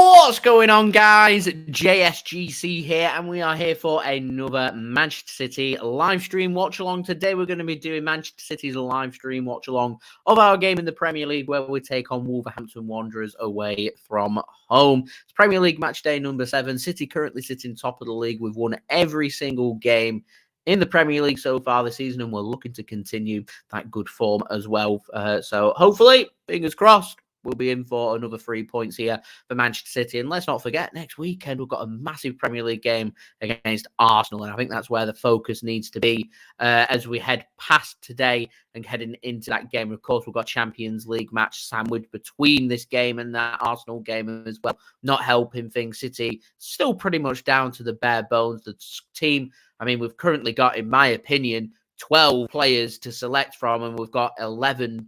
What's going on, guys? JSGC here, and we are here for another Manchester City live stream watch along. Today, we're going to be doing Manchester City's live stream watch along of our game in the Premier League, where we take on Wolverhampton Wanderers away from home. It's Premier League match day number 7. City currently sitting top of the league. We've won every single game in the Premier League so far this season, and we're looking to continue that good form as well. So hopefully, fingers crossed, we'll be in for another 3 points here for Manchester City. And let's not forget, next weekend, we've got a massive Premier League game against Arsenal. And I think that's where the focus needs to be as we head past today and heading into that game. Of course, we've got Champions League match sandwiched between this game and that Arsenal game as well. Not helping things. City still pretty much down to the bare bones. The team, I mean, we've currently got, in my opinion, 12 players to select from, and we've got 11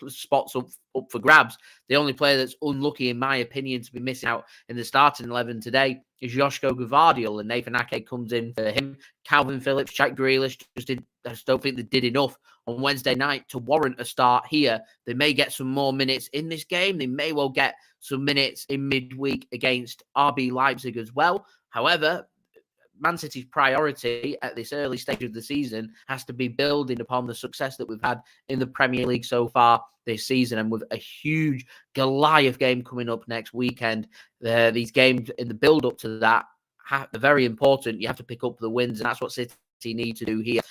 spots up for grabs. The only player that's unlucky, in my opinion, to be missing out in the starting 11 today is Josko Gvardiol, and Nathan Ake comes in for him. Kalvin Phillips, Jack Grealish I just don't think they did enough on Wednesday night to warrant a start here. They may get some more minutes in this game. They may well get some minutes in midweek against RB Leipzig as well. However, Man City's priority at this early stage of the season has to be building upon the success that we've had in the Premier League so far this season. And with a huge Goliath game coming up next weekend, these games in the build-up to that are very important. You have to pick up the wins, and that's what City need to do here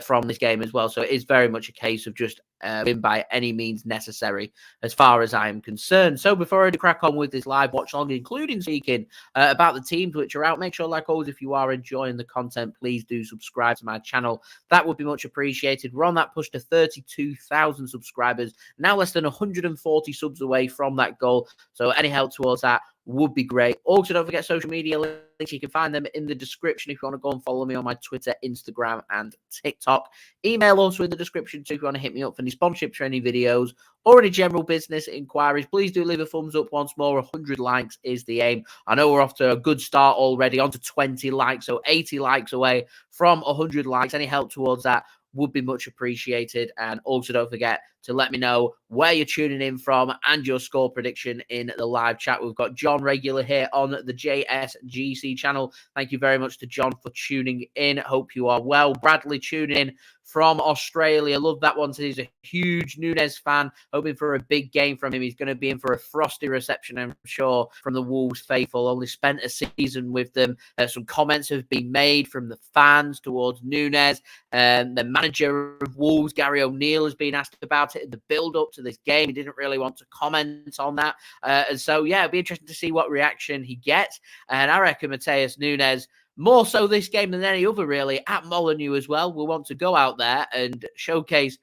from this game as well. So it is very much a case of just win by any means necessary as far as I am concerned. So before I crack on with this live watch along, including speaking about the teams which are out, make sure, like always, if you are enjoying the content, please do subscribe to my channel. That would be much appreciated. We're on that push to 32,000 subscribers, now less than 140 subs away from that goal. So any help towards that would be great. Also, don't forget social media links. You can find them in the description if you want to go and follow me on my Twitter, Instagram, and TikTok. Email also in the description too if you want to hit me up for any sponsorship training videos or any general business inquiries. Please do leave a thumbs up once more. 100 likes is the aim. I know we're off to a good start already, on to 20 likes, so 80 likes away from 100 likes. Any help towards that would be much appreciated. And also don't forget to let me know where you're tuning in from and your score prediction in the live chat. We've got John regular here on the JSGC channel. Thank you very much to John for tuning in. Hope you are well. Bradley tuning in from Australia. Love that one. So he's a huge Nunes fan, hoping for a big game from him. He's going to be in for a frosty reception, I'm sure, from the Wolves faithful. Only spent a season with them. Some comments have been made from the fans towards Nunes. The manager of Wolves, Gary O'Neill, has been asked about it in the build-up to this game. He didn't really want to comment on that. And so, yeah, it'll be interesting to see what reaction he gets. And I reckon Matheus Nunes, more so this game than any other, really, at Molineux as well, will want to go out there and showcase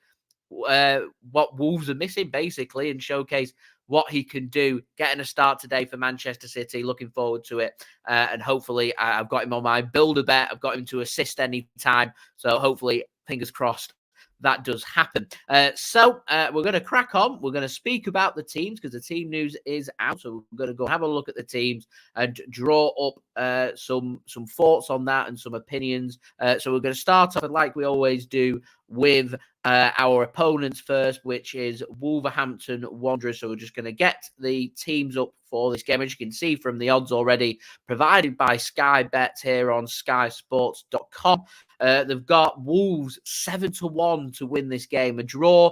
what Wolves are missing, basically, and showcase what he can do. Getting a start today for Manchester City. Looking forward to it. And hopefully, I've got him on my builder bet. I've got him to assist any time. So hopefully, fingers crossed, that does happen. So we're going to crack on. We're going to speak about the teams because the team news is out. So we're going to go have a look at the teams and draw up some thoughts on that and some opinions. So we're going to start off, like we always do, with our opponents first, which is Wolverhampton Wanderers. So we're just going to get the teams up for this game. As you can see from the odds already provided by Sky Bets here on skysports.com. They've got Wolves 7-1 to win this game. A draw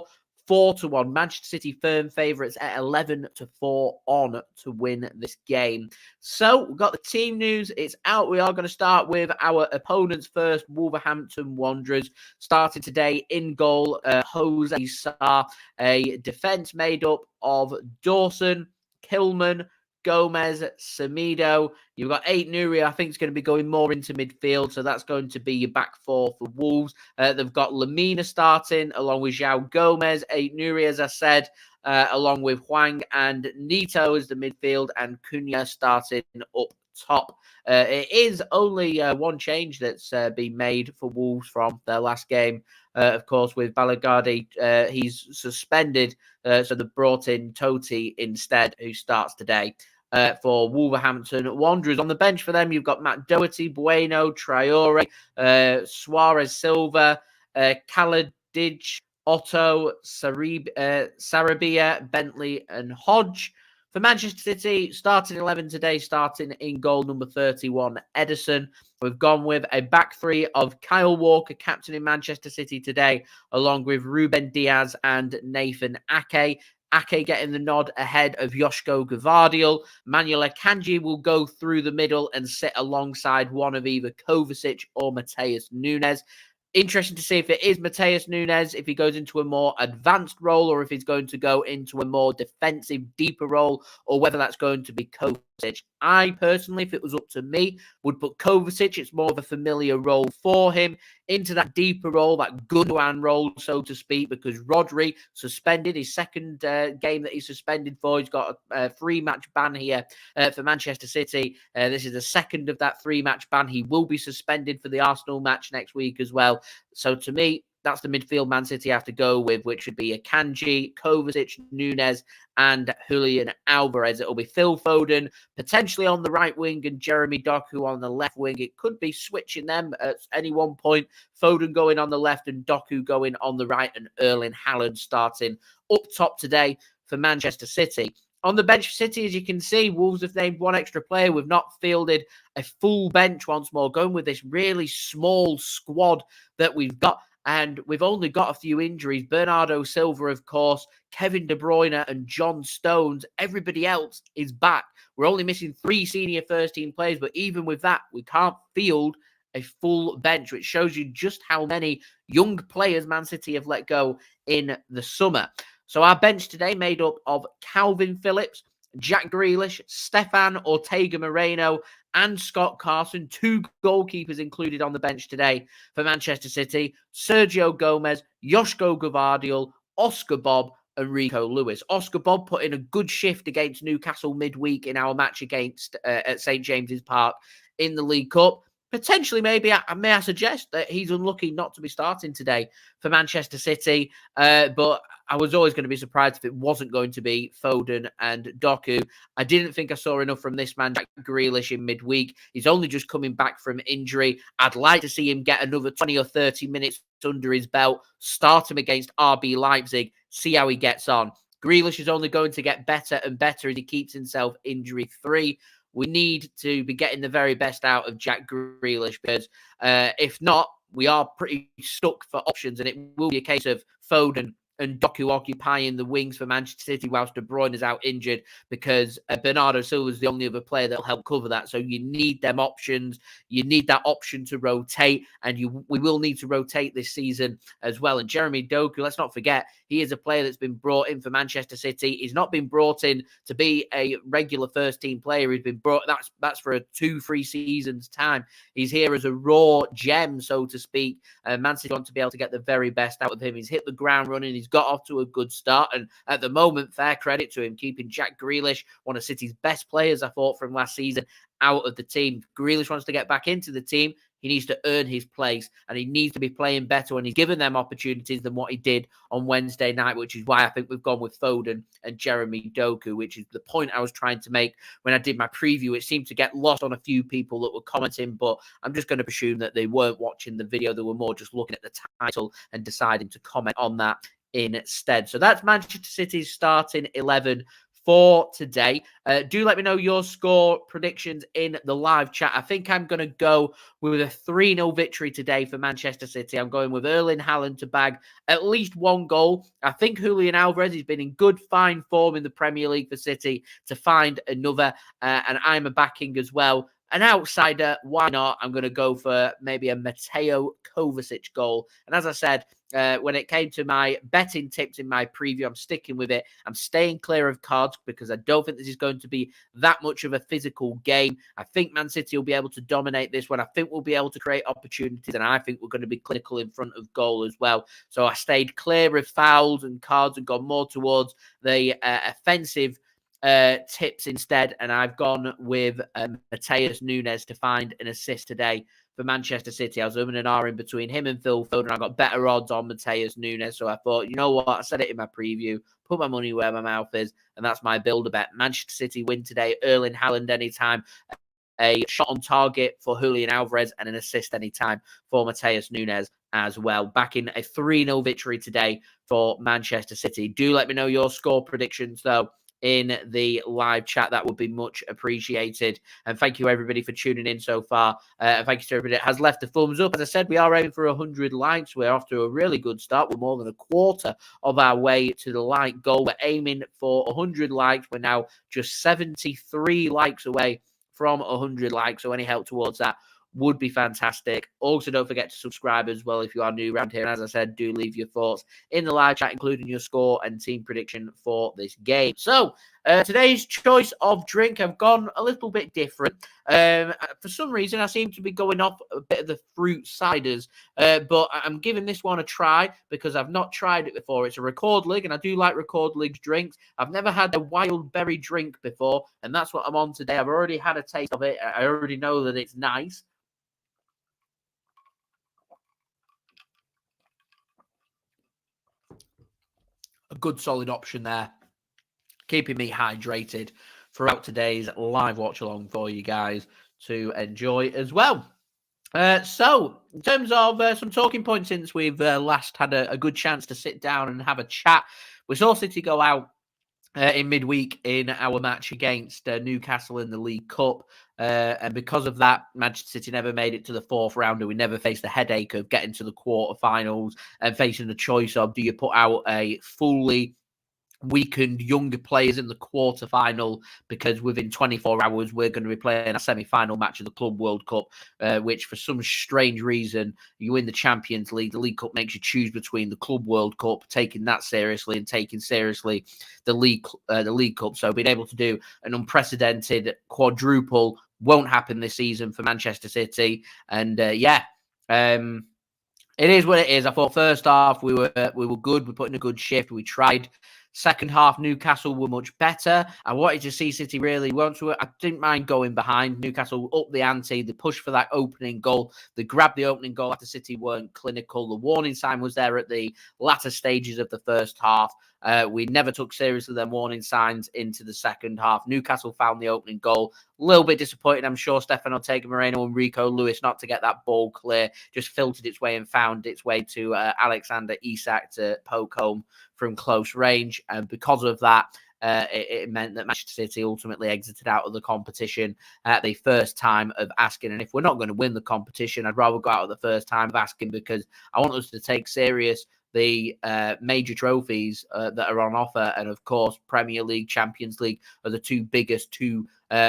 4-1. Manchester City firm favourites at 11-4 on to win this game. So we've got the team news. It's out. We are going to start with our opponents first. Wolverhampton Wanderers starting today in goal. Jose Sarr, a defence made up of Dawson, Kilman, Gomes, Semedo. You've got Ait-Nouri, I think, is going to be going more into midfield, so that's going to be your back four for Wolves. They've got Lamina starting, along with Joao Gomes, Ait-Nouri, as I said, along with Hwang and Neto as the midfield, and Cunha starting up top. It is only one change that's been made for Wolves from their last game. Of course, with Balagardi, he's suspended, so they've brought in Totti instead, who starts today for Wolverhampton Wanderers. On the bench for them, you've got Matt Doherty, Bueno, Traore, Suarez Silva, Khalidij, Otto, Sarabia, Bentley, and Hodge. For Manchester City, starting 11 today, starting in goal number 31, Ederson. We've gone with a back three of Kyle Walker, captain in Manchester City today, along with Ruben Dias and Nathan Ake. Ake getting the nod ahead of Josko Gvardiol. Manuel Akanji will go through the middle and sit alongside one of either Kovacic or Matheus Nunes. Interesting to see if it is Matheus Nunes, if he goes into a more advanced role or if he's going to go into a more defensive, deeper role, or whether that's going to be Kovacic. I personally, if it was up to me, would put Kovacic, it's more of a familiar role for him, into that deeper role, that Gundogan role, so to speak, because Rodri suspended his second game that he's suspended for. He's got a 3-match ban here for Manchester City. This is the second of that 3-match ban. He will be suspended for the Arsenal match next week as well. So to me, that's the midfield Man City have to go with, which would be Akanji, Kovacic, Nunes, and Julian Alvarez. It'll be Phil Foden, potentially on the right wing, and Jeremy Doku on the left wing. It could be switching them at any one point. Foden going on the left and Doku going on the right, and Erling Haaland starting up top today for Manchester City. On the bench for City, as you can see, Wolves have named one extra player. We've not fielded a full bench once more, going with this really small squad that we've got. And we've only got a few injuries. Bernardo Silva, of course, Kevin De Bruyne and John Stones. Everybody else is back. We're only missing 3 senior first-team players, but even with that, we can't field a full bench, which shows you just how many young players Man City have let go in the summer. So our bench today made up of Kalvin Phillips, Jack Grealish, Stefan Ortega-Moreno, and Scott Carson, 2 goalkeepers included on the bench today for Manchester City, Sergio Gomes, Josko Gvardiol, Oscar Bobb, and Rico Lewis. Oscar Bobb put in a good shift against Newcastle midweek in our match against at St James's Park in the League Cup. Potentially, maybe, may I suggest that he's unlucky not to be starting today for Manchester City, but I was always going to be surprised if it wasn't going to be Foden and Doku. I didn't think I saw enough from this man, Jack Grealish, in midweek. He's only just coming back from injury. I'd like to see him get another 20 or 30 minutes under his belt, start him against RB Leipzig, see how he gets on. Grealish is only going to get better and better as he keeps himself injury-free. We need to be getting the very best out of Jack Grealish, because if not, we are pretty stuck for options, and it will be a case of Foden and Doku occupying the wings for Manchester City whilst De Bruyne is out injured, because Bernardo Silva is the only other player that will help cover that. So you need them options. You need that option to rotate, and we will need to rotate this season as well. And Jeremy Doku, let's not forget, he is a player that's been brought in for Manchester City. He's not been brought in to be a regular first-team player. He's been brought, that's for a 2-3 seasons time. He's here as a raw gem, so to speak. Man City want to be able to get the very best out of him. He's hit the ground running. He's got off to a good start, and at the moment, fair credit to him, keeping Jack Grealish, one of City's best players, I thought, from last season, out of the team. Grealish wants to get back into the team. He needs to earn his place, and he needs to be playing better when he's given them opportunities than what he did on Wednesday night, which is why I think we've gone with Foden and Jeremy Doku, which is the point I was trying to make when I did my preview. It seemed to get lost on a few people that were commenting, but I'm just going to presume that they weren't watching the video. They were more just looking at the title and deciding to comment on that instead. So that's Manchester City's starting 11 for today. Do let me know your score predictions in the live chat. I think I'm going to go with a 3-0 victory today for Manchester City. I'm going with Erling Haaland to bag at least 1 goal. I think Julian Alvarez has been in good, fine form in the Premier League for City to find another, and I'm a backing as well. An outsider, why not? I'm going to go for maybe a Mateo Kovacic goal. And as I said, when it came to my betting tips in my preview, I'm sticking with it. I'm staying clear of cards because I don't think this is going to be that much of a physical game. I think Man City will be able to dominate this one. I think we'll be able to create opportunities, and I think we're going to be clinical in front of goal as well. So I stayed clear of fouls and cards and gone more towards the offensive tips instead, and I've gone with Matheus Nunes to find an assist today for Manchester City. I was in an R in between him and Phil Foden. I got better odds on Matheus Nunes, so I thought, you know what, I said it in my preview, put my money where my mouth is, and that's my builder bet. Manchester City win today. Erling Haaland anytime, a shot on target for Julian Alvarez, and an assist anytime for Matheus Nunes as well. Back in a 3-0 victory today for Manchester City. Do let me know your score predictions, though, in the live chat. That would be much appreciated. And thank you, everybody, for tuning in so far. And thank you to everybody that has left a thumbs up. As I said, we are aiming for 100 likes. We're off to a really good start. We're more than a quarter of our way to the like goal. We're aiming for 100 likes. We're now just 73 likes away from 100 likes. So any help towards that would be fantastic. Also, don't forget to subscribe as well if you are new around here. And as I said, do leave your thoughts in the live chat, including your score and team prediction for this game. So, today's choice of drink have gone a little bit different. For some reason, I seem to be going off a bit of the fruit ciders, but I'm giving this one a try because I've not tried it before. It's a Record League, and I do like Record League's drinks. I've never had a wild berry drink before, and that's what I'm on today. I've already had a taste of it. I already know that it's nice. A good solid option there, keeping me hydrated throughout today's live watch along for you guys to enjoy as well. So, in terms of some talking points since we've last had a good chance to sit down and have a chat, we saw City go out in midweek in our match against Newcastle in the League Cup. And because of that, Manchester City never made it to the fourth round, and we never faced the headache of getting to the quarterfinals and facing the choice of, do you put out a fully weakened younger players in the quarterfinal, because within 24 hours we're going to be playing a semi-final match of the Club World Cup, which for some strange reason, you win the Champions League, the League Cup makes you choose between the Club World Cup, taking that seriously, and taking seriously the League Cup. So being able to do an unprecedented quadruple won't happen this season for Manchester City. And it is what it is. I thought first half we were good. We put in a good shift. We tried. Second half, Newcastle were much better. I wanted to see City really want to. I didn't mind going behind. Newcastle up the ante. They pushed for that opening goal. They grabbed the opening goal after City weren't clinical. The warning sign was there at the latter stages of the first half. We never took seriously them warning signs into the second half. Newcastle found the opening goal. A little bit disappointed, I'm sure. Stefan Ortega-Moreno and Rico Lewis not to get that ball clear. Just filtered its way and found its way to Alexander Isak to poke home from close range. And because of that, it meant that Manchester City ultimately exited out of the competition at the first time of asking. And if we're not going to win the competition, I'd rather go out at the first time of asking, because I want us to take serious the major trophies that are on offer. And of course, Premier League, Champions League are the two biggest,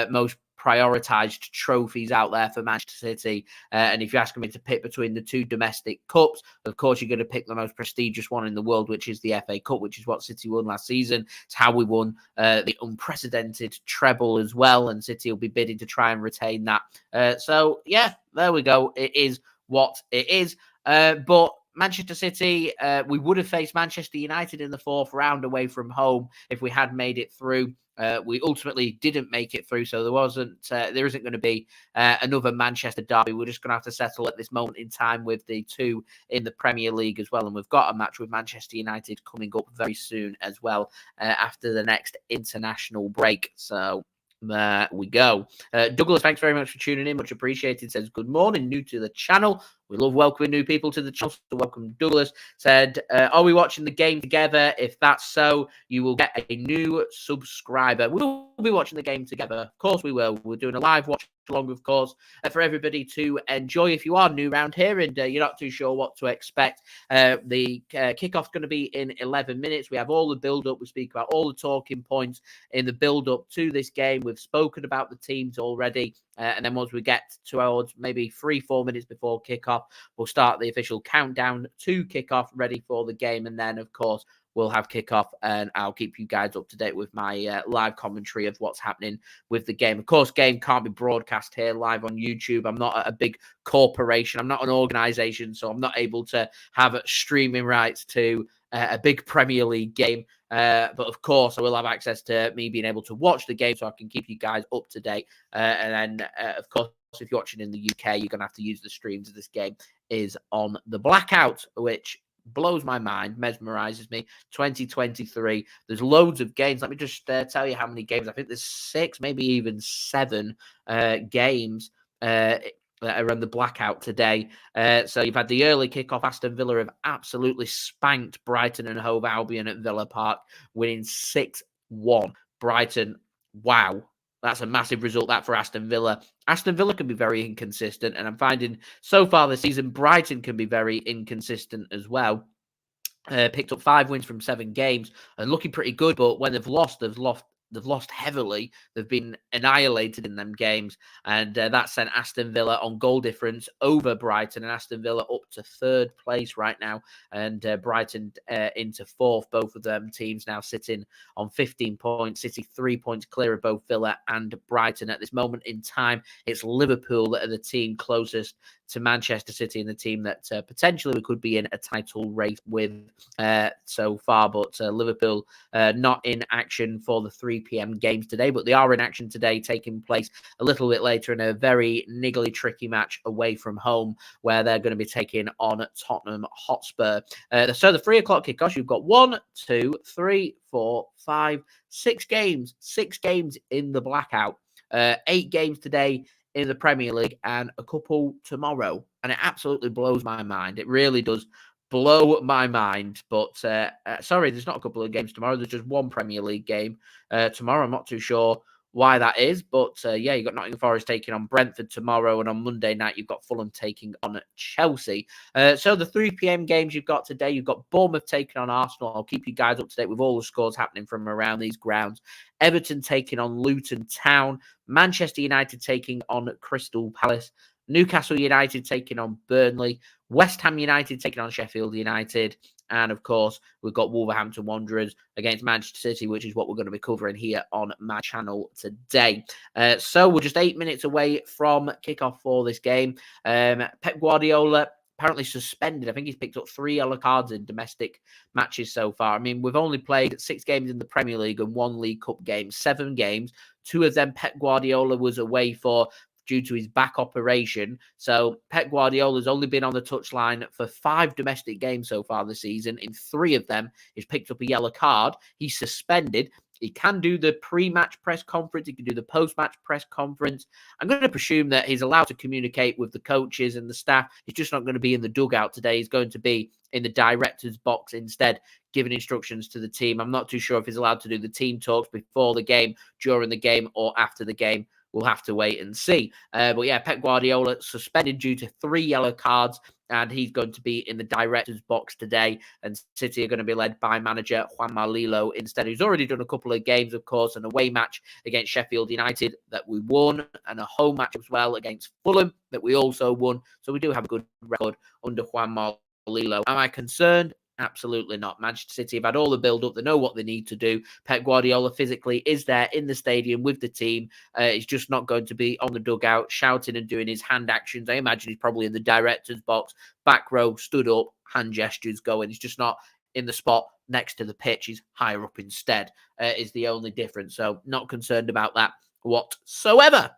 most prioritized trophies out there for Manchester City. And if you're asking me to pick between the two domestic cups, of course, you're going to pick the most prestigious one in the world, which is the FA Cup, which is what City won last season. It's how we won the unprecedented treble as well. And City will be bidding to try and retain that. So, yeah, there we go. It is what it is. But Manchester City, we would have faced Manchester United in the fourth round away from home if we had made it through. We ultimately didn't make it through, so there isn't going to be another Manchester derby. We're just going to have to settle at this moment in time with the two in the Premier League as well. And we've got a match with Manchester United coming up very soon as well after the next international break. So there we go. Douglas, thanks very much for tuning in. Much appreciated. Says, good morning, new to the channel. We love welcoming new people to the channel. So welcome, Douglas. Said, are we watching the game together? If that's so, you will get a new subscriber. We'll be watching the game together. Of course we will. We're doing a live watch along, of course, for everybody to enjoy. If you are new around here and you're not too sure what to expect, the kickoff's going to be in 11 minutes. We have all the build-up. We speak about all the talking points in the build-up to this game. We've spoken about the teams already. And then once we get towards maybe 3-4 minutes before kickoff, we'll start the official countdown to kickoff, ready for the game. And then, of course, we'll have kickoff, and I'll keep you guys up to date with my live commentary of what's happening with the game. Of course, game can't be broadcast here live on YouTube. I'm not a big corporation. I'm not an organization, so I'm not able to have streaming rights to a big Premier League game. But of course, I will have access to me being able to watch the game, so I can keep you guys up to date. And then, of course, if you're watching in the UK, you're going to have to use the streams of this game is on the Blackout, which blows my mind, mesmerizes me. 2023. There's loads of games. Let me just tell you how many games. I think there's 6, maybe even 7 games that are on the Blackout today. So you've had the early kickoff. Aston Villa have absolutely spanked Brighton and Hove Albion at Villa Park, winning 6-1. Brighton. Wow. That's a massive result, that for Aston Villa. Aston Villa can be very inconsistent, and I'm finding so far this season, Brighton can be very inconsistent as well. Picked up 5 wins from 7 games and looking pretty good, but when they've lost heavily. They've been annihilated in them games, and that sent Aston Villa on goal difference over Brighton, and Aston Villa up to 3rd place right now, and Brighton into 4th. Both of them teams now sitting on 15 points. City 3 points clear of both Villa and Brighton at this moment in time. It's Liverpool that are the team closest to Manchester City and the team that potentially we could be in a title race with so far, but Liverpool not in action for the 3 p.m. games today, but they are in action today, taking place a little bit later in a very niggly, tricky match away from home, where they're going to be taking on Tottenham Hotspur. So the 3 o'clock kickoff, you've got 1, 2, 3, 4, 5, 6 games. 6 games in the blackout. 8 games today in the Premier League and a couple tomorrow. And it absolutely blows my mind. It really does blow my mind. But sorry, there's not a couple of games tomorrow. There's just 1 Premier League game tomorrow. I'm not too sure why that is, but yeah, you've got Nottingham Forest taking on Brentford tomorrow, and on Monday night you've got Fulham taking on Chelsea. So the 3 p.m. games you've got today, you've got Bournemouth taking on Arsenal. I'll keep you guys up to date with all the scores happening from around these grounds. Everton taking on Luton Town, Manchester United taking on Crystal Palace, Newcastle United taking on Burnley, West Ham United taking on Sheffield United, and of course, we've got Wolverhampton Wanderers against Manchester City, which is what we're going to be covering here on my channel today. So we're just 8 minutes away from kickoff for this game. Pep Guardiola apparently suspended. I think he's picked up 3 yellow cards in domestic matches so far. I mean, we've only played 6 games in the Premier League and 1 League Cup game, 7 games. 2 of them Pep Guardiola was away for due to his back operation. So Pep Guardiola's only been on the touchline for 5 domestic games so far this season. In 3 of them, he's picked up a yellow card. He's suspended. He can do the pre-match press conference. He can do the post-match press conference. I'm going to presume that he's allowed to communicate with the coaches and the staff. He's just not going to be in the dugout today. He's going to be in the director's box instead, giving instructions to the team. I'm not too sure if he's allowed to do the team talks before the game, during the game, or after the game. We'll have to wait and see. But yeah, Pep Guardiola suspended due to 3 yellow cards, and he's going to be in the director's box today. And City are going to be led by manager Juan Marlilo instead. He's already done a couple of games, of course, an away match against Sheffield United that we won, and a home match as well against Fulham that we also won. So we do have a good record under Juan Marlilo. Am I concerned? Absolutely not. Manchester City have had all the build-up. They know what they need to do. Pep Guardiola physically is there in the stadium with the team. He's just not going to be on the dugout shouting and doing his hand actions. I imagine he's probably in the director's box, back row, stood up, hand gestures going. He's just not in the spot next to the pitch. He's higher up instead, is the only difference. So not concerned about that whatsoever.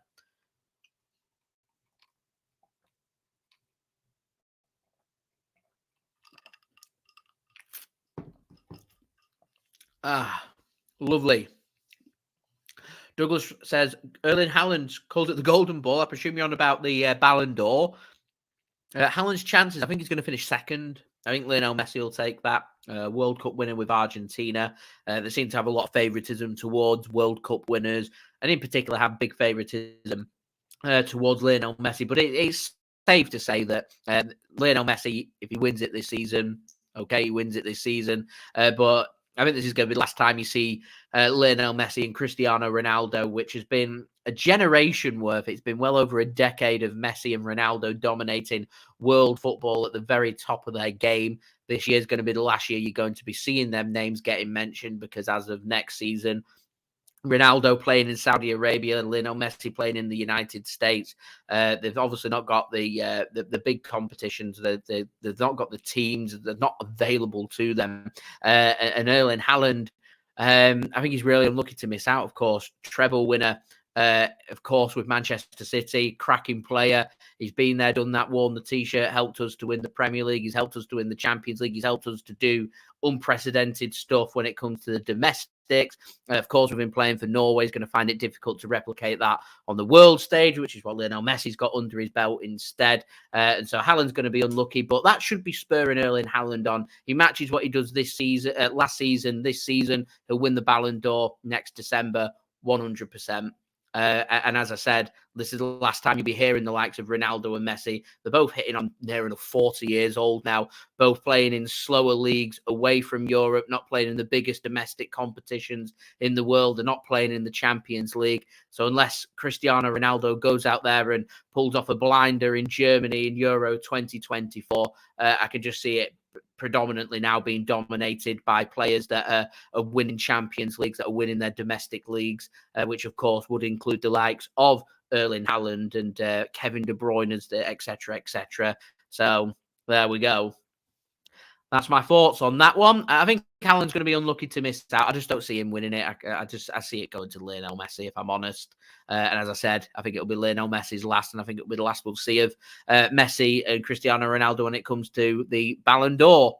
Ah, lovely. Douglas says, Erling Haaland called it the golden ball. I presume you're on about the Ballon d'Or. Haaland's chances, I think he's going to finish 2nd. I think Lionel Messi will take that. World Cup winner with Argentina. They seem to have a lot of favouritism towards World Cup winners, and in particular have big favouritism towards Lionel Messi. But it's safe to say that Lionel Messi, if he wins it this season, okay, he wins it this season. But I think this is going to be the last time you see Lionel Messi and Cristiano Ronaldo, which has been a generation worth. It's been well over a decade of Messi and Ronaldo dominating world football at the very top of their game. This year is going to be the last year you're going to be seeing them names getting mentioned, because as of next season, Ronaldo playing in Saudi Arabia, Lionel Messi playing in the United States. They've obviously not got the big competitions. They've not got the teams. They're not available to them. And Erling Haaland, I think he's really unlucky to miss out, of course. Treble winner Of course, with Manchester City, cracking player. He's been there, done that, worn the T-shirt, helped us to win the Premier League. He's helped us to win the Champions League. He's helped us to do unprecedented stuff when it comes to the domestics. Of course, we've been playing for Norway. He's going to find it difficult to replicate that on the world stage, which is what Lionel Messi's got under his belt instead. And so Haaland's going to be unlucky, but that should be spurring Erling Haaland on. He matches what he does this season, last season, this season. He'll win the Ballon d'Or next December, 100%. And as I said, this is the last time you'll be hearing the likes of Ronaldo and Messi. They're both hitting on near enough 40 years old now, both playing in slower leagues away from Europe, not playing in the biggest domestic competitions in the world. They're not playing in the Champions League. So unless Cristiano Ronaldo goes out there and pulls off a blinder in Germany in Euro 2024, I can just see it predominantly now being dominated by players that are winning Champions Leagues, that are winning their domestic leagues, which of course would include the likes of Erling Haaland and Kevin De Bruyne, etc., etc. So there we go. That's my thoughts on that one. I think Haaland's going to be unlucky to miss out. I just don't see him winning it. I see it going to Lionel Messi, if I'm honest. And as I said, I think it'll be Lionel Messi's last, and I think it'll be the last we'll see of Messi and Cristiano Ronaldo when it comes to the Ballon d'Or.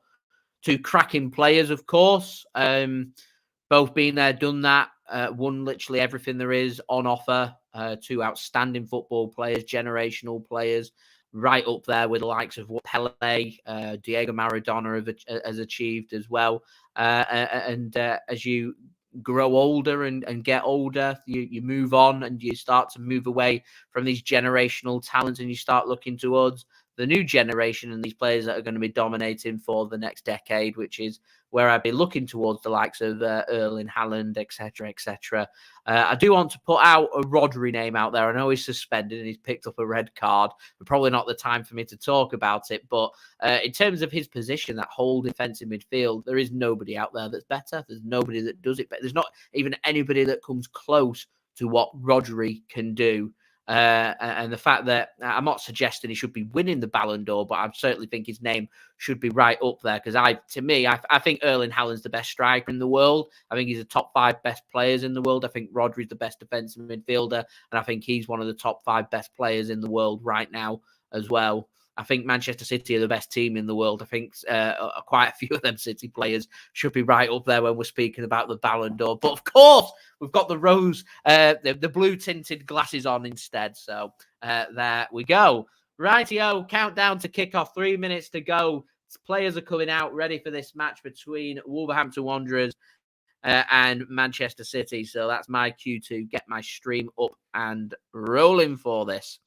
Two cracking players, of course. Both been there, done that, won literally everything there is on offer. Two outstanding football players, generational players, right up there with the likes of what Pele, Diego Maradona has achieved as well. And as you grow older and get older, you move on and you start to move away from these generational talents and you start looking towards the new generation and these players that are going to be dominating for the next decade, which is where I'd be looking towards the likes of Erling Haaland, etc., etc. I do want to put out a Rodri name out there. I know he's suspended and he's picked up a red card, but probably not the time for me to talk about it. But in terms of his position, that whole defensive midfield, there is nobody out there that's better. There's nobody that does it better. There's not even anybody that comes close to what Rodri can do. And the fact that I'm not suggesting he should be winning the Ballon d'Or, but I certainly think his name should be right up there because I think Erling Haaland's the best striker in the world. I think he's the top 5 best players in the world. I think Rodri's the best defensive midfielder, and I think he's one of the top 5 best players in the world right now as well. I think Manchester City are the best team in the world. I think quite a few of them City players should be right up there when we're speaking about the Ballon d'Or. But of course, we've got the rose, the blue-tinted glasses on instead. So there we go. Rightio, countdown to kickoff. 3 minutes to go. Players are coming out ready for this match between Wolverhampton Wanderers and Manchester City. So that's my cue to get my stream up and rolling for this.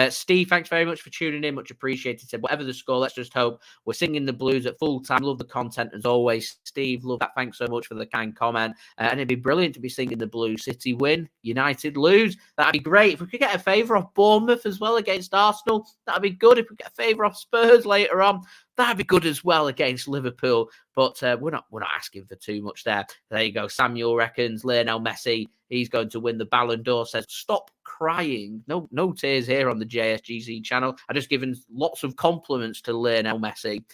Steve, thanks very much for tuning in. Much appreciated. Said, whatever the score, let's just hope we're singing the blues at full time. Love the content as always. Steve, love that. Thanks so much for the kind comment. And it'd be brilliant to be singing the blues. City win, United lose. That'd be great. If we could get a favour off Bournemouth as well against Arsenal, that'd be good. If we get a favour off Spurs later on, that'd be good as well against Liverpool. But we're not asking for too much there. There you go. Samuel reckons Lionel Messi, he's going to win the Ballon d'Or. Says, stop crying. No tears here on the JSGC channel. I've just given lots of compliments to Lionel Messi.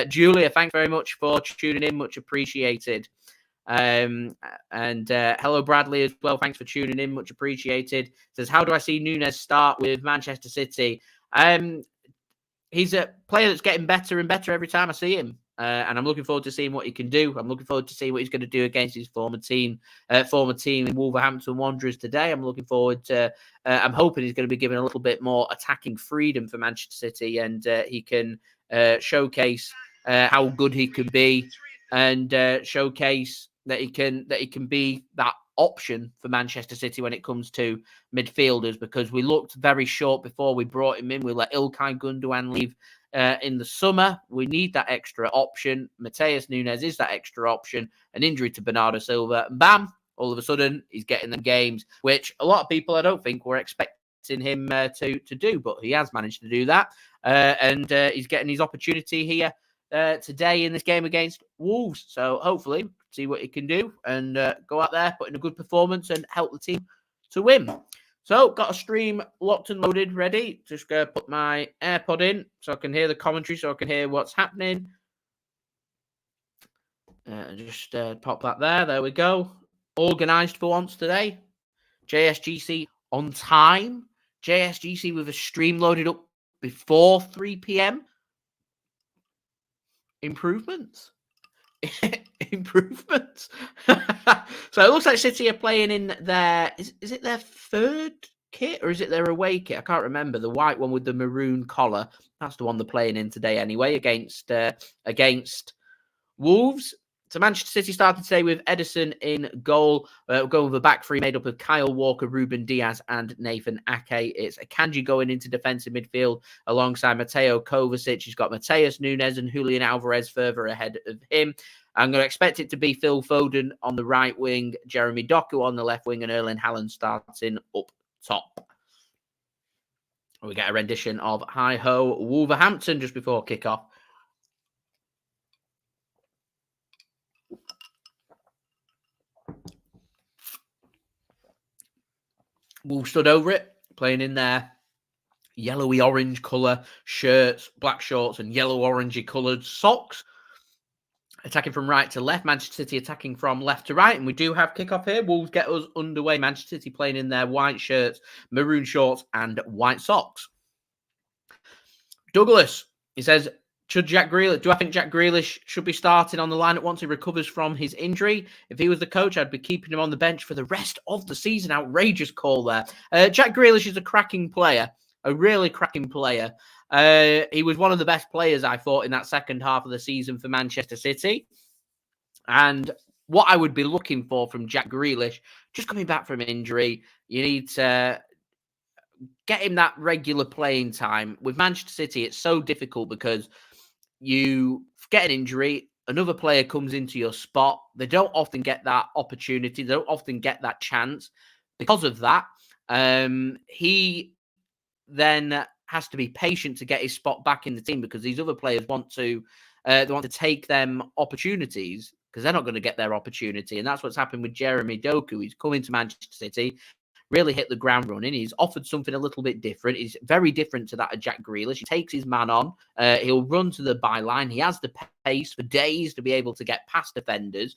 Julia, thanks very much for tuning in. Much appreciated. And hello, Bradley, as well. Thanks for tuning in. Much appreciated. Says, how do I see Nunes start with Manchester City? He's a player that's getting better and better every time I see him. And I'm looking forward to seeing what he can do. I'm looking forward to seeing what he's going to do against his former team in Wolverhampton Wanderers today. I'm looking forward to, I'm hoping he's going to be given a little bit more attacking freedom for Manchester City and he can showcase how good he can be and showcase that he can be that option for Manchester City when it comes to midfielders, because we looked very short before we brought him in. We let Ilkay Gundogan leave in the summer. We need that extra option. Matheus Nunes is that extra option. An injury to Bernardo Silva, and bam, all of a sudden he's getting them games, which a lot of people I don't think were expecting him to do, but he has managed to do that, and he's getting his opportunity here today in this game against Wolves. So hopefully see what he can do and go out there, put in a good performance and help the team to win. So got a stream locked and loaded, ready. Just going to put my AirPod in so I can hear the commentary, so I can hear what's happening. Just pop that there. There we go. Organised for once today. JSGC on time. JSGC with a stream loaded up before 3 p.m. Improvements. Improvements. So it looks like City are playing in their... Is it their third kit or is it their away kit? I can't remember. The white one with the maroon collar. That's the one they're playing in today anyway against Wolves. So Manchester City started today with Ederson in goal. Going with a back three made up of Kyle Walker, Ruben Dias and Nathan Ake. It's Akanji going into defensive midfield alongside Mateo Kovacic. He's got Matheus Nunes and Julian Alvarez further ahead of him. I'm going to expect it to be Phil Foden on the right wing, Jeremy Doku on the left wing and Erling Haaland starting up top. We get a rendition of Hi Ho Wolverhampton just before kickoff. Wolves stood over it, playing in their yellowy orange colour shirts, black shorts, and yellow orangey coloured socks. Attacking from right to left, Manchester City attacking from left to right, and we do have kickoff here. Wolves get us underway. Manchester City playing in their white shirts, maroon shorts, and white socks. Douglas, he says, do I think Jack Grealish should be starting on the lineup once he recovers from his injury? If he was the coach, I'd be keeping him on the bench for the rest of the season. Outrageous call there. Jack Grealish is a cracking player, a really cracking player. He was one of the best players, I thought, in that second half of the season for Manchester City. And what I would be looking for from Jack Grealish, just coming back from injury, you need to get him that regular playing time. With Manchester City, it's so difficult because you get an injury, another player comes into your spot. They don't often get that opportunity. They don't often get that chance. Because of that, he then has to be patient to get his spot back in the team because these other players want to take them opportunities because they're not going to get their opportunity. And that's what's happened with Jeremy Doku. He's coming to Manchester City, really hit the ground running. He's offered something a little bit different. He's very different to that of Jack Grealish. He takes his man on. He'll run to the byline. He has the pace for days to be able to get past defenders.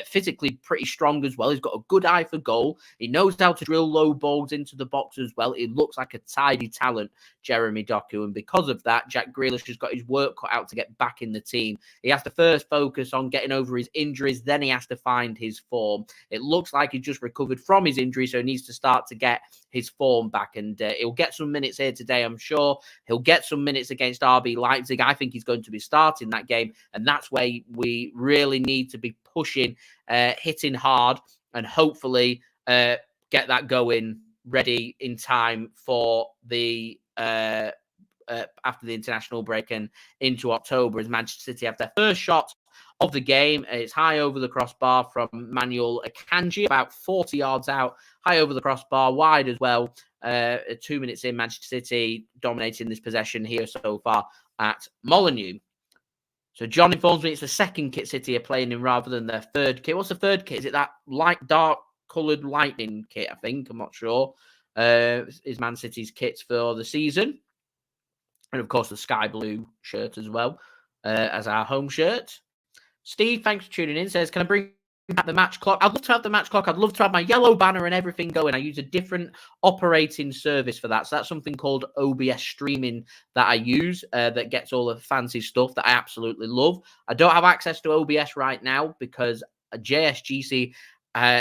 Physically pretty strong as well. He's got a good eye for goal. He knows how to drill low balls into the box as well. He looks like a tidy talent, Jeremy Doku. And because of that, Jack Grealish has got his work cut out to get back in the team. He has to first focus on getting over his injuries. Then he has to find his form. It looks like he's just recovered from his injury, so he needs to start to get his form back. And he'll get some minutes here today, I'm sure. He'll get some minutes against RB Leipzig. I think he's going to be starting that game. And that's where we really need to be pushing, hitting hard, and hopefully get that going ready in time for the after the international break and into October as Manchester City have their first shot of the game. It's high over the crossbar from Manuel Akanji, about 40 yards out, high over the crossbar, wide as well. 2 minutes in, Manchester City dominating this possession here so far at Molineux. So John informs me it's the second kit City are playing in rather than their third kit. What's the third kit? Is it that light, dark coloured lightning kit, I think? I'm not sure. Is Man City's kits for the season. And, of course, the sky blue shirt as well as our home shirt. Steve, thanks for tuning in. Says, can I bring back the match clock? I'd love to have the match clock. I'd love to have my yellow banner and everything going. I use a different operating service for that. So that's something called OBS streaming that I use that gets all the fancy stuff that I absolutely love. I don't have access to OBS right now because JSGC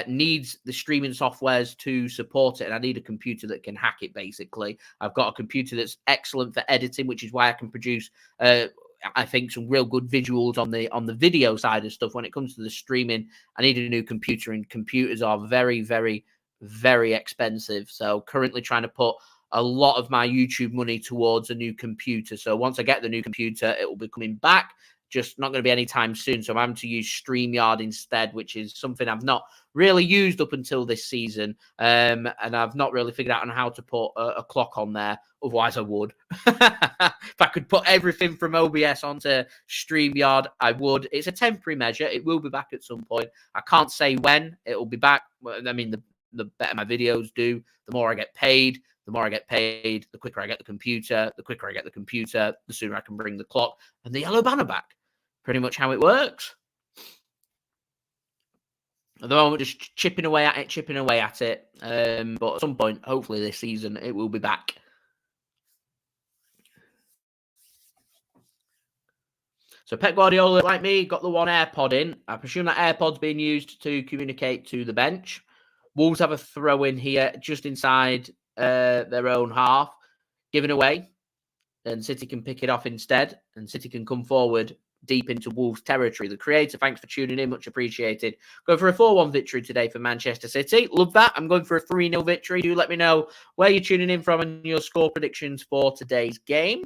needs the streaming softwares to support it, and I need a computer that can hack it, basically. I've got a computer that's excellent for editing, which is why I can produce I think some real good visuals on the video side of stuff. When it comes to the streaming, I need a new computer, and computers are very, very, very expensive. So currently trying to put a lot of my YouTube money towards a new computer. So once I get the new computer, it will be coming back. Just not going to be anytime soon. So I'm having to use StreamYard instead, which is something I've not really used up until this season. And I've not really figured out on how to put a clock on there. Otherwise, I would. If I could put everything from OBS onto StreamYard, I would. It's a temporary measure. It will be back at some point. I can't say when it will be back. I mean, the better my videos do, the more I get paid. The more I get paid, the quicker I get the computer. The quicker I get the computer, the sooner I can bring the clock and the yellow banner back. Pretty much how it works. At the moment, just chipping away at it. But at some point, hopefully this season, it will be back. So Pep Guardiola, like me, got the one AirPod in. I presume that AirPod's being used to communicate to the bench. Wolves have a throw in here just inside their own half, given away. And City can pick it off instead. And City can come forward deep into Wolves territory. The creator, thanks for tuning in. Much appreciated. Going for a 4-1 victory today for Manchester City. Love that. I'm going for a 3-0 victory. Do let me know where you're tuning in from and your score predictions for today's game.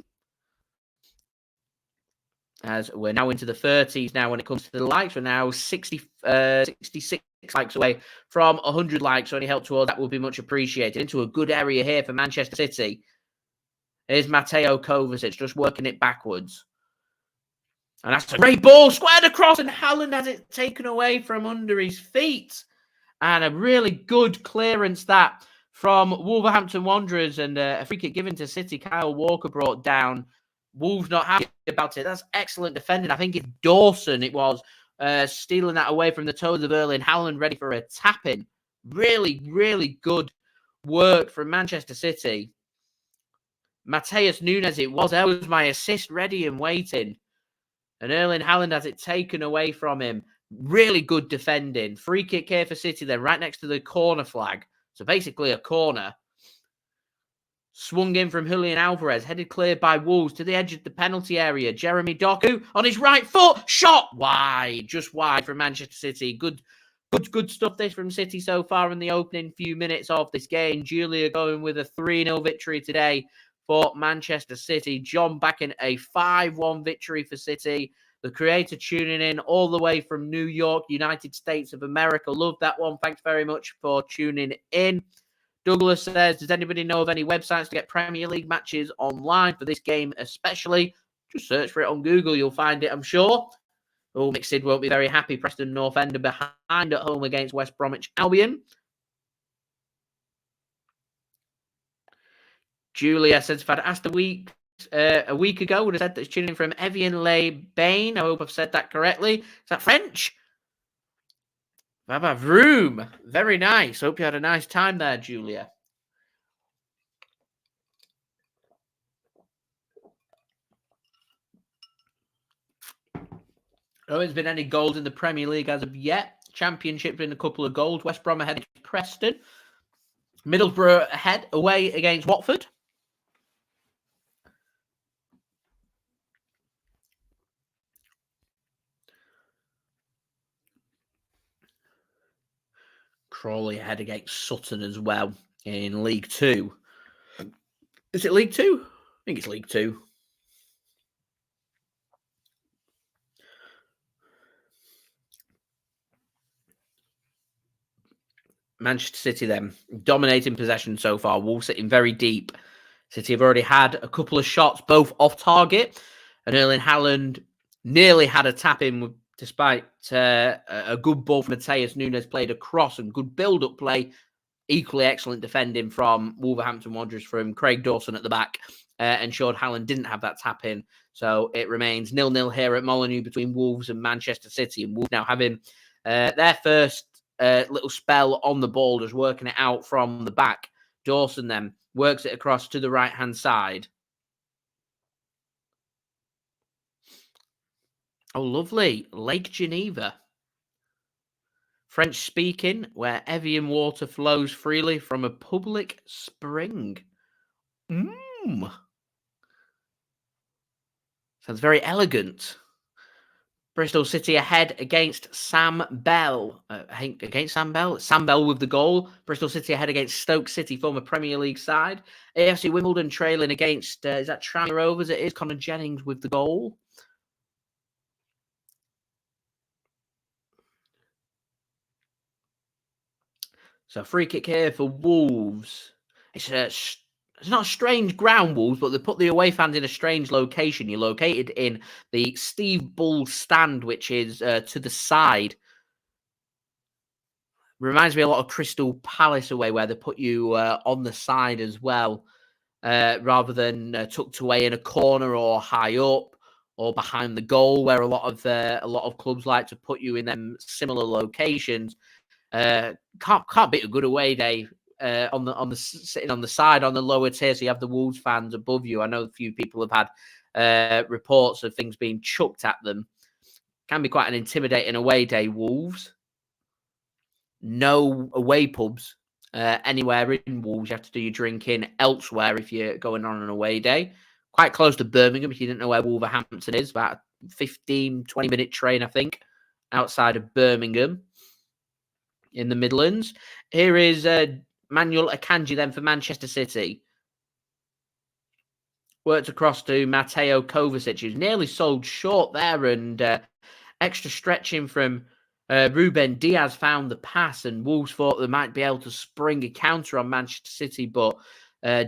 As we're now into the 30s now when it comes to the likes. We're now 66 likes away from 100 likes. So any help towards that will be much appreciated. Into a good area here for Manchester City. Here's Mateo Kovacic just working it backwards. And that's a great ball, squared across, and Haaland has it taken away from under his feet. And a really good clearance that from Wolverhampton Wanderers, and a free kick given to City. Kyle Walker brought down. Wolves not happy about it. That's excellent defending. I think it's Dawson, it was, stealing that away from the toes of Erling Haaland, ready for a tap-in. Really, really good work from Manchester City. Matheus Nunes, it was. There was my assist ready and waiting. And Erling Haaland has it taken away from him. Really good defending. Free kick here for City then, right next to the corner flag. So basically a corner. Swung in from Julian Alvarez, headed clear by Wolves to the edge of the penalty area. Jeremy Doku on his right foot. Shot wide. Just wide from Manchester City. Good stuff this from City so far in the opening few minutes of this game. Julia going with a 3-0 victory today for Manchester City. John backing a 5-1 victory for City. The creator tuning in all the way from New York, United States of America. Love that one. Thanks very much for tuning in. Douglas says, does anybody know of any websites to get Premier League matches online for this game especially? Just search for it on Google. You'll find it, I'm sure. Oh, Mixed won't be very happy. Preston North End are behind at home against West Bromwich Albion. Julia says, if I'd asked a week ago, would have said that it's tuning in from Evian-les-Bains. I hope I've said that correctly. Is that French? Baba Vroom. Very nice. Hope you had a nice time there, Julia. No one's been any goals in the Premier League as of yet. Championship been a couple of goals. West Brom ahead against Preston. Middlesbrough ahead away against Watford. Crawley ahead against Sutton as well in League 2. Is it League 2? I think it's League 2. Manchester City then, dominating possession so far. Wolves sitting very deep. City have already had a couple of shots, both off target. And Erling Haaland nearly had a tap-in despite a good ball from Matheus Nunes played across and good build-up play. Equally excellent defending from Wolverhampton Wanderers from Craig Dawson at the back. Ensured Haaland didn't have that tap-in. So it remains 0-0 here at Molineux between Wolves and Manchester City. And Wolves now having their first little spell on the ball, just working it out from the back. Dawson then works it across to the right-hand side. Oh, lovely. Lake Geneva. French speaking, where Evian water flows freely from a public spring. Sounds very elegant. Bristol City ahead against Sam Bell. Against Sam Bell? Sam Bell with the goal. Bristol City ahead against Stoke City, former Premier League side. AFC Wimbledon trailing against, is that Tranmere Rovers? It is Connor Jennings with the goal. So free kick here for Wolves. It's not strange ground, Wolves, but they put the away fans in a strange location. You're located in the Steve Bull stand, which is to the side. Reminds me a lot of Crystal Palace away, where they put you on the side as well, rather than tucked away in a corner or high up or behind the goal, where a lot of clubs like to put you in them similar locations. Can't beat a good away day sitting on the side on the lower tier. So you have the Wolves fans above you. I know a few people have had reports of things being chucked at them. Can be quite an intimidating away day, Wolves. No away pubs anywhere in Wolves. You have to do your drinking elsewhere if you're going on an away day. Quite close to Birmingham, if you didn't know where Wolverhampton is. About a 15, 20-minute train, I think, outside of Birmingham in the Midlands. Here is Manuel Akanji then for Manchester City. Worked across to Mateo Kovacic, who's nearly sold short there, and extra stretching from Ruben Dias found the pass, and Wolves thought they might be able to spring a counter on Manchester City, but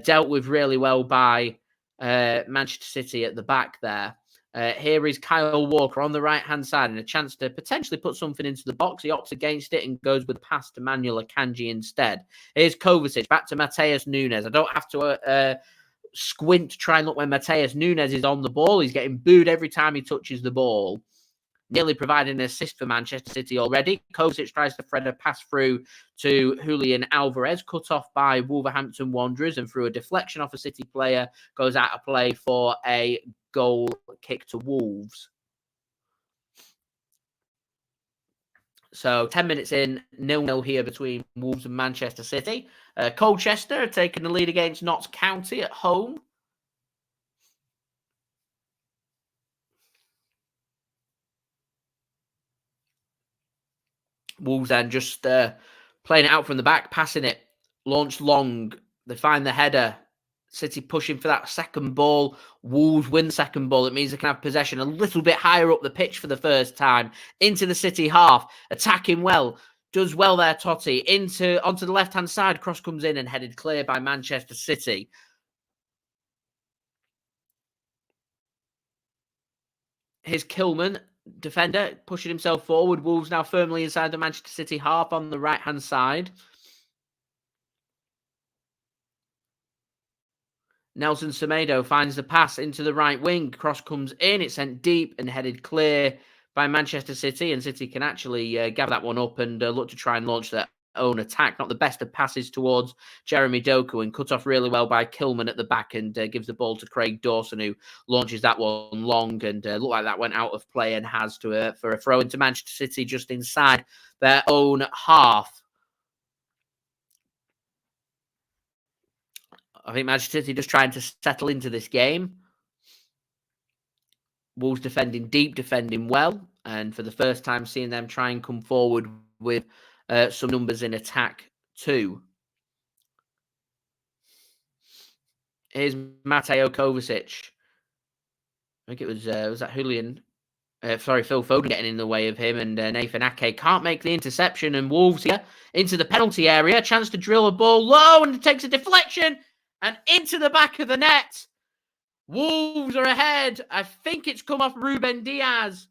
dealt with really well by Manchester City at the back there. Here is Kyle Walker on the right-hand side and a chance to potentially put something into the box. He opts against it and goes with the pass to Manuel Akanji instead. Here's Kovacic, back to Matheus Nunes. I don't have to squint to try and look when Matheus Nunes is on the ball. He's getting booed every time he touches the ball. Nearly providing an assist for Manchester City already. Kovacic tries to thread a pass through to Julian Alvarez, cut off by Wolverhampton Wanderers, and through a deflection off a City player, goes out of play for a goal kick to Wolves. So 10 minutes in, 0-0 here between Wolves and Manchester City. Colchester are taking the lead against Notts County at home. Wolves then just playing it out from the back, passing it, launched long. They find the header. City pushing for that second ball. Wolves win the second ball. It means they can have possession a little bit higher up the pitch for the first time. Into the City half, attacking well. Does well there, Totti. Onto the left-hand side. Cross comes in and headed clear by Manchester City. Here's Kilman, defender, pushing himself forward. Wolves now firmly inside the Manchester City half on the right-hand side. Nelson Semedo finds the pass into the right wing. Cross comes in. It's sent deep and headed clear by Manchester City. And City can actually gather that one up and look to try and launch their own attack. Not the best of passes towards Jeremy Doku, and cut off really well by Kilman at the back, and gives the ball to Craig Dawson, who launches that one long, and looked like that went out of play and has to for a throw into Manchester City just inside their own half. I think Manchester City just trying to settle into this game. Wolves defending deep, defending well, and for the first time seeing them try and come forward with some numbers in attack too. Here's Mateo Kovacic. I think it was that Julian. Phil Foden getting in the way of him, and Nathan Ake can't make the interception, and Wolves here into the penalty area. Chance to drill a ball low, and it takes a deflection and into the back of the net. Wolves are ahead. I think it's come off Ruben Dias.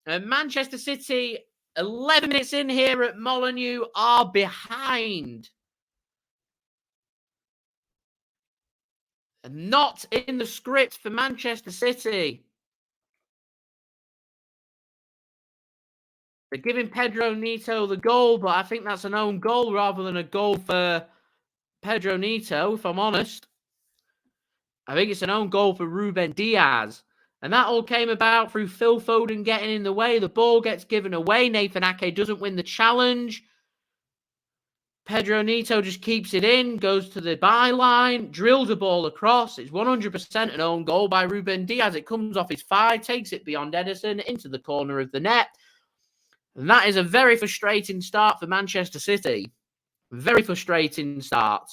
And Manchester City, 11 minutes in here at Molineux, are behind. Not in the script for Manchester City. They're giving Pedro Neto the goal, but I think that's an own goal rather than a goal for Pedro Neto, if I'm honest. I think it's an own goal for Ruben Dias. And that all came about through Phil Foden getting in the way. The ball gets given away. Nathan Ake doesn't win the challenge. Pedro Neto just keeps it in, goes to the byline, drills a ball across. It's 100% an own goal by Ruben Dias. It comes off his thigh, takes it beyond Ederson into the corner of the net. And that is a very frustrating start for Manchester City. Very frustrating start.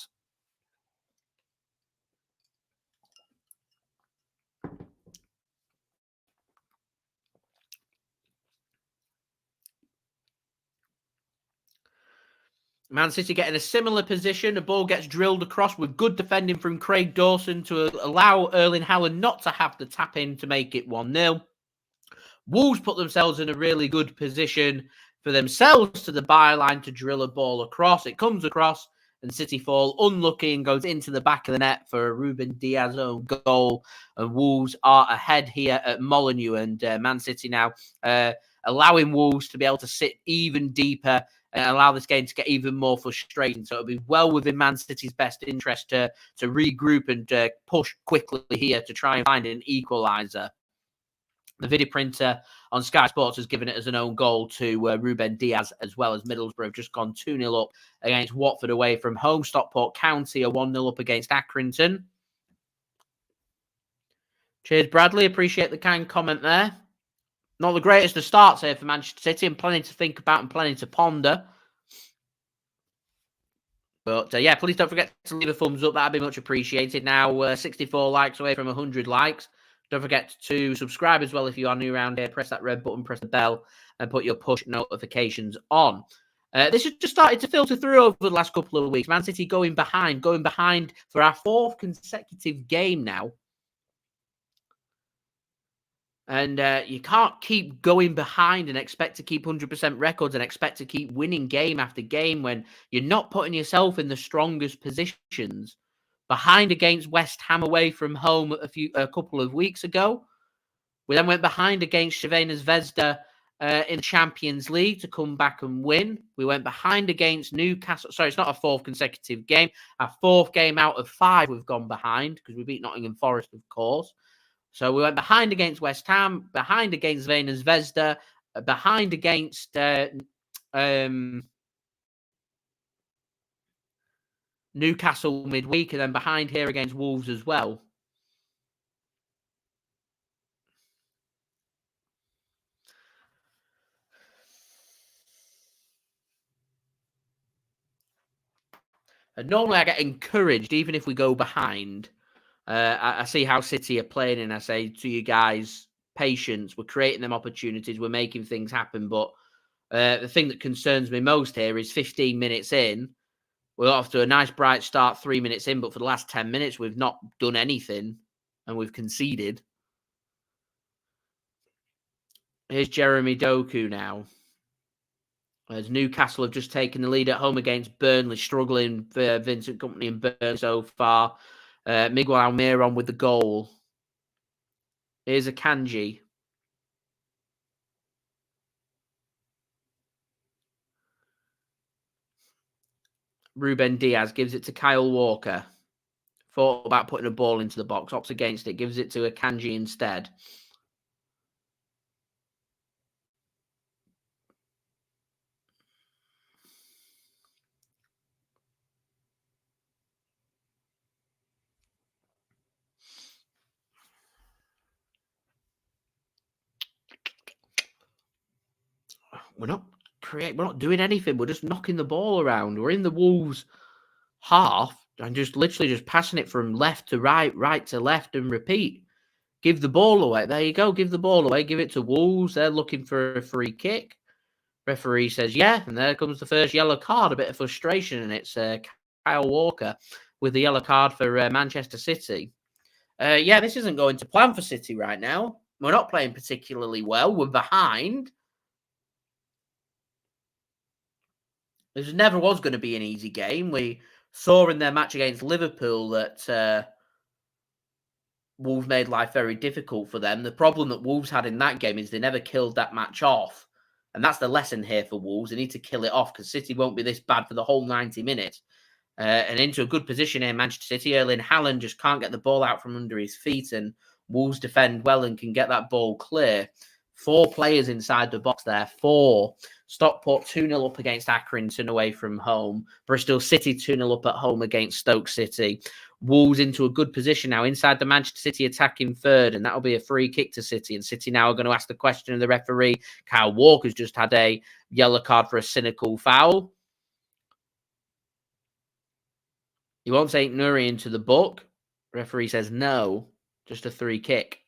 Man City getting a similar position. The ball gets drilled across with good defending from Craig Dawson to allow Erling Haaland not to have the tap in to make it 1-0. Wolves put themselves in a really good position for themselves to the byline to drill a ball across. It comes across and City fall unlucky and goes into the back of the net for a Ruben Dias own goal. And Wolves are ahead here at Molineux, and Man City now allowing Wolves to be able to sit even deeper allow this game to get even more frustrating. So it'll be well within Man City's best interest to regroup and push quickly here to try and find an equaliser. The video printer on Sky Sports has given it as an own goal to Ruben Dias, as well as Middlesbrough have just gone 2-0 up against Watford away from home. Stockport County are 1-0 up against Accrington. Cheers, Bradley. Appreciate the kind comment there. Not the greatest of starts here for Manchester City, and plenty to think about and plenty to ponder. But yeah, please don't forget to leave a thumbs up. That'd be much appreciated. Now, 64 likes away from 100 likes. Don't forget to subscribe as well if you are new around here. Press that red button, press the bell, and put your push notifications on. This has just started to filter through over the last couple of weeks. Man City going behind for our 4th consecutive game now. And you can't keep going behind and expect to keep 100% records and expect to keep winning game after game when you're not putting yourself in the strongest positions. Behind against West Ham away from home a couple of weeks ago. We then went behind against Crvena Zvezda in the Champions League to come back and win. We went behind against Newcastle. Sorry, it's not a 4th consecutive game. Our 4th game out of 5 we've gone behind because we beat Nottingham Forest, of course. So we went behind against West Ham, behind against Crvena Zvezda, behind against Newcastle midweek, and then behind here against Wolves as well. And normally I get encouraged, even if we go behind. I see how City are playing, and I say to you guys, patience. We're creating them opportunities. We're making things happen. But the thing that concerns me most here is 15 minutes in. We're off to a nice bright start 3 minutes in, but for the last 10 minutes, we've not done anything, and we've conceded. Here's Jeremy Doku now. As Newcastle have just taken the lead at home against Burnley, struggling for Vincent Kompany and Burnley so far. Miguel Almiron with the goal. Here's Akanji. Ruben Dias gives it to Kyle Walker. Thought about putting a ball into the box. Opts against it. Gives it to Akanji instead. We're not doing anything. We're just knocking the ball around. We're in the Wolves half and just literally just passing it from left to right, right to left, and repeat. Give the ball away. There you go. Give the ball away. Give it to Wolves. They're looking for a free kick. Referee says, yeah, and there comes the first yellow card. A bit of frustration, and it's Kyle Walker with the yellow card for Manchester City. Yeah, this isn't going to plan for City right now. We're not playing particularly well. We're behind. This never was going to be an easy game. We saw in their match against Liverpool that Wolves made life very difficult for them. The problem that Wolves had in that game is they never killed that match off. And that's the lesson here for Wolves. They need to kill it off because City won't be this bad for the whole 90 minutes. And into a good position here, Manchester City. Erling Haaland just can't get the ball out from under his feet, and Wolves defend well and can get that ball clear. 4 players inside the box there. 4. Stockport 2-0 up against Accrington away from home. Bristol City 2-0 up at home against Stoke City. Wolves into a good position now inside the Manchester City attacking third, and that'll be a free kick to City. And City now are going to ask the question of the referee. Kyle Walker's just had a yellow card for a cynical foul. He wants Ait-Nouri into the book. Referee says no, just a free kick.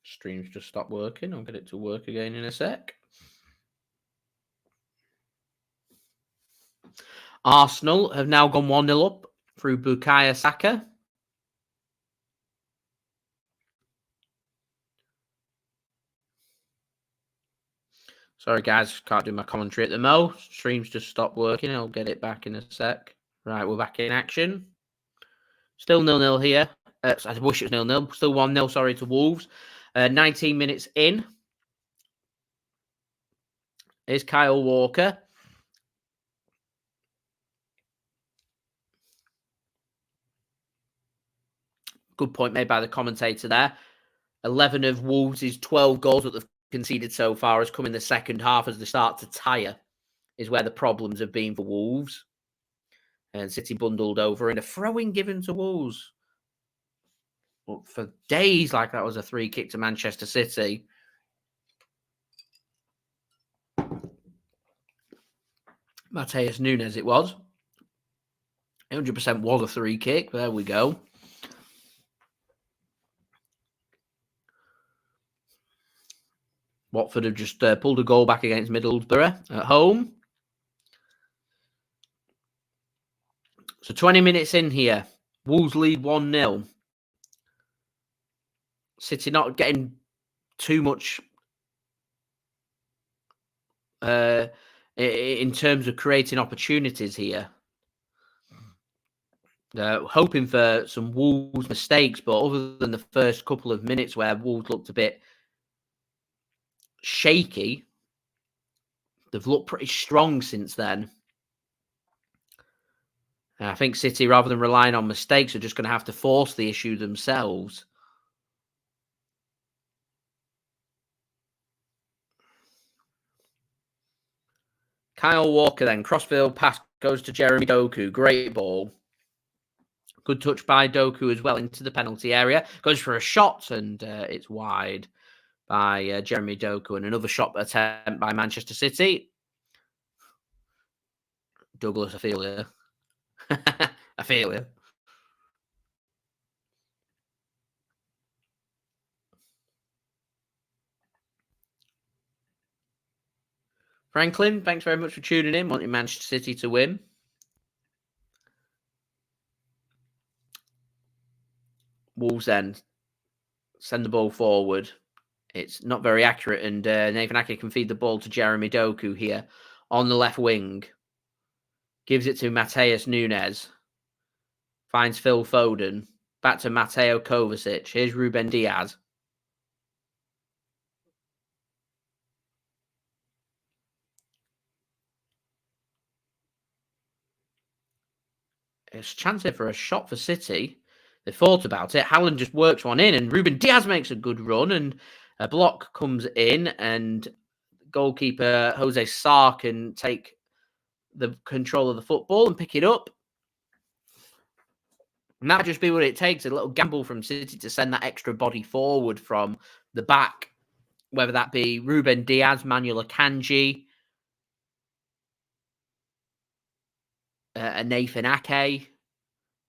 Stream's just stopped working. I'll get it to work again in a sec. Arsenal have now gone 1-0 up through Bukayo Saka. Sorry, guys, can't do my commentary at the mo. Stream's just stopped working. I'll get it back in a sec. Right, we're back in action. Still 0-0 here. I wish it was 0-0. Still 1-0, sorry, to Wolves. 19 minutes in. Here's Kyle Walker. Good point made by the commentator there. 11 of Wolves' 12 goals that they've conceded so far has come in the second half as they start to tire, is where the problems have been for Wolves. And City bundled over and a throw-in given to Wolves. Well, for days, like that was a free kick to Manchester City. Matheus Nunes it was. 100% was a free kick. There we go. Watford have just pulled a goal back against Middlesbrough at home. So 20 minutes in here. Wolves lead 1-0. City not getting too much in terms of creating opportunities here. Hoping for some Wolves mistakes, but other than the first couple of minutes where Wolves looked a bit shaky, they've looked pretty strong since then. And I think City, rather than relying on mistakes, are just going to have to force the issue themselves. Kyle Walker then, crossfield pass goes to Jeremy Doku. Great ball. Good touch by Doku as well into the penalty area. Goes for a shot and it's wide by Jeremy Doku. And another shot attempt by Manchester City. Douglas, I feel you. I feel you. Franklin, thanks very much for tuning in. Wanting Manchester City to win. Wolves then send the ball forward. It's not very accurate, and Nathan Ake can feed the ball to Jeremy Doku here on the left wing. Gives it to Matheus Nunes. Finds Phil Foden. Back to Mateo Kovacic. Here's Ruben Dias. It's a chance here for a shot for City. They thought about it. Haaland just works one in, and Ruben Dias makes a good run, and a block comes in, and goalkeeper Jose Sarr can take the control of the football and pick it up. And that would just be what it takes, a little gamble from City to send that extra body forward from the back, whether that be Ruben Dias, Manuel Akanji, Nathan Ake,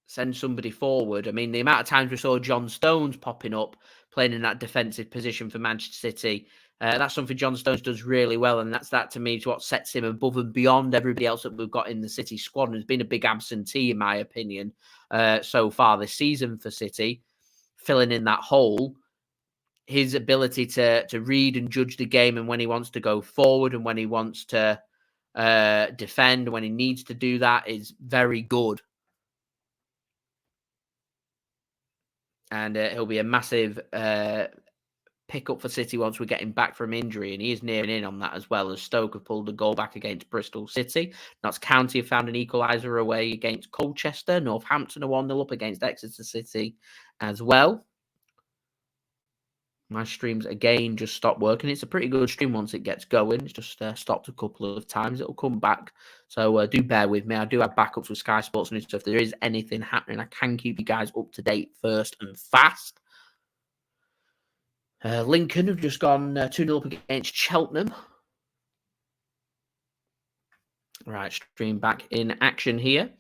send somebody forward. I mean, the amount of times we saw John Stones popping up, playing in that defensive position for Manchester City, that's something John Stones does really well, and that to me is what sets him above and beyond everybody else that we've got in the City squad, and has been a big absentee, in my opinion, so far this season for City, filling in that hole. His ability to read and judge the game, and when he wants to go forward and when he wants to defend, when he needs to do that, is very good. And he'll be a massive pick-up for City once we get him back from injury. And he is nearing in on that as well, as Stoke have pulled a goal back against Bristol City. Notts County have found an equaliser away against Colchester. Northampton are 1-0 up against Exeter City as well. My streams, again, just stopped working. It's a pretty good stream once it gets going. It's just stopped a couple of times. It'll come back. So do bear with me. I do have backups with Sky Sports News. So if there is anything happening, I can keep you guys up to date first and fast. Lincoln have just gone 2-0 up against Cheltenham. Right, stream back in action here.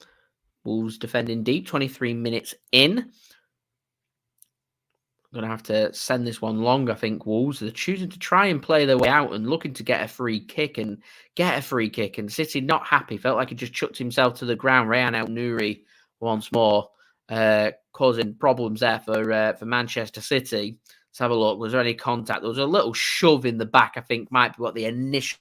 Wolves defending deep, 23 minutes in. Going to have to send this one long, I think. Wolves are choosing to try and play their way out and looking to get a free kick and City not happy. Felt like he just chucked himself to the ground. Rayan Ait-Nouri once more, causing problems there for Manchester City. Let's have a look. Was there any contact? There was a little shove in the back, I think, might be what the initial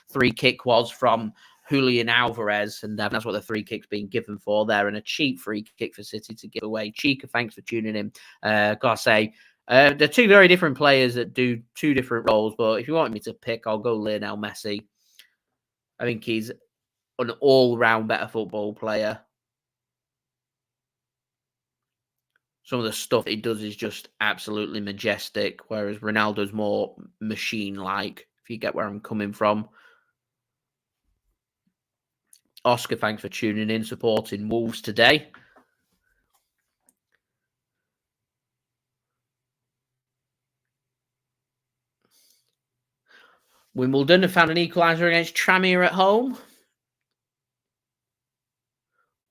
free kick was from Julian Alvarez, and that's what the free kick's being given for there, and a cheap free kick for City to give away. Chica, thanks for tuning in. Gotta say, they're two very different players that do two different roles, but if you want me to pick, I'll go Lionel Messi. I think he's an all-round better football player. Some of the stuff he does is just absolutely majestic, whereas Ronaldo's more machine-like, if you get where I'm coming from. Oscar, thanks for tuning in, supporting Wolves today. Wimbledon have found an equaliser against Tranmere at home.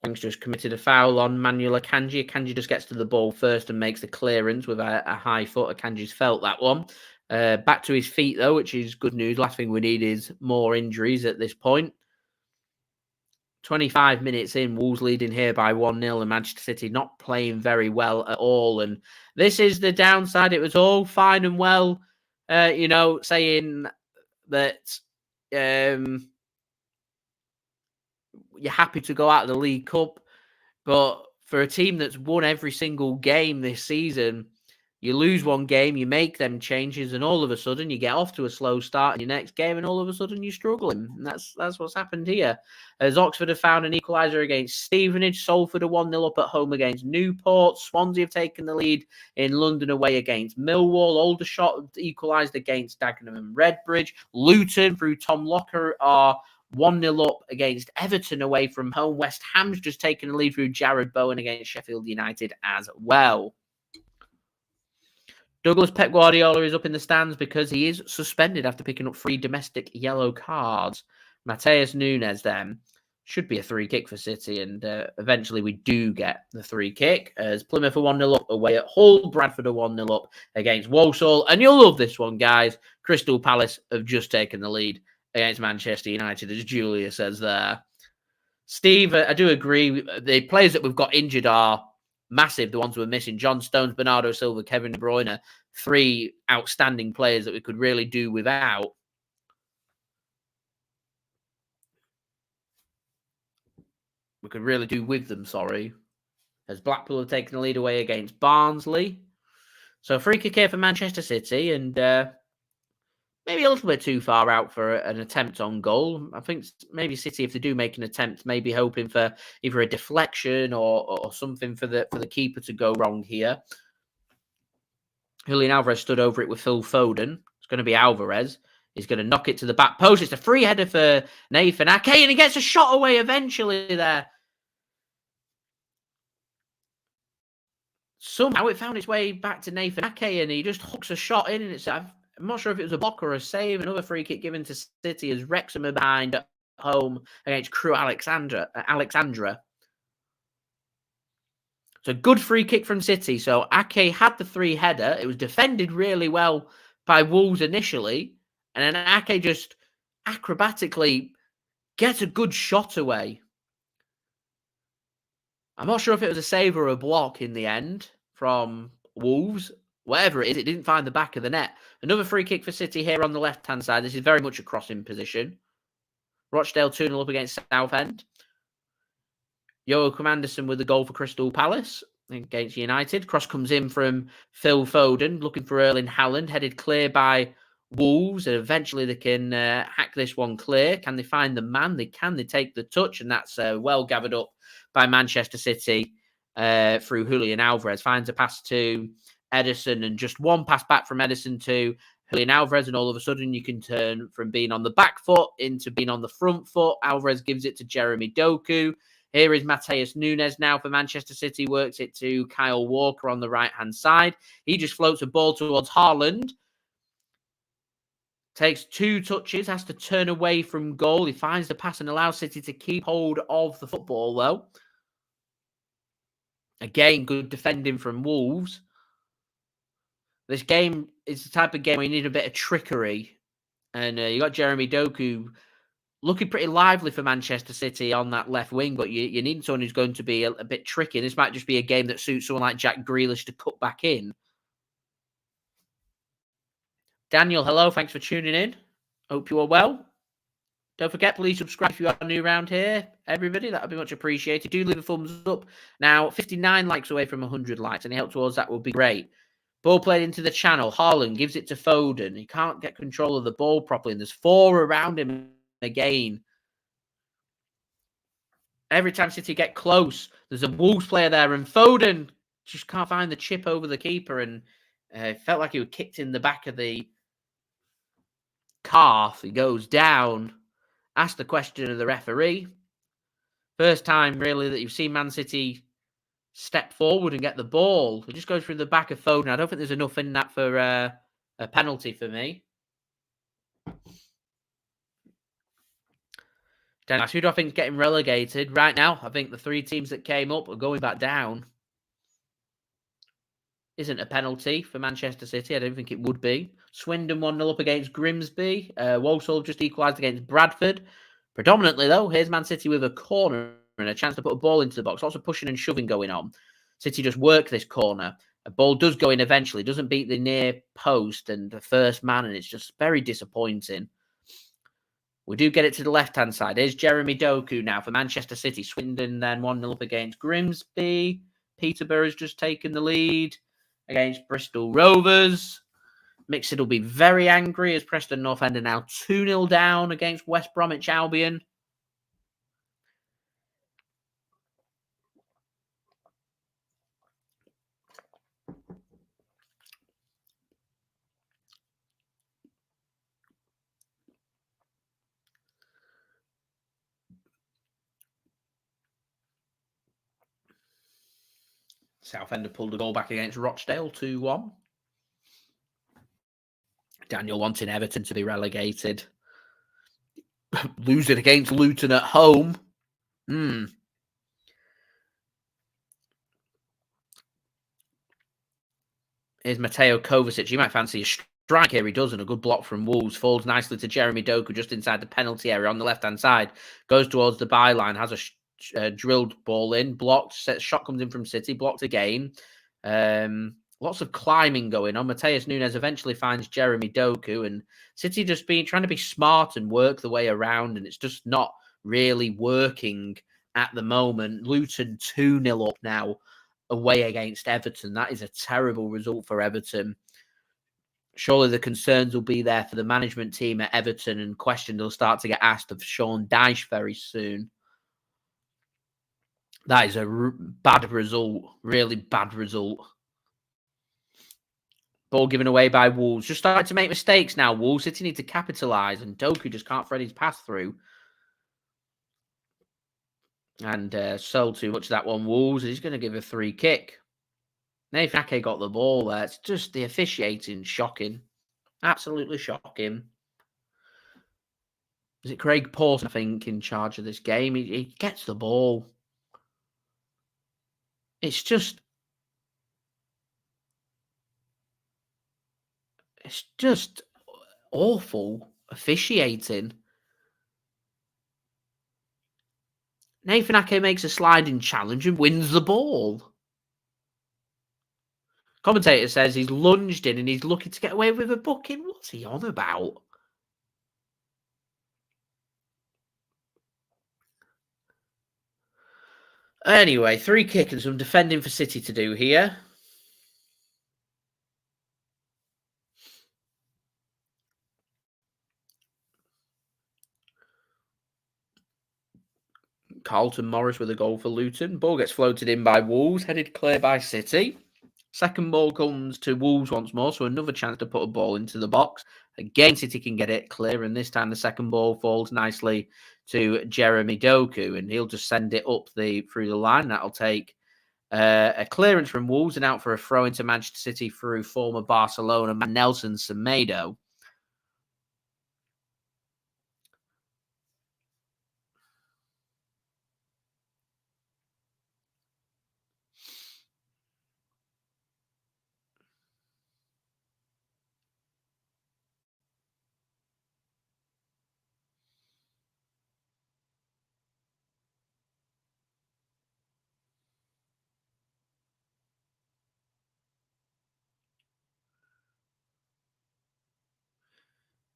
Hwang's just committed a foul on Manuel Akanji. Akanji just gets to the ball first and makes the clearance with a high foot. Akanji's felt that one. Back to his feet, though, which is good news. Last thing we need is more injuries at this point. 25 minutes in, Wolves leading here by 1-0, and Manchester City not playing very well at all. And this is the downside. It was all fine and well, saying that you're happy to go out of the League Cup. But for a team that's won every single game this season, you lose one game, you make them changes, and all of a sudden you get off to a slow start in your next game, and all of a sudden you're struggling. And that's what's happened here. As Oxford have found an equaliser against Stevenage, Salford are 1-0 up at home against Newport, Swansea have taken the lead in London away against Millwall, Aldershot equalised against Dagenham and Redbridge, Luton through Tom Locker are 1-0 up against Everton away from home. West Ham's just taken the lead through Jared Bowen against Sheffield United as well. Douglas Pep Guardiola is up in the stands because he is suspended after picking up 3 domestic yellow cards. Matheus Nunes then should be a free kick for City, and eventually we do get the free kick as Plymouth are 1-0 up away at Hull. Bradford are 1-0 up against Walsall. And you'll love this one, guys. Crystal Palace have just taken the lead against Manchester United, as Julia says there. Steve, I do agree. The players that we've got injured are massive. The ones we're missing: John Stones, Bernardo Silva, Kevin De Bruyne. 3 outstanding players that we could really do without. We could really do with them, sorry. As Blackpool have taken the lead away against Barnsley. So free kick here for Manchester City, and maybe a little bit too far out for an attempt on goal. I think maybe City, if they do make an attempt, maybe hoping for either a deflection or something for the keeper to go wrong here. Julian Alvarez stood over it with Phil Foden. It's going to be Alvarez. He's going to knock it to the back post. It's a free header for Nathan Ake, and he gets a shot away eventually there. Somehow it found its way back to Nathan Ake, and he just hooks a shot in, and I'm not sure if it was a block or a save. Another free kick given to City as Wrexham are behind at home against Crewe Alexandra. It's a good free kick from City. So Ake had the 3 header. It was defended really well by Wolves initially. And then Ake just acrobatically gets a good shot away. I'm not sure if it was a save or a block in the end from Wolves. Whatever it is, it didn't find the back of the net. Another free kick for City here on the left-hand side. This is very much a crossing position. Rochdale 2-0 up against Southend. Joachim Anderson with the goal for Crystal Palace against United. Cross comes in from Phil Foden, looking for Erling Haaland, headed clear by Wolves, and eventually they can hack this one clear. Can they find the man? They can. They take the touch, and that's well gathered up by Manchester City through Julian Alvarez. Finds a pass to Ederson, and just one pass back from Ederson to Julian Alvarez, and all of a sudden you can turn from being on the back foot into being on the front foot. Alvarez gives it to Jeremy Doku. Here is Matheus Nunes now for Manchester City. Works it to Kyle Walker on the right-hand side. He just floats a ball towards Haaland. Takes 2 touches, has to turn away from goal. He finds the pass and allows City to keep hold of the football, though. Again, good defending from Wolves. This game is the type of game where you need a bit of trickery. And you got Jeremy Doku looking pretty lively for Manchester City on that left wing, but you need someone who's going to be a bit tricky. This might just be a game that suits someone like Jack Grealish to cut back in. Daniel, hello. Thanks for tuning in. Hope you are well. Don't forget, please subscribe if you are new around here, everybody. That would be much appreciated. Do leave a thumbs up. Now, 59 likes away from 100 likes. Any help towards that would be great. Ball played into the channel. Haaland gives it to Foden. He can't get control of the ball properly, and there's 4 around him again. Every time City get close, there's a Wolves player there, and Foden just can't find the chip over the keeper, and felt like he was kicked in the back of the calf. He goes down. Asked the question of the referee. First time, really, that you've seen Man City step forward and get the ball. It just goes through the back of Foden. I don't think there's enough in that for a penalty for me. Dennis, who do I think is getting relegated? Right now, I think the 3 teams that came up are going back down. Isn't a penalty for Manchester City. I don't think it would be. Swindon 1-0 up against Grimsby. Walsall just equalised against Bradford. Predominantly, though, here's Man City with a corner and a chance to put a ball into the box. Lots of pushing and shoving going on. City just work this corner. A ball does go in eventually. Doesn't beat the near post and the first man, and it's just very disappointing. We do get it to the left-hand side. Here's Jeremy Doku now for Manchester City. Swindon then 1-0 up against Grimsby. Peterborough's just taken the lead against Bristol Rovers. Mixed will be very angry as Preston North End are now 2-0 down against West Bromwich Albion. Southend have pulled a goal back against Rochdale, 2-1. Daniel wanting Everton to be relegated. Losing against Luton at home. Here's Mateo Kovacic. You might fancy a strike here. He does, and a good block from Wolves. Falls nicely to Jeremy Doku just inside the penalty area on the left-hand side. Goes towards the byline. Has a drilled ball in. Blocked. Shot comes in from City. Blocked again. Lots of climbing going on. Matheus Nunes eventually finds Jeremy Doku, and City just trying to be smart and work the way around, and it's just not really working at the moment. Luton 2-0 up now away against Everton. That is a terrible result for Everton. Surely the concerns will be there for the management team at Everton, and questions will start to get asked of Sean Dyche very soon. That is a bad result. Really bad result. Ball given away by Wolves. Just starting to make mistakes now. Wolves City need to capitalise, and Doku just can't thread his pass through. And sold too much of that one. Wolves, he's going to give a free kick. Nathan Ake got the ball there. It's just the officiating shocking. Absolutely shocking. Is it Craig Pawson, I think, in charge of this game? He gets the ball. It's just awful officiating. Nathan Ake makes a sliding challenge and wins the ball. Commentator says he's lunged in and he's looking to get away with a booking. What's he on about? Anyway, 3 kick and some defending for City to do here. Carlton Morris with a goal for Luton. Ball gets floated in by Wolves, headed clear by City. Second ball comes to Wolves once more, so another chance to put a ball into the box. Again, City can get it clear, and this time the second ball falls nicely to Jeremy Doku, and he'll just send it up through the line. That'll take a clearance from Wolves and out for a throw into Manchester City through former Barcelona man Nelson Semedo.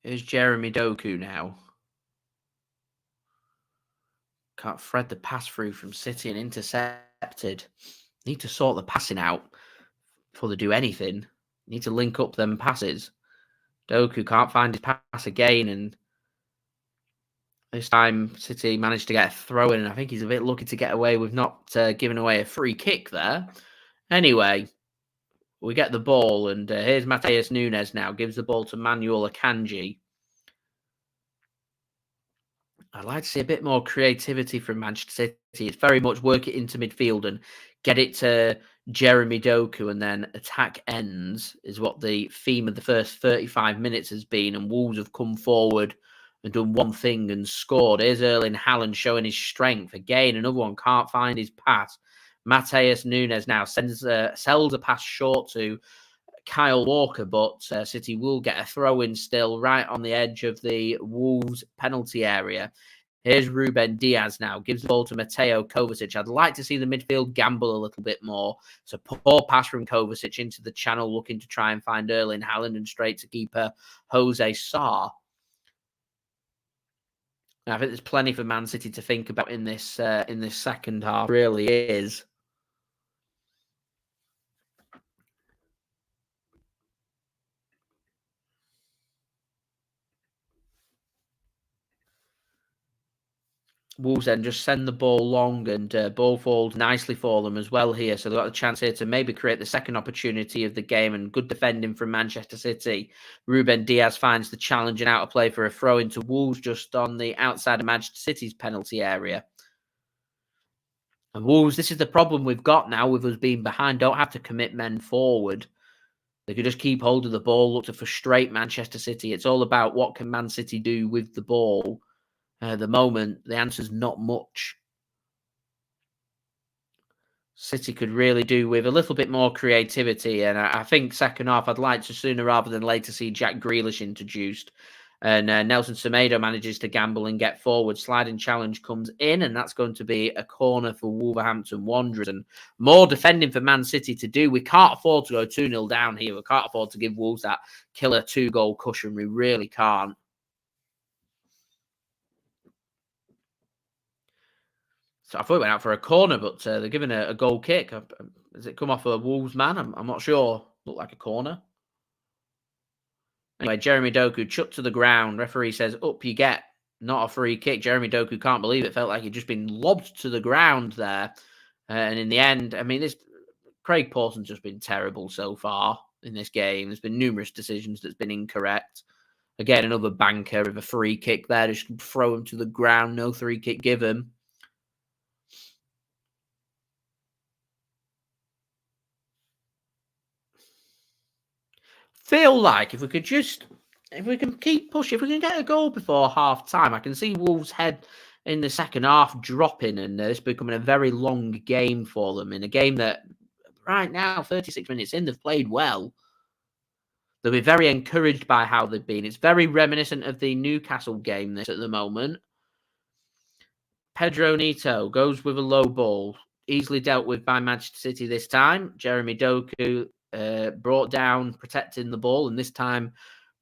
Here's Jeremy Doku now. can't thread the pass through from City and intercepted. Need to sort the passing out before they do anything. Need to link up them passes. Doku can't find his pass again, and this time City managed to get a throw in, and I think he's a bit lucky to get away with not giving away a free kick there. Anyway, we get the ball, and here's Matheus Nunes now. Gives the ball to Manuel Akanji. I'd like to see a bit more creativity from Manchester City. It's very much work it into midfield and get it to Jeremy Doku, and then attack ends is what the theme of the first 35 minutes has been. And Wolves have come forward and done one thing and scored. Here's Erling Haaland showing his strength. Again, another one can't find his pass. Matheus Nunes now sells a pass short to Kyle Walker, but City will get a throw-in still right on the edge of the Wolves penalty area. Here's Ruben Dias now. Gives the ball to Mateo Kovacic. I'd like to see the midfield gamble a little bit more. It's a poor pass from Kovacic into the channel, looking to try and find Erling Haaland, and straight to keeper Jose Sarr. I think there's plenty for Man City to think about in this second half. It really is. Wolves then just send the ball long, and ball falls nicely for them as well here. So they've got the chance here to maybe create the second opportunity of the game, and good defending from Manchester City. Ruben Dias finds the challenge and out of play for a throw into Wolves just on the outside of Manchester City's penalty area. And Wolves, this is the problem we've got now with us being behind. Don't have to commit men forward. They could just keep hold of the ball, look to frustrate Manchester City. It's all about what can Man City do with the ball. At the moment, the answer's not much. City could really do with a little bit more creativity, and I think second half I'd like to sooner rather than later see Jack Grealish introduced. And Nelson Semedo manages to gamble and get forward. Sliding challenge comes in, and that's going to be a corner for Wolverhampton Wanderers. And more defending for Man City to do. We can't afford to go 2-0 down here. We can't afford to give Wolves that killer 2-goal cushion. We really can't. So I thought it went out for a corner, but they're giving a goal kick. Has it come off a Wolves man? I'm not sure. Looked like a corner. Anyway, Jeremy Doku chucked to the ground. Referee says, up you get. Not a free kick. Jeremy Doku can't believe it. Felt like he'd just been lobbed to the ground there. And in the end, I mean, Craig Pawson's just been terrible so far in this game. There's been numerous decisions that's been incorrect. Again, another banker of a free kick there. Just throw him to the ground. No free kick given. Feel like if we can keep pushing, if we can get a goal before half time, I can see Wolves' head in the second half dropping, and it's becoming a very long game for them. In a game that right now, 36 minutes in, they've played well. They'll be very encouraged by how they've been. It's very reminiscent of the Newcastle game this at the moment. Pedro Neto goes with a low ball, easily dealt with by Manchester City this time. Jeremy Doku brought down, protecting the ball, and this time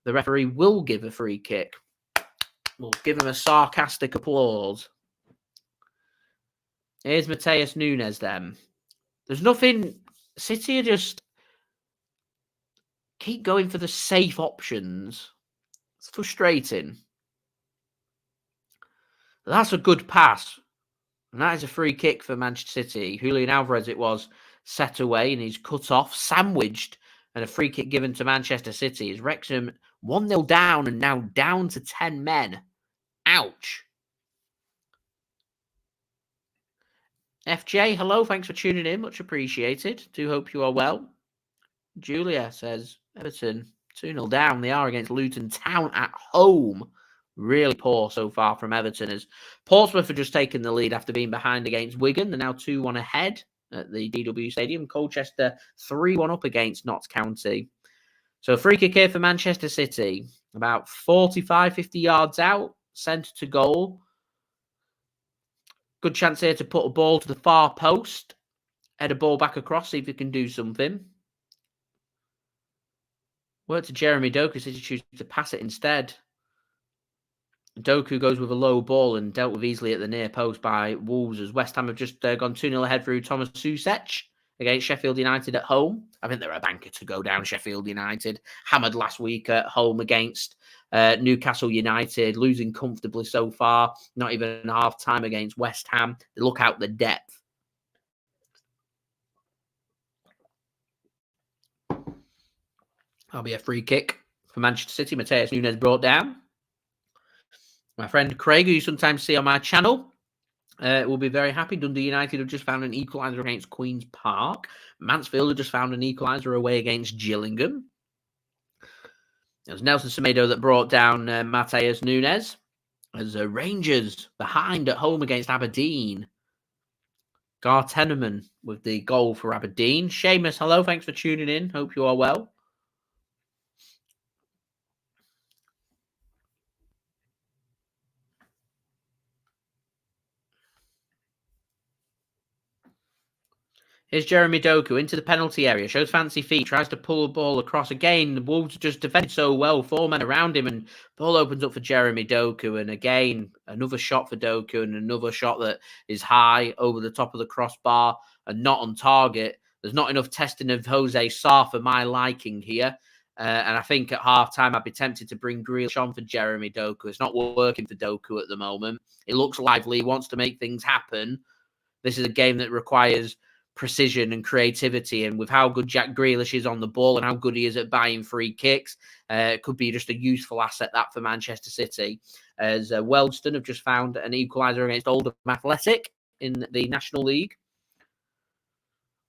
the referee will give a free kick. We'll give him a sarcastic applause. Here's Matheus Nunes then. There's nothing. City are just keep going for the safe options. It's frustrating. That's a good pass. And that is a free kick for Manchester City. Julian Alvarez it was, set away, and he's cut off, sandwiched, and a free kick given to Manchester City. Is Wrexham 1-0 down and now down to 10 men. Ouch. FJ, hello, thanks for tuning in. Much appreciated. Do hope you are well. Julia says, Everton 2-0 down. They are against Luton Town at home. Really poor so far from Everton, as Portsmouth have just taken the lead after being behind against Wigan. They're now 2-1 ahead at the DW Stadium. Colchester 3-1 up against Notts County. So a free kick here for Manchester City. About 45, 50 yards out, centre to goal. Good chance here to put a ball to the far post. Head a ball back across, see if he can do something. Work to Jeremy Doku, City chooses to pass it instead. Doku goes with a low ball and dealt with easily at the near post by Wolves as West Ham have just gone 2-0 ahead through Thomas Susek against Sheffield United at home. I think they're a banker to go down, Sheffield United. Hammered last week at home against Newcastle United, losing comfortably so far. Not even half time against West Ham. They look out the depth. That'll be a free kick for Manchester City. Matheus Nunes brought down. My friend Craig, who you sometimes see on my channel, will be very happy. Dundee United have just found an equaliser against Queen's Park. Mansfield have just found an equaliser away against Gillingham. It was Nelson Semedo that brought down Matheus Nunes. As Rangers behind at home against Aberdeen. Gar Teneman with the goal for Aberdeen. Seamus, hello, thanks for tuning in. Hope you are well. Here's Jeremy Doku into the penalty area. Shows fancy feet. Tries to pull the ball across again. The Wolves just defended so well. 4 men around him. And ball opens up for Jeremy Doku. And again, another shot for Doku. And another shot that is high over the top of the crossbar and not on target. There's not enough testing of Jose Sarr for my liking here. And I think at half-time, I'd be tempted to bring Grealish on for Jeremy Doku. It's not working for Doku at the moment. It looks lively. He wants to make things happen. This is a game that requires precision and creativity, and with how good Jack Grealish is on the ball and how good he is at buying free kicks, it could be just a useful asset that for Manchester City. As Wealdstone have just found an equaliser against Oldham Athletic in the National League.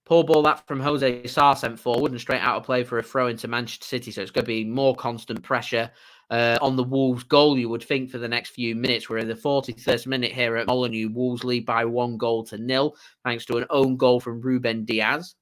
Poor ball that from Jose Sarr sent forward and straight out of play for a throw into Manchester City, so it's going to be more constant pressure on the Wolves goal, you would think, for the next few minutes. We're in the 43rd minute here at Molineux. Wolves lead by 1-0, thanks to an own goal from Ruben Dias.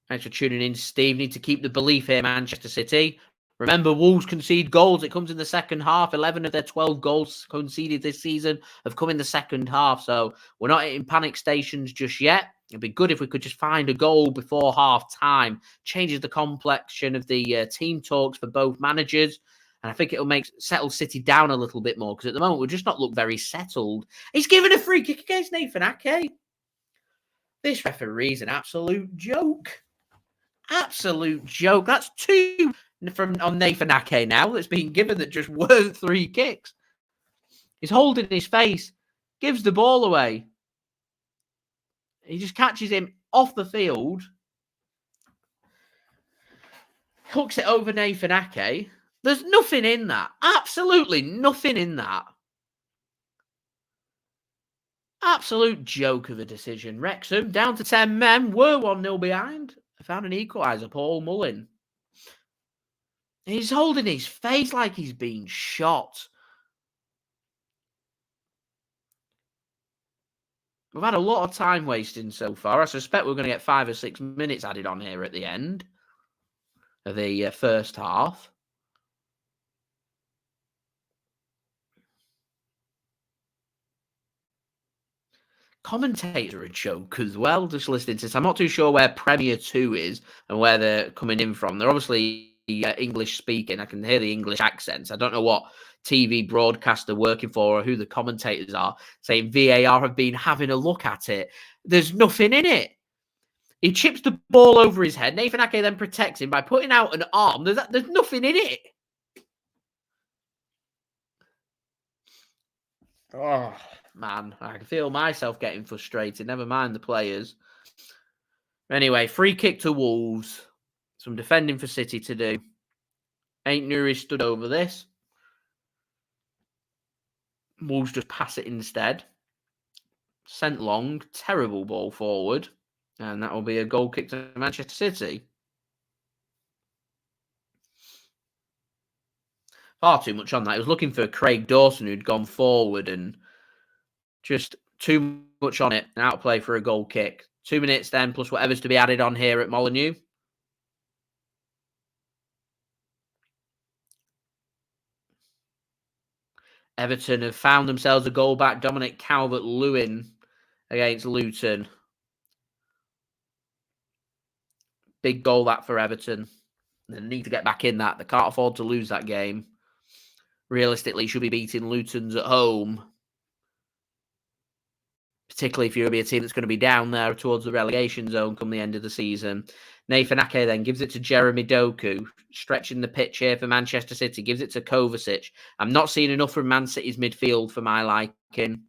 Thanks for tuning in, Steve. Need to keep the belief here, Manchester City. Remember, Wolves concede goals. It comes in the second half. 11 of their 12 goals conceded this season have come in the second half. So we're not in panic stations just yet. It'd be good if we could just find a goal before half-time. Changes the complexion of the team talks for both managers. And I think it'll settle City down a little bit more, because at the moment we're just not look very settled. He's given a free kick against Nathan Ake. This referee's an absolute joke. Absolute joke. That's 2 on Nathan Ake now that's been given that just weren't 3 kicks. He's holding his face, gives the ball away. He just catches him off the field, hooks it over Nathan Ake. There's nothing in that. Absolutely nothing in that. Absolute joke of a decision. Wrexham, down to 10 men, were 1-0 behind. Found an equaliser, Paul Mullin. He's holding his face like he's been shot. We've had a lot of time wasting so far. I suspect we're going to get 5 or 6 minutes added on here at the end of the first half. Commentators are a joke as well, just listening to this. I'm not too sure where Premier 2 is and where they're coming in from. They're obviously English speaking. I can hear the English accents. I don't know what TV broadcaster working for or who the commentators are, saying VAR have been having a look at it. There's nothing in it. He chips the ball over his head. Nathan Ake then protects him by putting out an arm. There's nothing in it. Oh, man. I can feel myself getting frustrated. Never mind the players. Anyway, free kick to Wolves. Some defending for City to do. Ait-Nouri stood over this. Wolves just pass it instead. Sent long. Terrible ball forward. And that will be a goal kick to Manchester City. Far too much on that. He was looking for Craig Dawson, who'd gone forward, and just too much on it. An outplay for a goal kick. 2 minutes then, plus whatever's to be added on here at Molineux. Everton have found themselves a goal back. Dominic Calvert-Lewin against Luton. Big goal that for Everton. They need to get back in that. They can't afford to lose that game. Realistically, should be beating Luton's at home. Particularly if you're going to be a team that's going to be down there towards the relegation zone come the end of the season. Nathan Ake then gives it to Jeremy Doku, stretching the pitch here for Manchester City, gives it to Kovacic. I'm not seeing enough from Man City's midfield for my liking.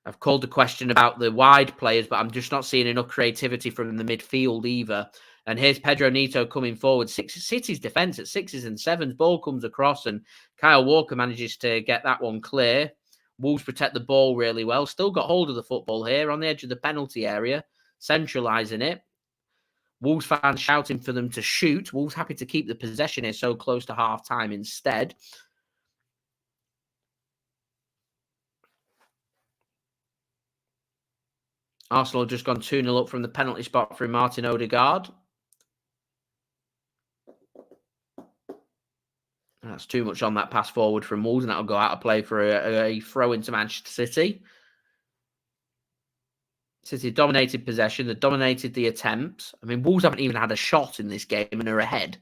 I've called the question about the wide players, but I'm just not seeing enough creativity from the midfield either. And here's Pedro Neto coming forward. City's defence at 6s and 7s. Ball comes across and Kyle Walker manages to get that one clear. Wolves protect the ball really well. Still got hold of the football here on the edge of the penalty area, centralising it. Wolves fans shouting for them to shoot. Wolves happy to keep the possession here so close to half-time instead. Arsenal have just gone 2-0 up from the penalty spot through Martin Odegaard. That's too much on that pass forward from Wolves, and that'll go out of play for a throw into Manchester City. City dominated possession. They dominated the attempts. I mean, Wolves haven't even had a shot in this game and are ahead.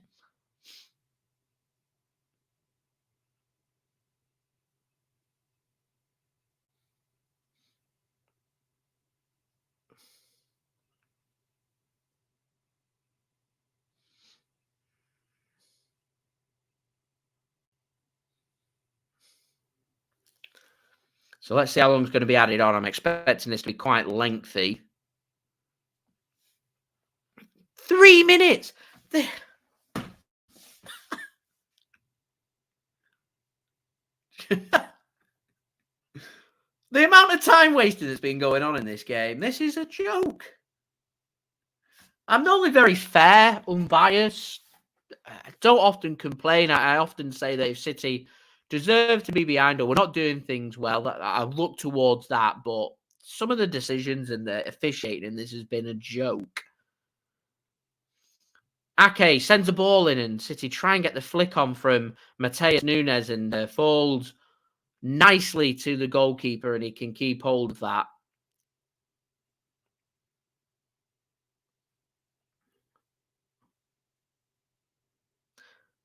So let's see how long it's going to be added on. I'm expecting this to be quite lengthy. 3 minutes! The amount of time wasted that's been going on in this game, this is a joke. I'm normally very fair, unbiased. I don't often complain. I often say that if City deserve to be behind or we're not doing things well, I look towards that. But some of the decisions and the officiating in this has been a joke. Ake sends the ball in and City try and get the flick on from Matheus Nunes and falls nicely to the goalkeeper and he can keep hold of that.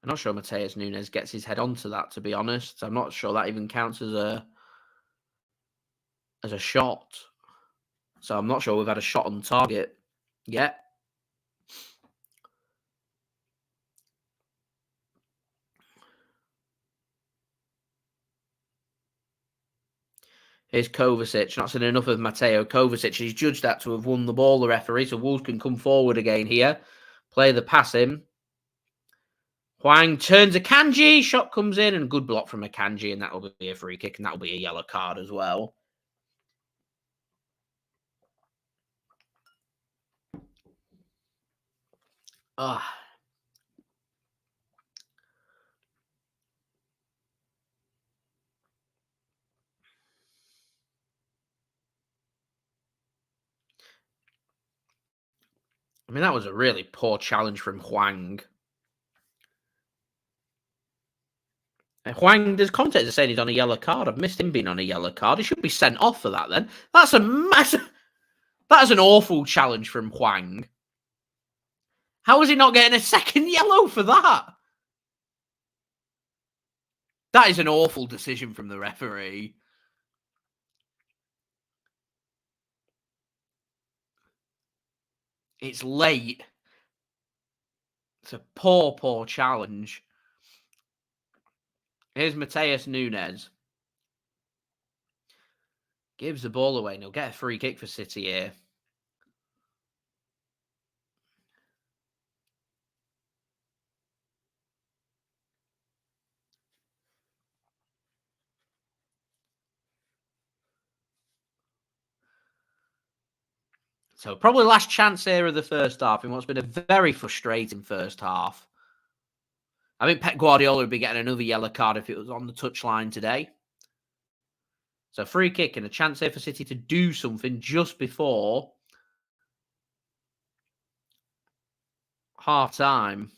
I'm not sure Matheus Nunes gets his head onto that, to be honest. I'm not sure that even counts as a shot. So I'm not sure we've had a shot on target yet. Here's Kovacic. Not seen enough of Mateo Kovacic. He's judged that to have won the ball, the referee. So Wolves can come forward again here. Play the pass in. Hwang turns Akanji. Shot comes in and good block from Akanji. And that will be a free kick and that will be a yellow card as well. Ah. I mean, that was a really poor challenge from Hwang. Hwang, there's commentators saying he's on a yellow card. I've missed him being on a yellow card. He should be sent off for that then. That's a massive... That is an awful challenge from Hwang. How is he not getting a second yellow for that? That is an awful decision from the referee. It's late. It's a poor, poor challenge. Here's Matheus Nunes. Gives the ball away and he'll get a free kick for City here. So probably last chance here of the first half in what's been a very frustrating first half. I think Pep Guardiola would be getting another yellow card if it was on the touchline today. So free kick and a chance here for City to do something just before half time.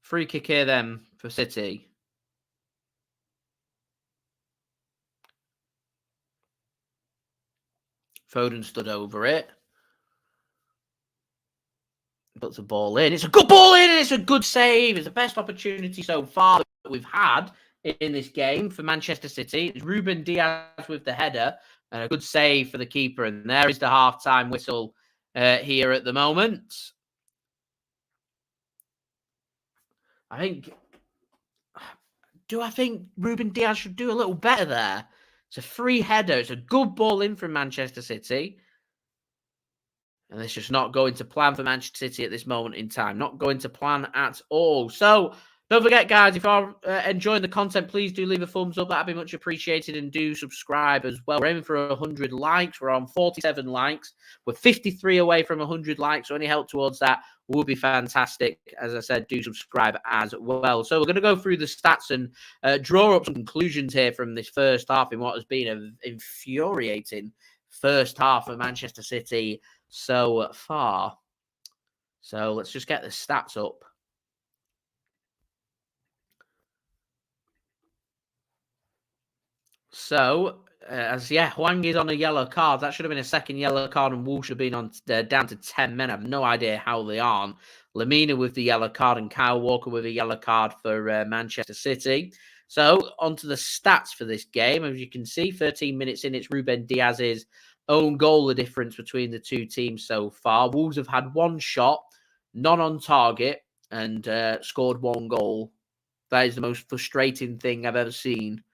Free kick here then for City. Foden stood over it. Puts the ball in. It's a good ball in, and it's a good save. It's the best opportunity so far that we've had in this game for Manchester City. It's Ruben Dias with the header, and a good save for the keeper. And there is the half-time whistle here at the moment. I think Ruben Dias should do a little better there? It's a free header. It's a good ball in from Manchester City. And it's just not going to plan for Manchester City at this moment in time. Not going to plan at all. So don't forget, guys, if you're enjoying the content, please do leave a thumbs up. That'd be much appreciated. And do subscribe as well. We're aiming for 100 likes. We're on 47 likes. We're 53 away from 100 likes. So any help towards that would be fantastic. As I said, do subscribe as well. So we're going to go through the stats and draw up some conclusions here from this first half in what has been an infuriating first half of Manchester City so far. So let's just get the stats up. So, Hwang is on a yellow card. That should have been a second yellow card, and Wolves should have been on down to 10 men. I have no idea how they aren't. Lamina with the yellow card and Kyle Walker with a yellow card for Manchester City. So, onto the stats for this game. As you can see, 13 minutes in, it's Ruben Dias's own goal, the difference between the two teams so far. Wolves have had one shot, none on target, and scored one goal. That is the most frustrating thing I've ever seen.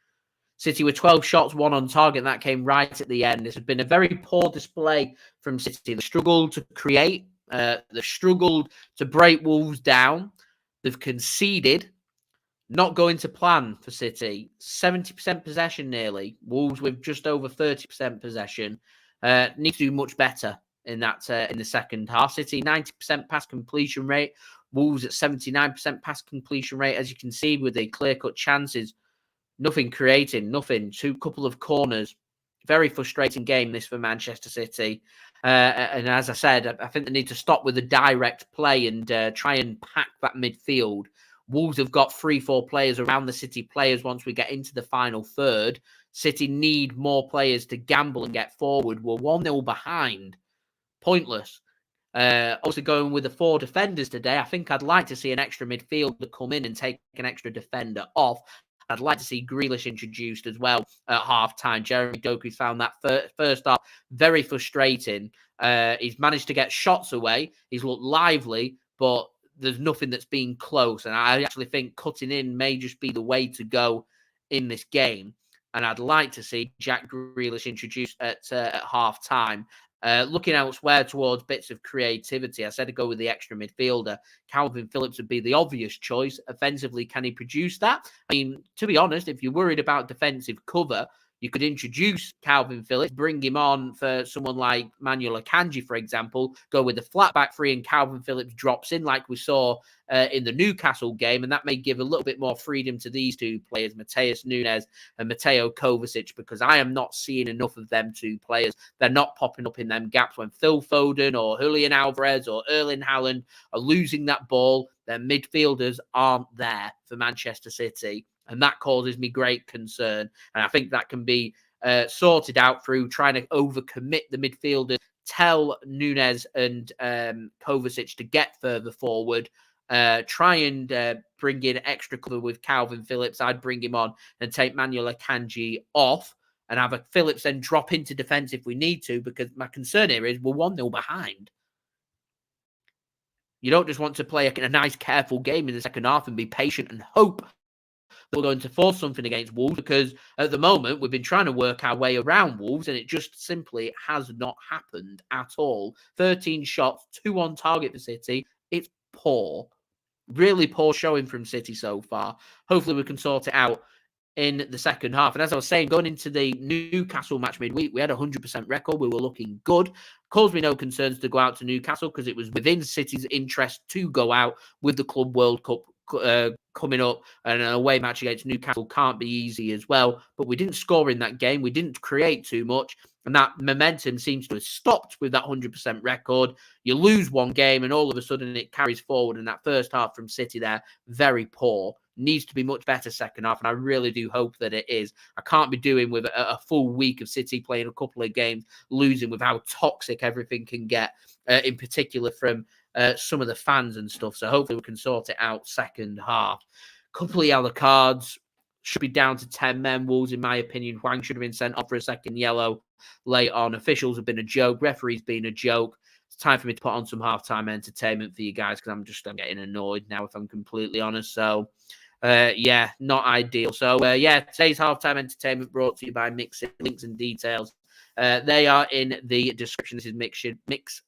City with 12 shots, one on target, and that came right at the end. This has been a very poor display from City. They struggled to create. They've struggled to break Wolves down. They've conceded. Not going to plan for City. 70% possession nearly. Wolves with just over 30% possession. Need to do much better in that in the second half. City 90% pass completion rate. Wolves at 79% pass completion rate. As you can see with the clear-cut chances, nothing creating, nothing. Couple of corners. Very frustrating game this for Manchester City. And as I said, I think they need to stop with the direct play and try and pack that midfield. Wolves have got 3-4 players around the City players once we get into the final third. City need more players to gamble and get forward. We're 1-0 behind. Pointless. Also going with the 4 defenders today, I think I'd like to see an extra midfielder come in and take an extra defender off. I'd like to see Grealish introduced as well at half-time. Jeremy Doku found that first half very frustrating. He's managed to get shots away. He's looked lively, but there's nothing that's been close. And I actually think cutting in may just be the way to go in this game. And I'd like to see Jack Grealish introduced at half-time. Looking elsewhere towards bits of creativity, I said to go with the extra midfielder. Kalvin Phillips would be the obvious choice. Offensively, can he produce that? I mean, to be honest, if you're worried about defensive cover, you could introduce Kalvin Phillips, bring him on for someone like Manuel Akanji, for example, go with the flat back three and Kalvin Phillips drops in like we saw in the Newcastle game, and that may give a little bit more freedom to these two players, Matheus Nunes and Mateo Kovacic, because I am not seeing enough of them two players. They're not popping up in them gaps when Phil Foden or Julian Alvarez or Erling Haaland are losing that ball. Their midfielders aren't there for Manchester City. And that causes me great concern. And I think that can be sorted out through trying to overcommit the midfielders, tell Nunes and Kovacic to get further forward, try and bring in extra cover with Kalvin Phillips. I'd bring him on and take Manuel Akanji off and have a Phillips then drop into defence if we need to, because my concern here is we're 1-0 behind. You don't just want to play a nice, careful game in the second half and be patient and hope we're going to force something against Wolves, because at the moment we've been trying to work our way around Wolves and it just simply has not happened at all. 13 shots, 2 on target for City. It's poor. Really poor showing from City so far. Hopefully we can sort it out in the second half. And as I was saying, going into the Newcastle match midweek, we had a 100% record. We were looking good. Caused me no concerns to go out to Newcastle because it was within City's interest to go out with the Club World Cup coming up, and an away match against Newcastle can't be easy as well. But we didn't score in that game. We didn't create too much. And that momentum seems to have stopped with that 100% record. You lose one game and all of a sudden it carries forward. And that first half from City there, very poor. Needs to be much better second half. And I really do hope that it is. I can't be doing with a full week of City playing a couple of games, losing with how toxic everything can get, in particular from some of the fans and stuff. So hopefully we can sort it out second half. Couple of yellow cards. Should be down to 10 men. Wolves, in my opinion. Hwang should have been sent off for a second yellow late on. Officials have been a joke. Referees been a joke. It's time for me to put on some halftime entertainment for you guys because I'm getting annoyed now, if I'm completely honest. So, yeah, not ideal. So, yeah, today's halftime entertainment brought to you by Mix. Links and details. They are in the description. This is Mix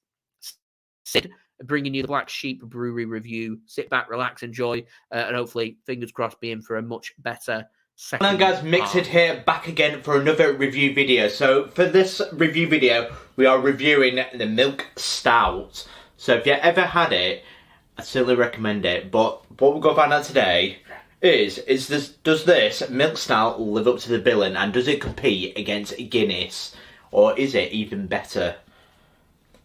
Sid, bringing you the Black Sheep Brewery review. Sit back, relax, enjoy, and hopefully, fingers crossed, be in for a much better second Hello guys, Mixed here, back again for another review video. So for this review video, we are reviewing the Milk Stout. So if you ever had it, I certainly recommend it. But what we're going to find out today is does this Milk Stout live up to the billing, and does it compete against Guinness, or is it even better?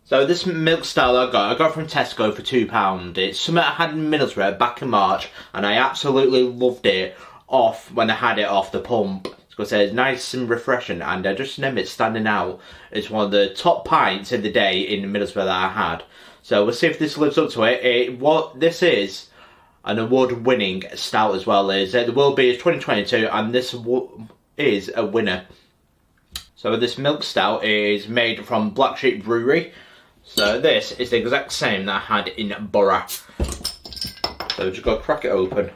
So this Milk Stout I got from Tesco for £2. It's something I had in Middlesbrough back in March, and I absolutely loved it when I had it off the pump. Because it's nice and refreshing, and I just remember it standing out as one of the top pints of the day in Middlesbrough that I had. So we'll see if this lives up to it. This is an award-winning stout as well. The World Beer is 2022, and this is a winner. So this Milk Stout is made from Black Sheep Brewery. So this is the exact same that I had in Borough. So just got to crack it open.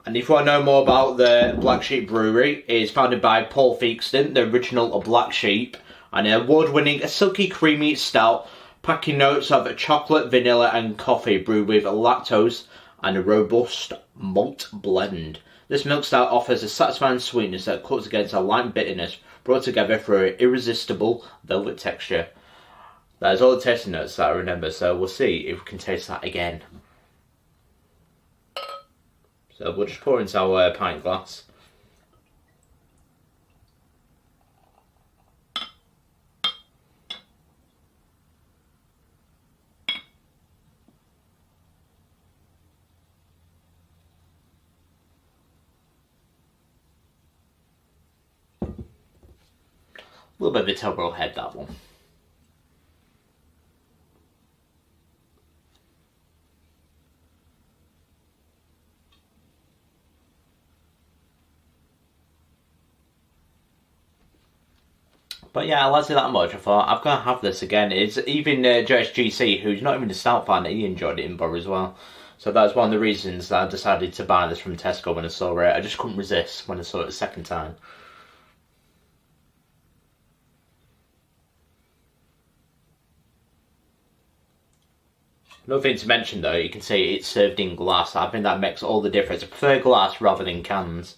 And if you want to know more about the Black Sheep Brewery, it is founded by Paul Feakston, the original Black Sheep, and an award-winning silky creamy stout, packing notes of chocolate, vanilla and coffee, brewed with lactose and a robust malt blend. This milk stout offers a satisfying sweetness that cuts against a light bitterness, brought together through an irresistible velvet texture. That is all the tasting notes that I remember, so we'll see if we can taste that again. So we'll just pour into our pint glass. A little bit of a towel head, that one. But yeah, I liked it that much. I thought, I've got to have this again. It's even JSGC, who's not even a stout fan, he enjoyed it in Borough as well. So that's one of the reasons that I decided to buy this from Tesco when I saw it. I just couldn't resist when I saw it the second time. Another thing to mention though, you can see it's served in glass. I think that makes all the difference. I prefer glass rather than cans.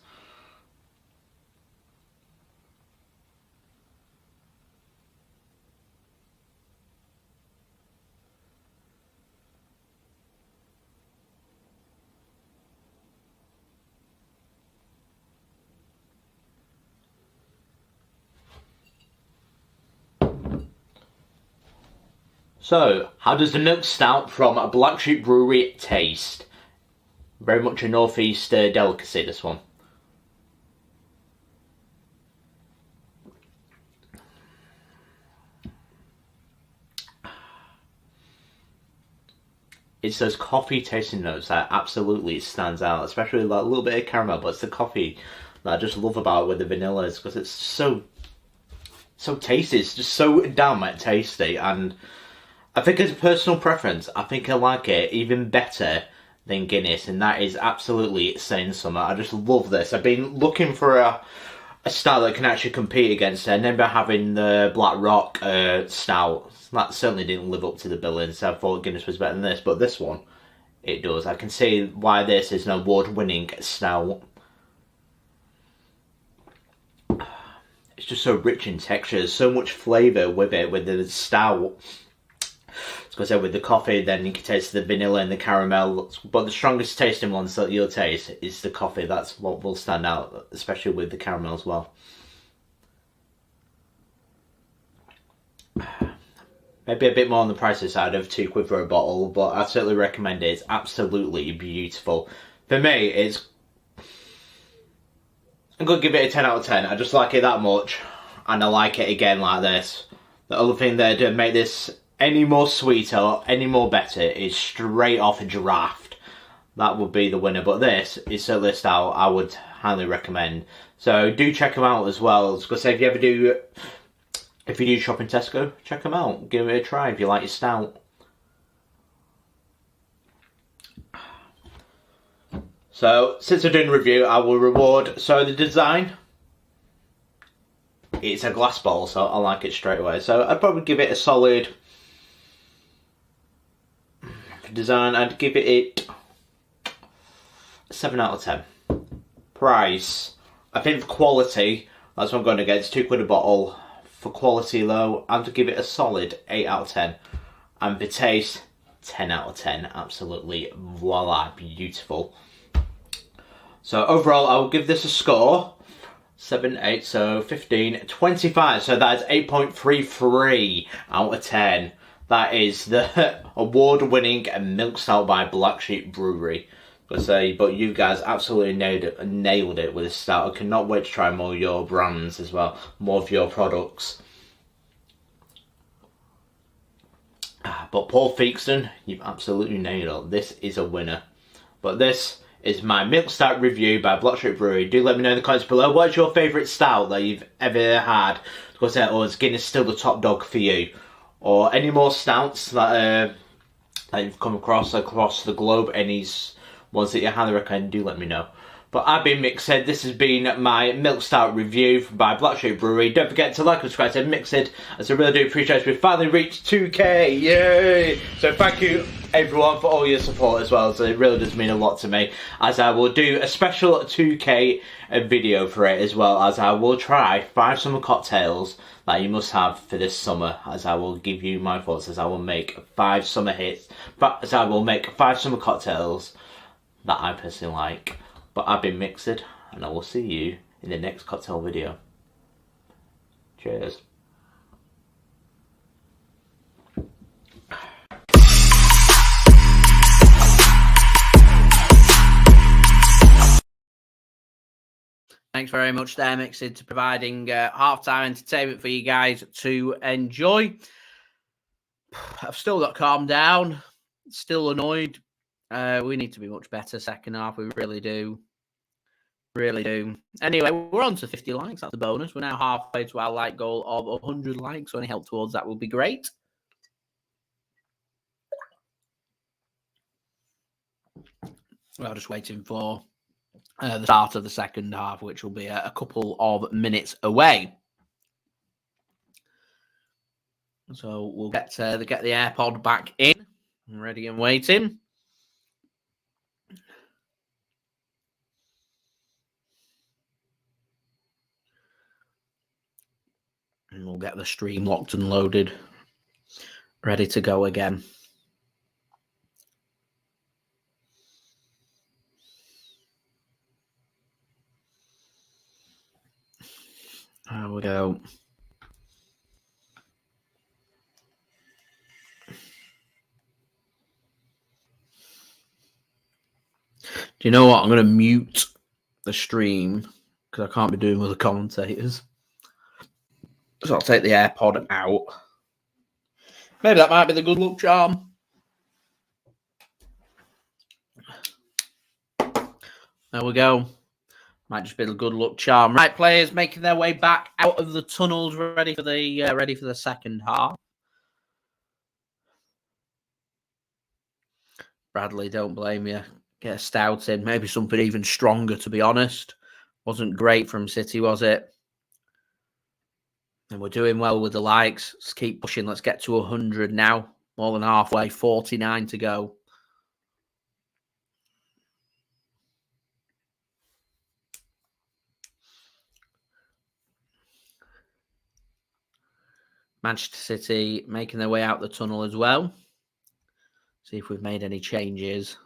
So, how does the milk stout from a Black Sheep Brewery taste? Very much a northeast delicacy, this one. It's those coffee tasting notes that absolutely stands out, especially like a little bit of caramel, but it's the coffee that I just love about it with the vanillas, because it's so tasty. It's just so damn tasty, and I think as a personal preference, I think I like it even better than Guinness, and that is absolutely saying something. I just love this. I've been looking for a stout that can actually compete against it. I remember having the Black Rock stout. That certainly didn't live up to the billing, so I thought Guinness was better than this, but this one, it does. I can see why this is an award-winning stout. It's just so rich in texture. There's so much flavour with it, with the stout. Because with the coffee, then you can taste the vanilla and the caramel. But the strongest tasting ones that you'll taste is the coffee. That's what will stand out, especially with the caramel as well. Maybe a bit more on the pricey side of £2 for a bottle, but I certainly recommend it. It's absolutely beautiful. For me, I'm going to give it a 10 out of 10. I just like it that much, and I like it again like this. The other thing that make this any more sweeter or any more better is straight off a draft. That would be the winner. But this is certainly a style I would highly recommend. So do check them out as well. I was gonna say, if you do shop in Tesco, check them out. Give it a try if you like your stout. So since I'm doing a review, I will reward. So the design, it's a glass bottle, so I like it straight away. So I'd probably give it a solid, for design, I'd give it 7 out of 10. Price, I think for quality, that's what I'm going to get. It's £2 a bottle. For quality low, I'd give it a solid 8 out of 10. And for taste, 10 out of 10. Absolutely, voila, beautiful. So overall, I will give this a score. 7, 8, so 15, 25. So that is 8.33 out of 10. That is the award-winning milk stout by Black Sheep Brewery. But you guys absolutely nailed it with this stout. I cannot wait to try more of your brands as well, more of your products. But Paul Feakston, you've absolutely nailed it. This is a winner. But this is my milk stout review by Black Sheep Brewery. Do let me know in the comments below, what's your favourite stout that you've ever had? Or is Guinness still the top dog for you? Or any more stouts that you've come across the globe, any ones that you highly recommend, do let me know. But I've been Mixed. This has been my milk stout review by Black Sheep Brewery. Don't forget to like and subscribe to Mixed, as I really do appreciate it. We finally reached 2k, yay! So thank you everyone for all your support as well. So it really does mean a lot to me, as I will do a special 2k video for it, as well as I will try 5 summer cocktails that you must have for this summer, as I will give you my thoughts, as I will make 5 summer hits, as I will make 5 summer cocktails that I personally like. But I've been Mixed, and I will see you in the next cocktail video. Cheers. Thanks very much there, Mixed, to providing half-time entertainment for you guys to enjoy. I've still not calmed down. Still annoyed. We need to be much better second half. We really do. Really do. Anyway, we're on to 50 likes. That's a bonus. We're now halfway to our like goal of 100 likes. So any help towards that would be great. We're just waiting for the start of the second half, which will be a couple of minutes away. So we'll get the AirPod back in, ready and waiting. And we'll get the stream locked and loaded, ready to go again. There we go. Do you know what? I'm going to mute the stream because I can't be doing with the commentators. So I'll take the AirPod out. Maybe that might be the good luck charm. There we go. Might just be the good luck charm. Right, players making their way back out of the tunnels, ready for the second half. Bradley, don't blame you. Get a stout in. Maybe something even stronger, to be honest. Wasn't great from City, was it? And we're doing well with the likes. Let's keep pushing. Let's get to 100 now. More than halfway. 49 to go. Manchester City making their way out the tunnel as well. See if we've made any changes.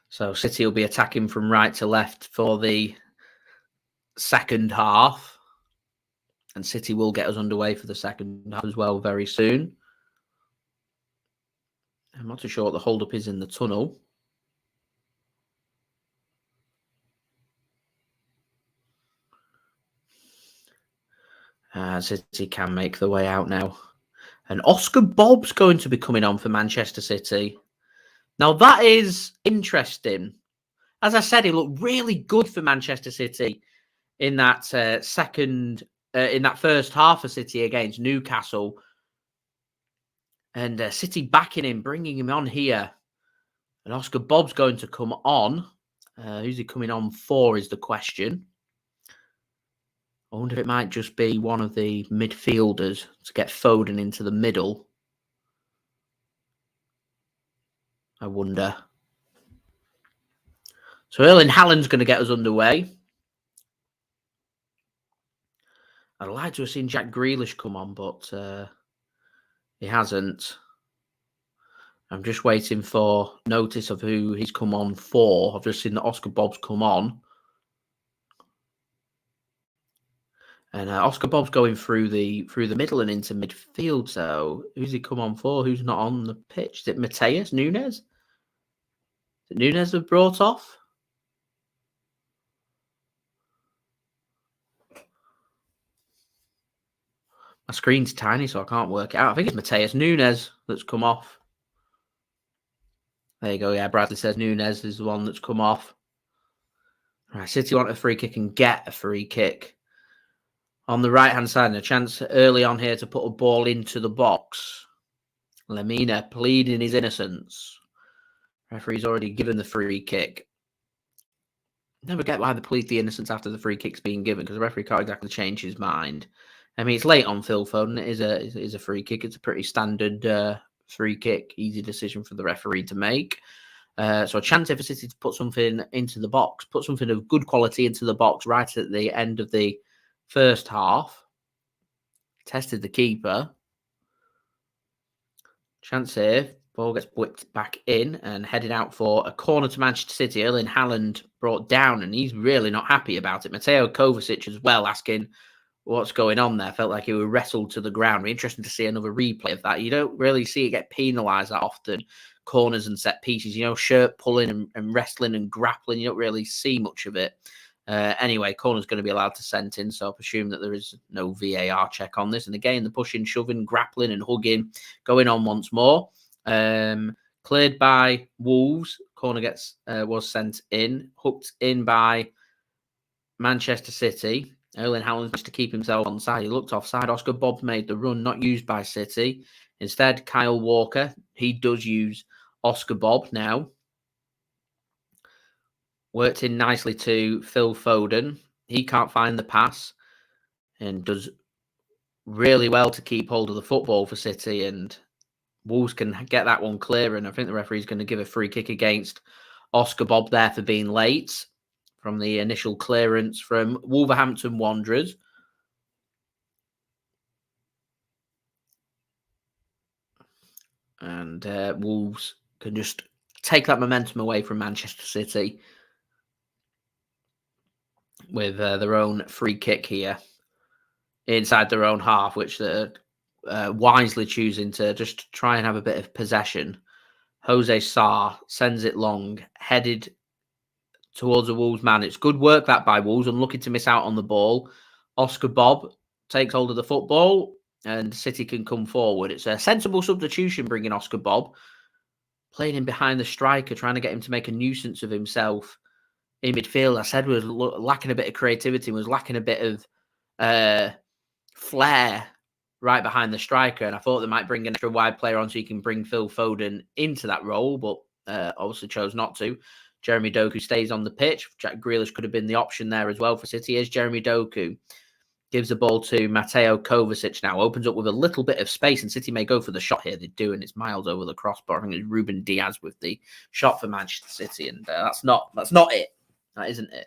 So City will be attacking from right to left for the second half. And City will get us underway for the second half as well very soon. I'm not too sure what the hold-up is in the tunnel. City can make the way out now. And Oscar Bobb's going to be coming on for Manchester City. Now, that is interesting. As I said, he looked really good for Manchester City in that in that first half of City against Newcastle. And City backing him, bringing him on here. And Oscar Bobb's going to come on. Who's he coming on for is the question. I wonder if it might just be one of the midfielders to get Foden into the middle. I wonder. So Erling Haaland's going to get us underway. I'd like to have seen Jack Grealish come on, but he hasn't. I'm just waiting for notice of who he's come on for. I've just seen that Oscar Bobb's come on. And Oscar Bobb's going through the middle and into midfield. So who's he come on for? Who's not on the pitch? Is it Matheus Nunes? Is it Nunes they've brought off? My screen's tiny, so I can't work it out. I think it's Matheus Nunes that's come off. There you go. Yeah, Bradley says Nunes is the one that's come off. Right, City want a free kick and get a free kick. On the right-hand side, and a chance early on here to put a ball into the box. Lemina pleading his innocence. Referee's already given the free kick. Never get why they plead the innocence after the free kick's being given, because the referee can't exactly change his mind. I mean, it's late on Phil Foden. It is a free kick. It's a pretty standard free kick. Easy decision for the referee to make. So a chance for City to put something into the box, put something of good quality into the box right at the end of the first half. Tested the keeper. Chance here. Ball gets whipped back in and headed out for a corner to Manchester City. Erling Haaland brought down, and he's really not happy about it. Mateo Kovacic as well, asking what's going on there. Felt like he was wrestled to the ground. Be interesting to see another replay of that. You don't really see it get penalised that often. Corners and set pieces, shirt pulling and wrestling and grappling. You don't really see much of it. Anyway, corner's going to be allowed to send in, so I presume that there is no VAR check on this. And again, the pushing, shoving, grappling and hugging going on once more. Cleared by Wolves. Corner was sent in. Hooked in by Manchester City. Erling Haaland managed to keep himself on side. He looked offside. Oscar Bobb made the run, not used by City. Instead, Kyle Walker, he does use Oscar Bobb now. Worked in nicely to Phil Foden. He can't find the pass and does really well to keep hold of the football for City, and Wolves can get that one clear, and I think the referee's going to give a free kick against Oscar Bobb there for being late from the initial clearance from Wolverhampton Wanderers. And Wolves can just take that momentum away from Manchester City with their own free kick here inside their own half, which they're wisely choosing to just try and have a bit of possession. Jose Sarr sends it long, headed towards the Wolves man. It's good work that by Wolves, unlucky to miss out on the ball. Oscar Bobb takes hold of the football and City can come forward. It's a sensible substitution bringing Oscar Bobb, playing him behind the striker, trying to get him to make a nuisance of himself in midfield. I said was lacking a bit of creativity, was lacking a bit of flair right behind the striker, and I thought they might bring an extra wide player on so you can bring Phil Foden into that role, but obviously chose not to. Jeremy Doku stays on the pitch. Jack Grealish could have been the option there as well for City. Here's Jeremy Doku. Gives the ball to Mateo Kovacic now. Opens up with a little bit of space, and City may go for the shot here. They do, and it's miles over the crossbar. I think it's Ruben Dias with the shot for Manchester City, and that's not it. That isn't it.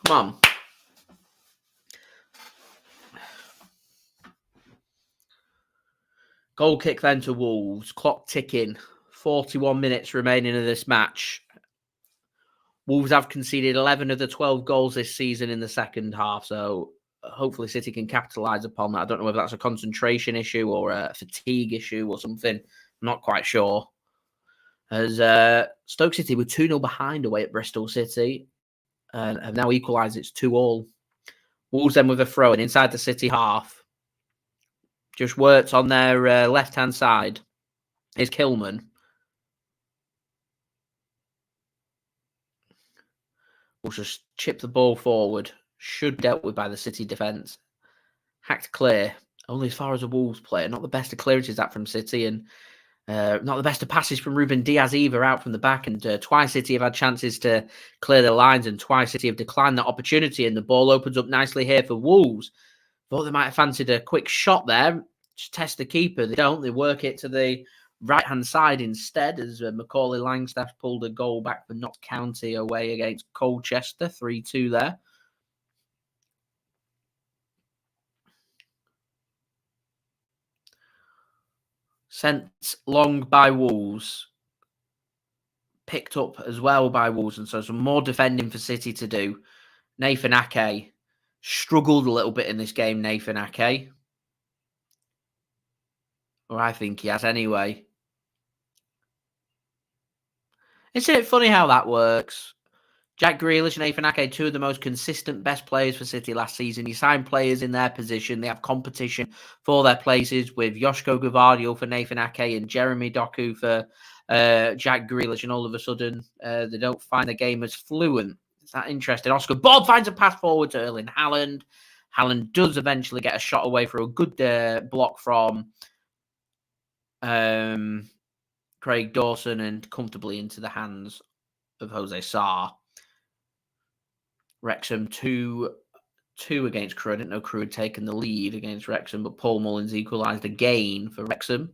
Come on. Goal kick then to Wolves. Clock ticking. 41 minutes remaining of this match. Wolves have conceded 11 of the 12 goals this season in the second half. So hopefully City can capitalise upon that. I don't know whether that's a concentration issue or a fatigue issue or something. I'm not quite sure. As Stoke City were 2-0 behind away at Bristol City and have now equalised. It's 2-2. Wolves then with a throw in inside the City half. Just worked on their left-hand side. Is Kilman. Will just chip the ball forward. Should be dealt with by the City defence. Hacked clear. Only as far as a Wolves player. Not the best of clearances that from City. And not the best of passes from Ruben Dias either out from the back. And twice City have had chances to clear their lines. And twice City have declined that opportunity. And the ball opens up nicely here for Wolves. Thought they might have fancied a quick shot there. Just test the keeper. They don't. They work it to the right-hand side instead as Macaulay Langstaff pulled a goal back for Notts County away against Colchester. 3-2 there. Sent long by Wolves. Picked up as well by Wolves. And so some more defending for City to do. Nathan Ake struggled a little bit in this game, Nathan Ake. Or I think he has anyway. Isn't it funny how that works? Jack Grealish and Nathan Ake, two of the most consistent best players for City last season. You sign players in their position. They have competition for their places with Josko Gvardiol for Nathan Ake and Jeremy Doku for Jack Grealish. And all of a sudden, they don't find the game as fluent. Is that interesting? Oscar Bobb finds a pass forward to Erling Haaland. Haaland does eventually get a shot away for a good block from Craig Dawson and comfortably into the hands of Jose Sarr. Wrexham 2-2 against Crewe. I didn't know Crewe had taken the lead against Wrexham, but Paul Mullins equalised again for Wrexham.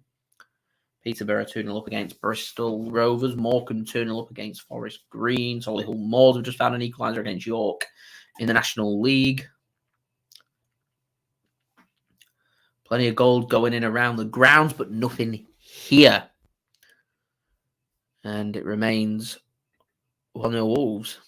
Peterborough 2-0 up against Bristol Rovers. Morecambe 2-0 up against Forest Green. Solihull Moors have just found an equaliser against York in the National League. Plenty of gold going in around the grounds, but nothing here. And it remains 1-0 Wolves.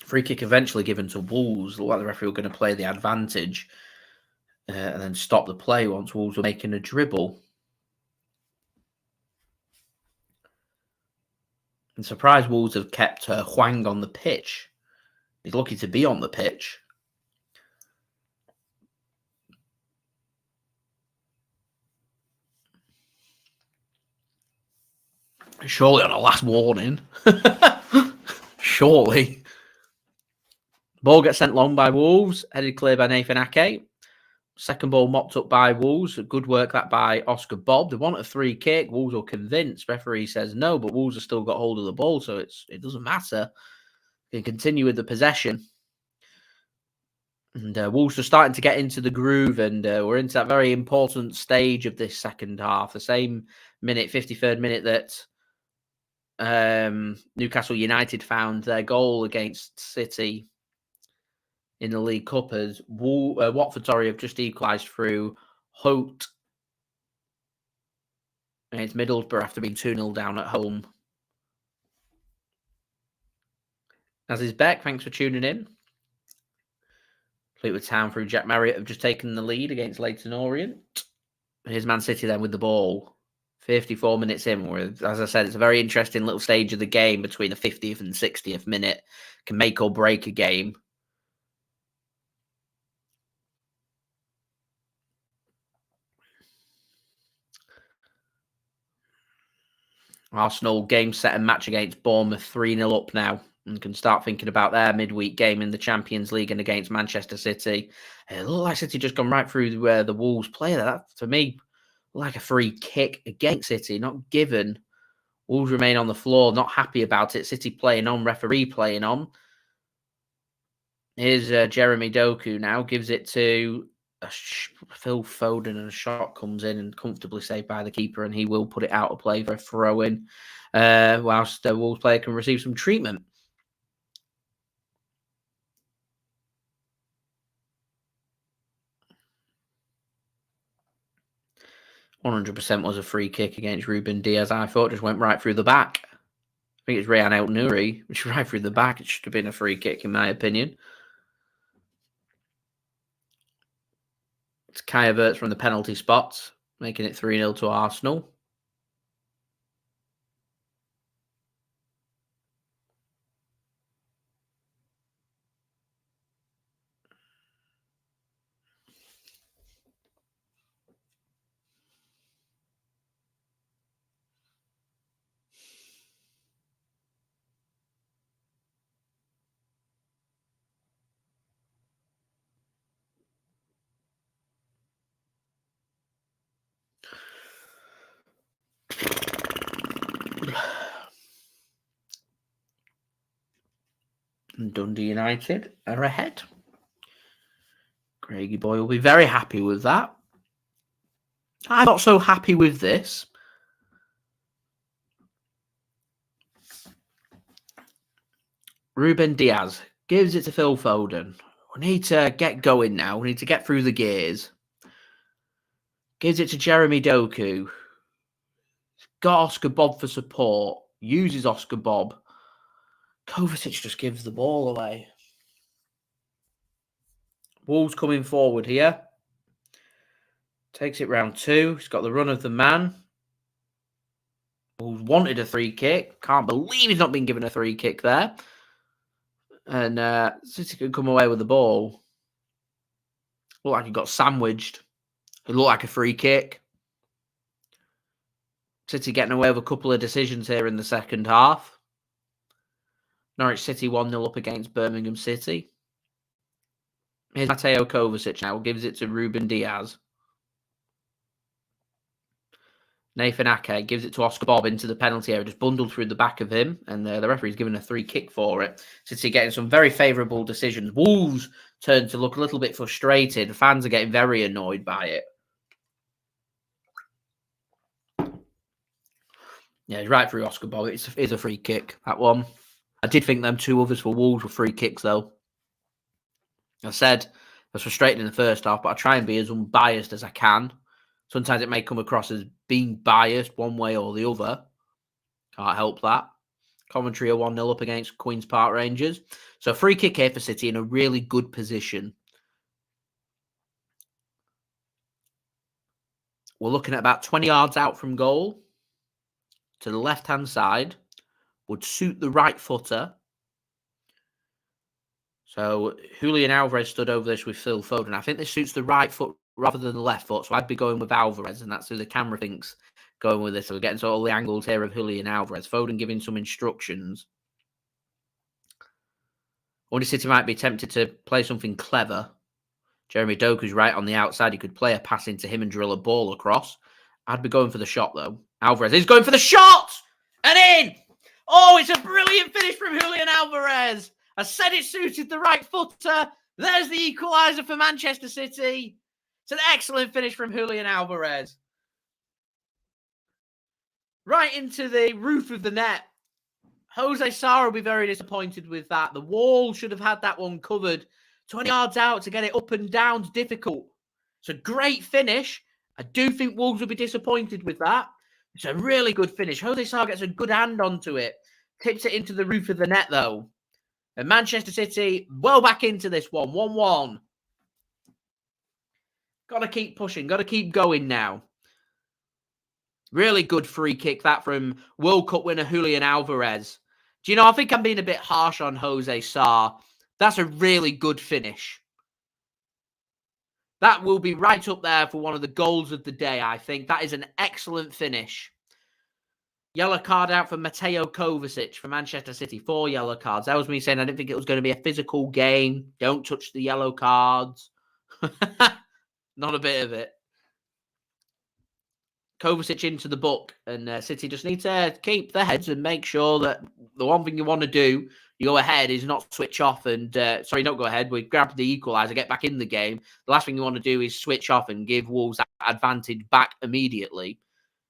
Free kick eventually given to Wolves. Looked like the referee were going to play the advantage and then stop the play once Wolves were making a dribble. I'm surprised Wolves have kept Hwang on the pitch. He's lucky to be on the pitch. Surely on a last warning. Surely. Ball gets sent long by Wolves, headed clear by Nathan Ake. Second ball mopped up by Wolves. Good work that by Oscar Bobb. They want a free kick. Wolves are convinced. Referee says no, but Wolves have still got hold of the ball, so it doesn't matter. They can continue with the possession. And Wolves are starting to get into the groove, and we're into that very important stage of this second half. The same minute, 53rd minute, that Newcastle United found their goal against City in the League Cup, as Watford have just equalised through Holt against Middlesbrough after being 2-0 down at home. As is Beck, thanks for tuning in. Fleetwood Town through Jack Marriott have just taken the lead against Leyton Orient. Here's Man City then with the ball. 54 minutes in, where, as I said, it's a very interesting little stage of the game between the 50th and 60th minute. Can make or break a game. Arsenal game set and match against Bournemouth 3-0 up now and can start thinking about their midweek game in the Champions League and against Manchester City. It looked like City just gone right through the Wolves player. That, for me, like a free kick against City, not given. Wolves remain on the floor, not happy about it. City playing on, referee playing on. Here's Jeremy Doku now. Gives it to Phil Foden, and a shot comes in and comfortably saved by the keeper, and he will put it out of play for a throw-in, whilst the Wolves player can receive some treatment. 100% was a free kick against Ruben Dias. I thought just went right through the back. I think it's Rayan Ait-Nouri, which right through the back. It should have been a free kick, in my opinion. It's Kai Havertz from the penalty spot, making it 3-0 to Arsenal. And Dundee United are ahead. Craigie boy will be very happy with that. I'm not so happy with this. Ruben Dias gives it to Phil Foden. We need to get going now. We need to get through the gears. Gives it to Jeremy Doku. Got Oscar Bobb for support. Uses Oscar Bobb. Kovacic just gives the ball away. Wolves coming forward here. Takes it round 2. He's got the run of the man. Wolves wanted a free kick. Can't believe he's not been given a free kick there. And City can come away with the ball. Looked like he got sandwiched. It looked like a free kick. City getting away with a couple of decisions here in the second half. Norwich City 1-0 up against Birmingham City. Here's Mateo Kovacic now. Gives it to Ruben Dias. Nathan Ake gives it to Oscar Bobb into the penalty area, just bundled through the back of him, and the referee's given a free kick for it. City getting some very favourable decisions. Wolves turn to look a little bit frustrated. Fans are getting very annoyed by it. Yeah, he's right through Oscar Bobb. It's a free kick, that one. I did think them 2 others for Wolves were free kicks, though. I said I was frustrated in the first half, but I try and be as unbiased as I can. Sometimes it may come across as being biased one way or the other. Can't help that. Coventry are 1-0 up against Queen's Park Rangers. So free kick here for City in a really good position. We're looking at about 20 yards out from goal. To the left-hand side. Would suit the right footer. So Julian Alvarez stood over this with Phil Foden. I think this suits the right foot rather than the left foot. So I'd be going with Alvarez, and that's who the camera thinks going with this. So we're getting to all the angles here of Julian Alvarez. Foden giving some instructions. I wonder if City might be tempted to play something clever. Jeremy Doku's right on the outside. He could play a pass into him and drill a ball across. I'd be going for the shot, though. Alvarez is going for the shot! And in! Oh, it's a brilliant finish from Julian Alvarez. I said it suited the right footer. There's the equaliser for Manchester City. It's an excellent finish from Julian Alvarez. Right into the roof of the net. Jose Sarr will be very disappointed with that. The wall should have had that one covered. 20 yards out to get it up and down is difficult. It's a great finish. I do think Wolves will be disappointed with that. It's a really good finish. Jose Sarr gets a good hand onto it. Tips it into the roof of the net, though. And Manchester City well back into this one. 1-1. Got to keep pushing. Got to keep going now. Really good free kick, that from World Cup winner Julian Alvarez. Do you know, I think I'm being a bit harsh on Jose Sarr. That's a really good finish. That will be right up there for one of the goals of the day, I think. That is an excellent finish. Yellow card out for Mateo Kovacic for Manchester City. 4 yellow cards. That was me saying I didn't think it was going to be a physical game. Don't touch the yellow cards. Not a bit of it. Kovacic into the book, and City just need to keep their heads and make sure that the one thing you want to do, You go ahead is not switch off and, sorry, don't go ahead. We grab the equaliser, get back in the game. The last thing you want to do is switch off and give Wolves that advantage back immediately.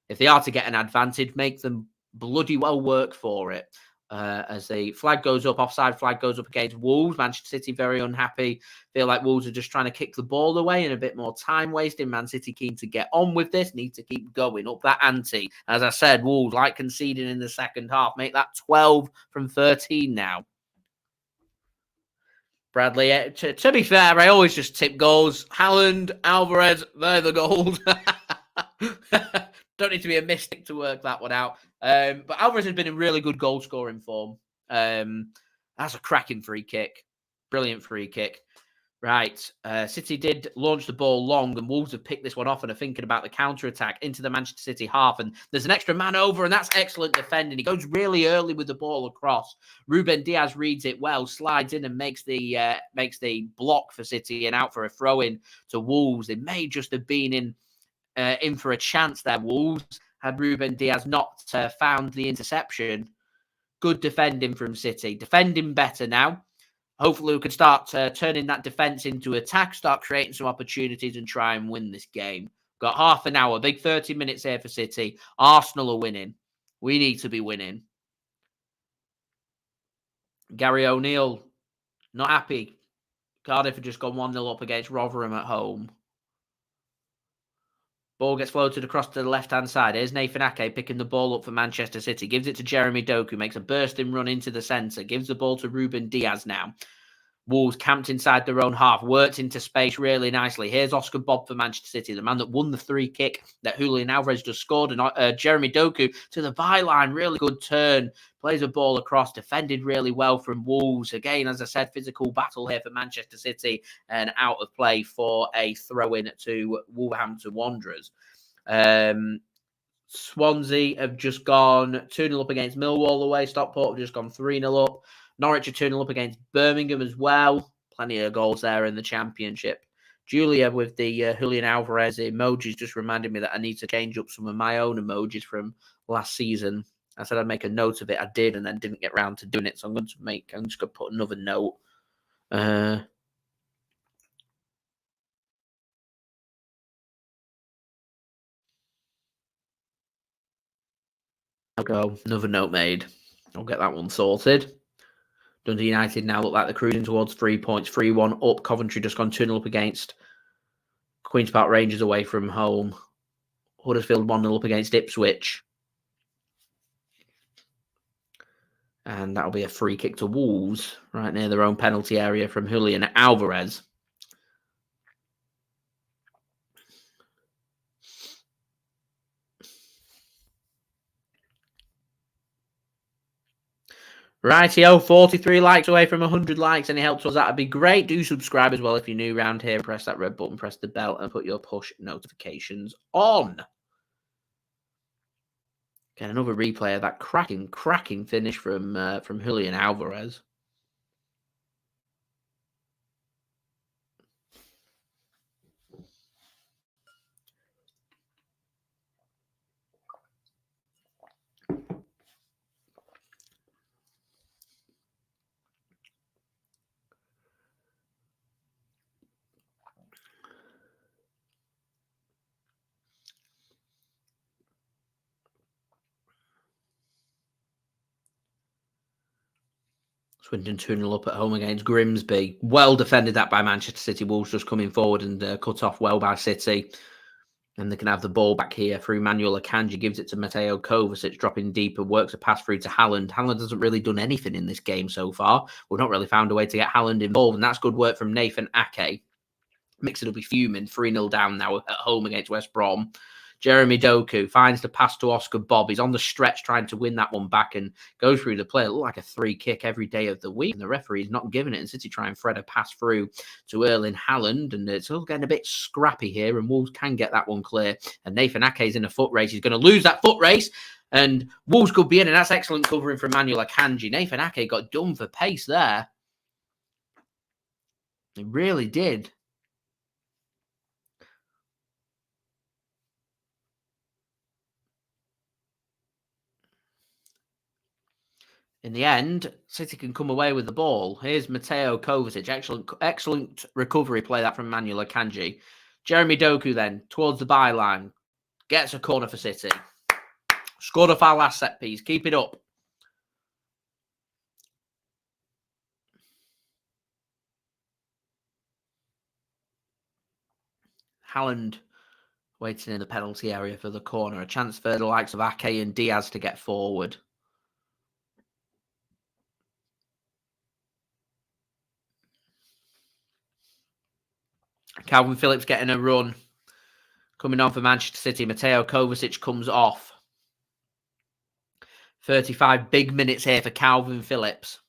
If they are to get an advantage, make them bloody well work for it. As the flag goes up, offside flag goes up against Wolves. Manchester City very unhappy. Feel like Wolves are just trying to kick the ball away and a bit more time wasting. Man City keen to get on with this, need to keep going up that ante. As I said, Wolves like conceding in the second half. Make that 12 from 13 now. Bradley, to be fair, I always just tip goals. Haaland, Alvarez, they're the goals. Don't need to be a mystic to work that one out. But Alvarez has been in really good goal scoring form. That's a cracking free kick. Brilliant free kick. Right. City did launch the ball long, and Wolves have picked this one off and are thinking about the counter-attack into the Manchester City half. And there's an extra man over, and that's excellent defending. He goes really early with the ball across. Ruben Dias reads it well, slides in and makes the block for City and out for a throw-in to Wolves. It may just have been in for a chance there, Wolves, had Ruben Dias not found the interception. Good defending from City. Defending better now. Hopefully we can start turning that defence into attack, start creating some opportunities and try and win this game. Got half an hour, big 30 minutes here for City. Arsenal are winning. We need to be winning. Gary O'Neill, not happy. Cardiff have just gone 1-0 up against Rotherham at home. Ball gets floated across to the left-hand side. Here's Nathan Ake picking the ball up for Manchester City. Gives it to Jeremy Doku. Makes a bursting run into the centre. Gives the ball to Ruben Dias now. Wolves camped inside their own half. Worked into space really nicely. Here's Oscar Bobb for Manchester City. The man that won the free kick that Julian Alvarez just scored. And Jeremy Doku to the byline. Really good turn. Plays a ball across. Defended really well from Wolves. Again, as I said, physical battle here for Manchester City. And out of play for a throw-in to Wolverhampton Wanderers. Swansea have just gone 2-0 up against Millwall away. Stockport have just gone 3-0 up. Norwich are 2-0 up against Birmingham as well. Plenty of goals there in the Championship. Julia with the Julian Alvarez emojis just reminded me that I need to change up some of my own emojis from last season. I said I'd make a note of it. I did and then didn't get around to doing it. So I'm just going to put another note. I'll go. Another note made. I'll get that one sorted. Dundee United now look like they're cruising towards 3 points. 3-1 up. Coventry just gone 2-0 up against Queen's Park Rangers away from home. Huddersfield 1-0 up against Ipswich. And that'll be a free kick to Wolves right near their own penalty area from Julian Alvarez. Rightio, 43 likes away from 100 likes. Any help to us, that'd be great. Do subscribe as well if you're new around here. Press that red button, press the bell, and put your push notifications on. Get another replay of that cracking finish from Julian Alvarez. Swindon 2-0 up at home against Grimsby. Well defended that by Manchester City. Wolves just coming forward and cut off well by City. And they can have the ball back here through Manuel Akanji. Gives it to Mateo Kovacic, dropping deeper. Works a pass through to Haaland. Haaland hasn't really done anything in this game so far. We've not really found a way to get Haaland involved. And that's good work from Nathan Ake. Mixon will be fuming. 3-0 down now at home against West Brom. Jeremy Doku finds the pass to Oscar Bobb. He's on the stretch trying to win that one back and goes through the play. It looked like a free kick every day of the week. And the referee's not giving it. And City try and thread a pass through to Erling Haaland. And it's all getting a bit scrappy here. And Wolves can get that one clear. And Nathan Ake's in a foot race. He's going to lose that foot race. And Wolves could be in. And that's excellent covering from Manuel Akanji. Nathan Ake got done for pace there. He really did. in the end, City can come away with the ball. Here's Mateo Kovacic. Excellent recovery play that from Manuel Akanji. Jeremy Doku then, towards the byline. Gets a corner for City. Scored off our last set piece. Keep it up. Haaland waiting in the penalty area for the corner. A chance for the likes of Ake and Dias to get forward. Kalvin Phillips getting a run. Coming on for Manchester City. Mateo Kovacic comes off. 35 big minutes here for Kalvin Phillips.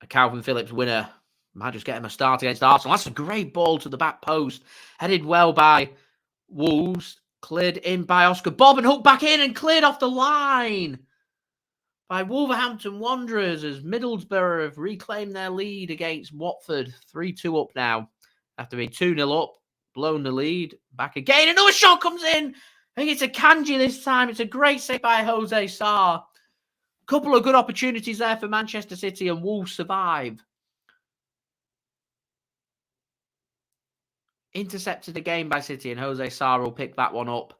A Kalvin Phillips winner. Might just get him a start against Arsenal. That's a great ball to the back post. Headed well by Wolves. Cleared in by Oscar Bobb and hooked back in and cleared off the line by Wolverhampton Wanderers as Middlesbrough have reclaimed their lead against Watford. 3-2 up now. After being 2-0 up, blown the lead. Back again. Another shot comes in. I think it's Akanji this time. It's a great save by Jose Sarr. Couple of good opportunities there for Manchester City and Wolves survive. Intercepted again by City and Jose Sarr will pick that one up.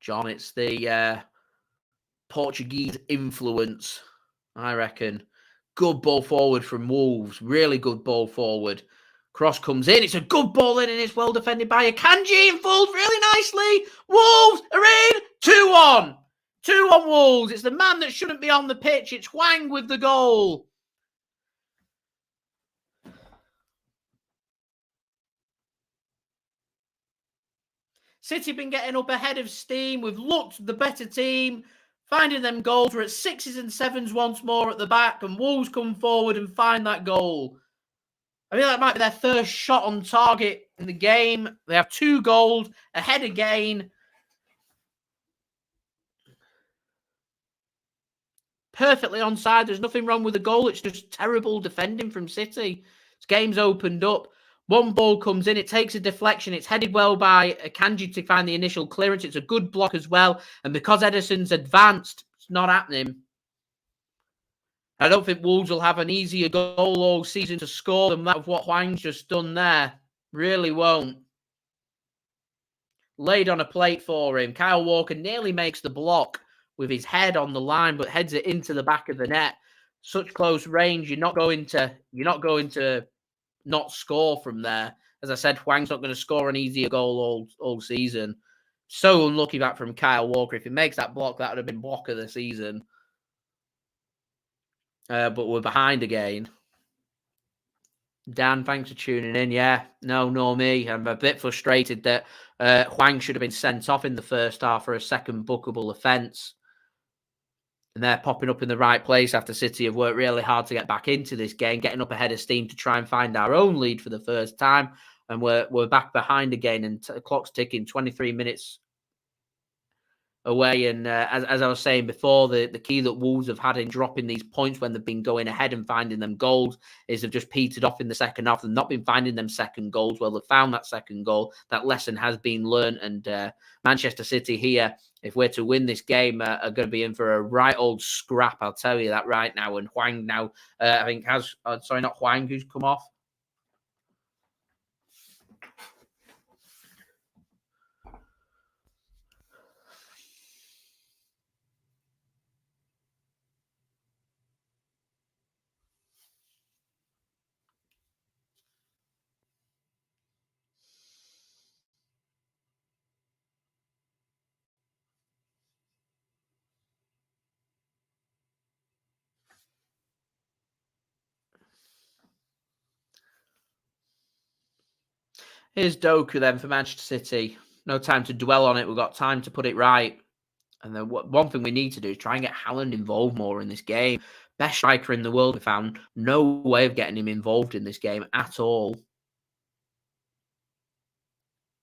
John, it's the Portuguese influence, I reckon. Good ball forward from Wolves. Really good ball forward. Cross comes in. It's a good ball in and it's well defended by Akanji and falls really nicely. Wolves are in. 2-1. 2-1 Wolves. It's the man that shouldn't be on the pitch. It's Hwang with the goal. City been getting up ahead of steam. We've looked the better team. Finding them goals. We're at 6s and 7s once more at the back. And Wolves come forward and find that goal. I mean, that might be their first shot on target in the game. They have 2 goals, ahead again. Perfectly onside. There's nothing wrong with the goal. It's just terrible defending from City. This game's opened up. One ball comes in. It takes a deflection. It's headed well by Akanji to find the initial clearance. It's a good block as well. And because Ederson's advanced, it's not happening. I don't think Wolves will have an easier goal all season to score than that of what Hwang's just done there. Really won't. Laid on a plate for him. Kyle Walker nearly makes the block with his head on the line, but heads it into the back of the net. Such close range, you're not going to not score from there. As I said, Hwang's not going to score an easier goal all season. So unlucky that from Kyle Walker. If he makes that block, that would have been block of the season. But we're behind again. Dan, thanks for tuning in. Yeah, no, nor me. I'm a bit frustrated that Hwang should have been sent off in the first half for a second bookable offence. And they're popping up in the right place after City have worked really hard to get back into this game, getting up ahead of steam to try and find our own lead for the first time. And we're back behind again, and the clock's ticking, 23 minutes away. And as I was saying before, the key that Wolves have had in dropping these points when they've been going ahead and finding them goals is they've just petered off in the second half and not been finding them second goals. Well, they've found that second goal. That lesson has been learned. And Manchester City here, if we're to win this game, are going to be in for a right old scrap. I'll tell you that right now. And Hwang now, I think has, sorry, not Hwang, who's come off. Here's Doku then for Manchester City. No time to dwell on it. We've got time to put it right. And then one thing we need to do is try and get Haaland involved more in this game. Best striker in the world, we found. No way of getting him involved in this game at all.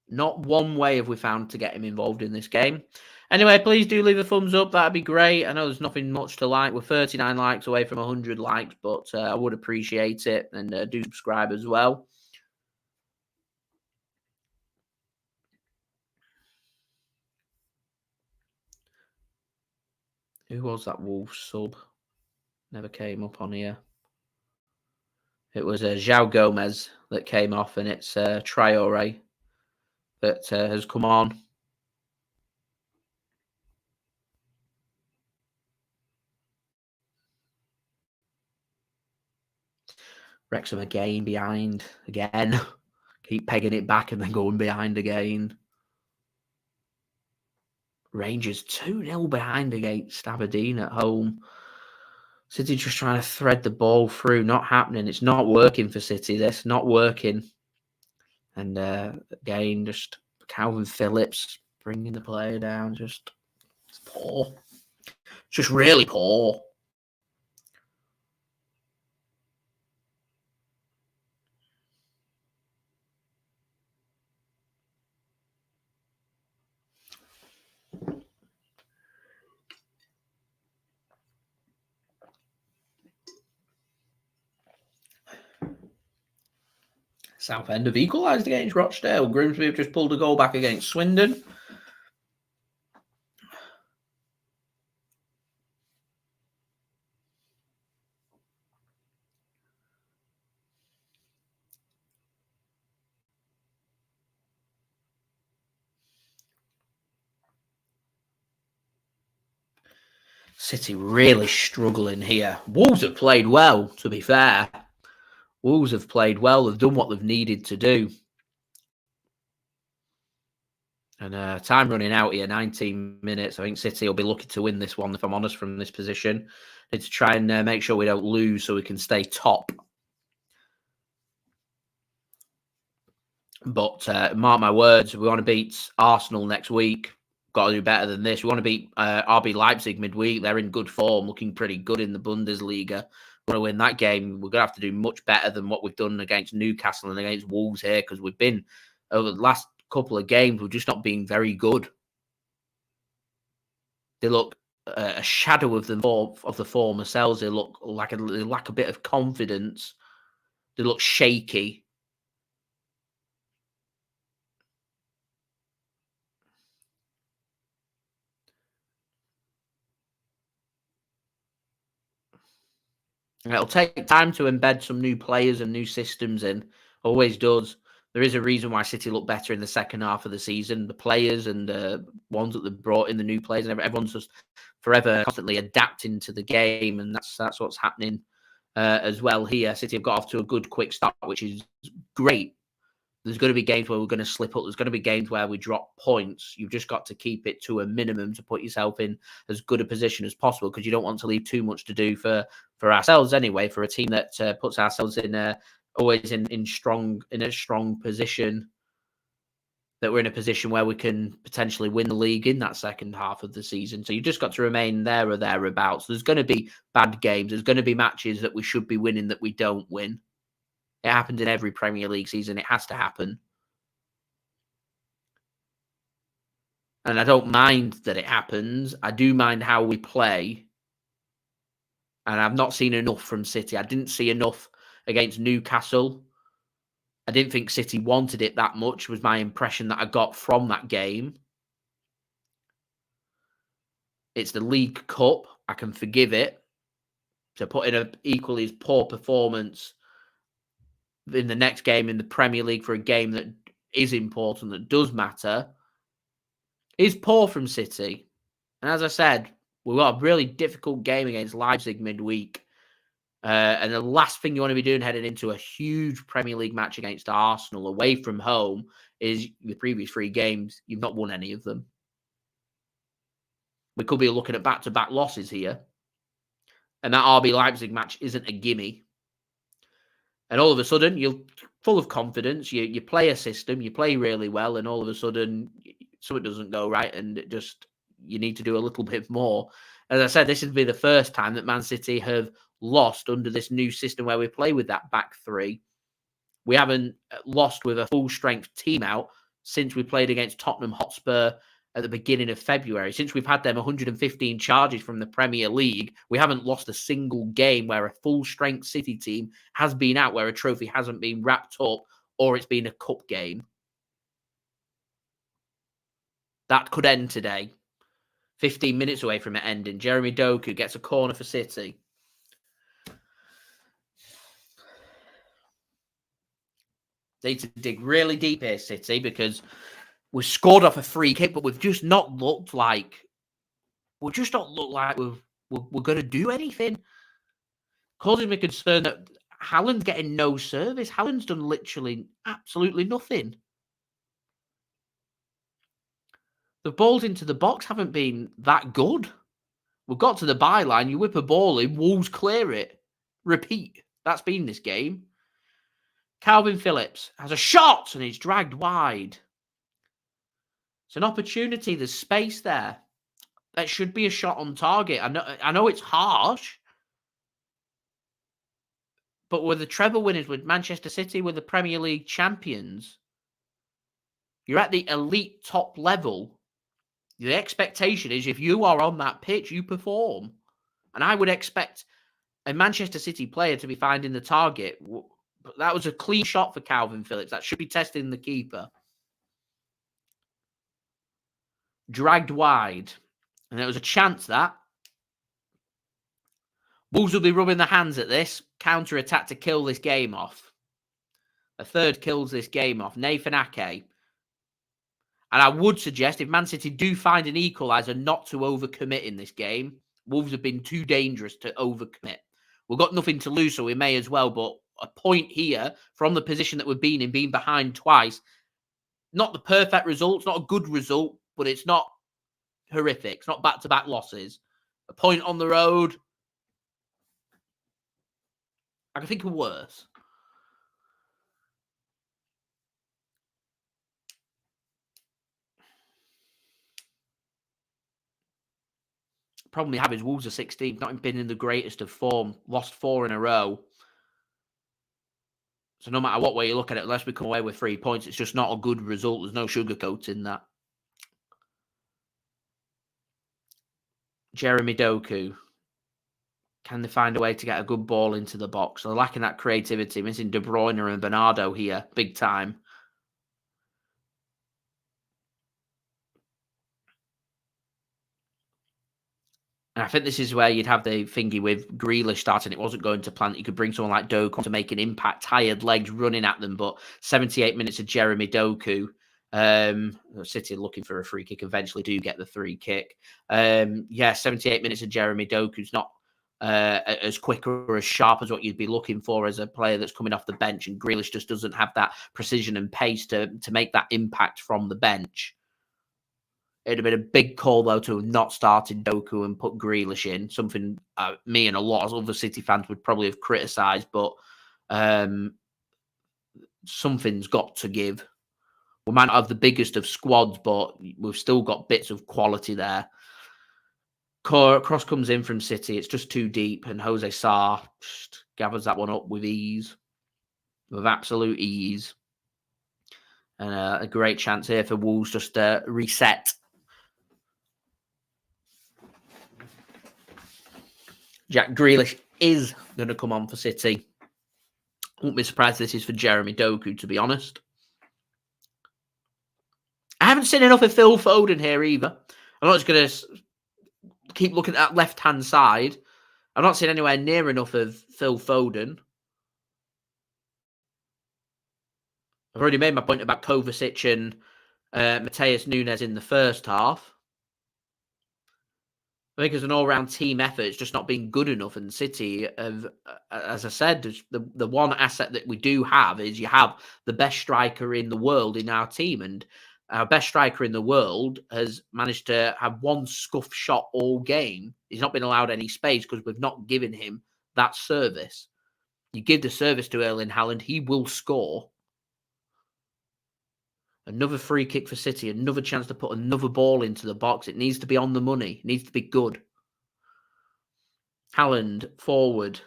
Not one way have we found to get him involved in this game. Anyway, please do leave a thumbs up. That'd be great. I know there's nothing much to like. We're 39 likes away from 100 likes, but I would appreciate it. And do subscribe as well. Who was that Wolves sub? Never came up on here. It was Joao Gomes that came off, and it's Traore that has come on. Wrexham again behind again. Keep pegging it back and then going behind again. Rangers 2-0 behind against Aberdeen at home. City just trying to thread the ball through. Not happening. It's not working for City. This not working. And again, just Kalvin Phillips bringing the player down. Just it's poor. Just really poor. Southend have equalised against Rochdale. Grimsby have just pulled a goal back against Swindon. City really struggling here. Wolves have played well, to be fair. Wolves have played well. They've done what they've needed to do. And time running out here, 19 minutes. I think City will be looking to win this one, if I'm honest, from this position. Need to try and make sure we don't lose so we can stay top. But mark my words, we want to beat Arsenal next week. Got to do better than this. We want to beat RB Leipzig midweek. They're in good form, looking pretty good in the Bundesliga. We want to win that game. We're going to have to do much better than what we've done against Newcastle and against Wolves here, because we've been, over the last couple of games, we've just not been very good. They look a shadow of the former selves. They look like they lack a bit of confidence. They look shaky. It'll take time to embed some new players and new systems in. Always does. There is a reason why City look better in the second half of the season. The players and the ones that they've brought in, the new players, and everyone's just forever constantly adapting to the game, and that's what's happening as well here. City have got off to a good quick start, which is great. There's going to be games where we're going to slip up. There's going to be games where we drop points. You've just got to keep it to a minimum to put yourself in as good a position as possible, because you don't want to leave too much to do for ourselves anyway, for a team that puts ourselves in always in a strong position, that we're in a position where we can potentially win the league in that second half of the season. So you've just got to remain there or thereabouts. There's going to be bad games. There's going to be matches that we should be winning that we don't win. It happens in every Premier League season. It has to happen. And I don't mind that it happens. I do mind how we play. And I've not seen enough from City. I didn't see enough against Newcastle. I didn't think City wanted it that much, was my impression that I got from that game. It's the League Cup. I can forgive it. To put in an equally as poor performance in the next game in the Premier League for a game that is important, that does matter, is poor from City. And as I said, we've got a really difficult game against Leipzig midweek. And the last thing you want to be doing heading into a huge Premier League match against Arsenal away from home is the previous 3 games, you've not won any of them. We could be looking at back-to-back losses here. And that RB Leipzig match isn't a gimme. And all of a sudden, you're full of confidence. You play a system, you play really well, and all of a sudden, something doesn't go right, and you need to do a little bit more. As I said, this would be the first time that Man City have lost under this new system where we play with that back 3. We haven't lost with a full-strength team out since we played against Tottenham Hotspur at the beginning of February. Since we've had them 115 charges from the Premier League, we haven't lost a single game where a full-strength City team has been out, where a trophy hasn't been wrapped up, or it's been a cup game. That could end today. 15 minutes away from it ending. Jeremy Doku gets a corner for City. They need to dig really deep here, City, because we've scored off a free kick, but we've just not looked like we're going to do anything. Causing me concern that Haaland's getting no service. Haaland's done literally absolutely nothing. The balls into the box haven't been that good. We've got to the byline, you whip a ball in, Wolves clear it. Repeat. That's been this game. Kalvin Phillips has a shot and he's dragged wide. It's an opportunity. There's space there. That should be a shot on target. I know it's harsh. But we're the treble winners with Manchester City, we're the Premier League champions. You're at the elite top level. The expectation is if you are on that pitch, you perform. And I would expect a Manchester City player to be finding the target. But that was a clean shot for Kalvin Phillips. That should be testing the keeper. Dragged wide. And it was a chance that. Wolves will be rubbing their hands at this. Counter-attack to kill this game off. A third kills this game off. Nathan Ake. And I would suggest if Man City do find an equaliser not to overcommit in this game. Wolves have been too dangerous to overcommit. We've got nothing to lose, so we may as well. But a point here from the position that we've been in, being behind twice. Not the perfect result. It's not a good result, but it's not horrific. It's not back-to-back losses. A point on the road. I can think of worse. Problem we have is Wolves are 16th, not been in the greatest of form, lost 4 in a row. So no matter what way you look at it, unless we come away with 3 points, it's just not a good result. There's no sugarcoating that. Jeremy Doku. Can they find a way to get a good ball into the box? They're lacking that creativity. Missing De Bruyne and Bernardo here, big time. And I think this is where you'd have the thingy with Grealish starting. It wasn't going to plan. You could bring someone like Doku to make an impact. Tired legs running at them, but 78 minutes of Jeremy Doku. City looking for a free kick. Eventually do get the free kick. 78 minutes of Jeremy Doku's not as quick or as sharp as what you'd be looking for as a player that's coming off the bench. And Grealish just doesn't have that precision and pace to make that impact from the bench. It'd have been a big call, though, to have not started Doku and put Grealish in. Something me and a lot of other City fans would probably have criticised, but something's got to give. We might not have the biggest of squads, but we've still got bits of quality there. Cross comes in from City. It's just too deep, and Jose Sarr just gathers that one up with ease. With absolute ease. And a great chance here for Wolves just to reset. Jack Grealish is going to come on for City. Won't be surprised if this is for Jeremy Doku, to be honest. I haven't seen enough of Phil Foden here either. I'm not just going to keep looking at that left-hand side. I've not seen anywhere near enough of Phil Foden. I've already made my point about Kovacic and Matheus Nunes in the first half. I think as an all-round team effort, it's just not been good enough. And City, as I said, the one asset that we do have is you have the best striker in the world in our team. And our best striker in the world has managed to have one scuff shot all game. He's not been allowed any space because we've not given him that service. You give the service to Erling Haaland, he will score. Another free kick for City, another chance to put another ball into the box. It needs to be on the money. It needs to be good. Haaland, forward.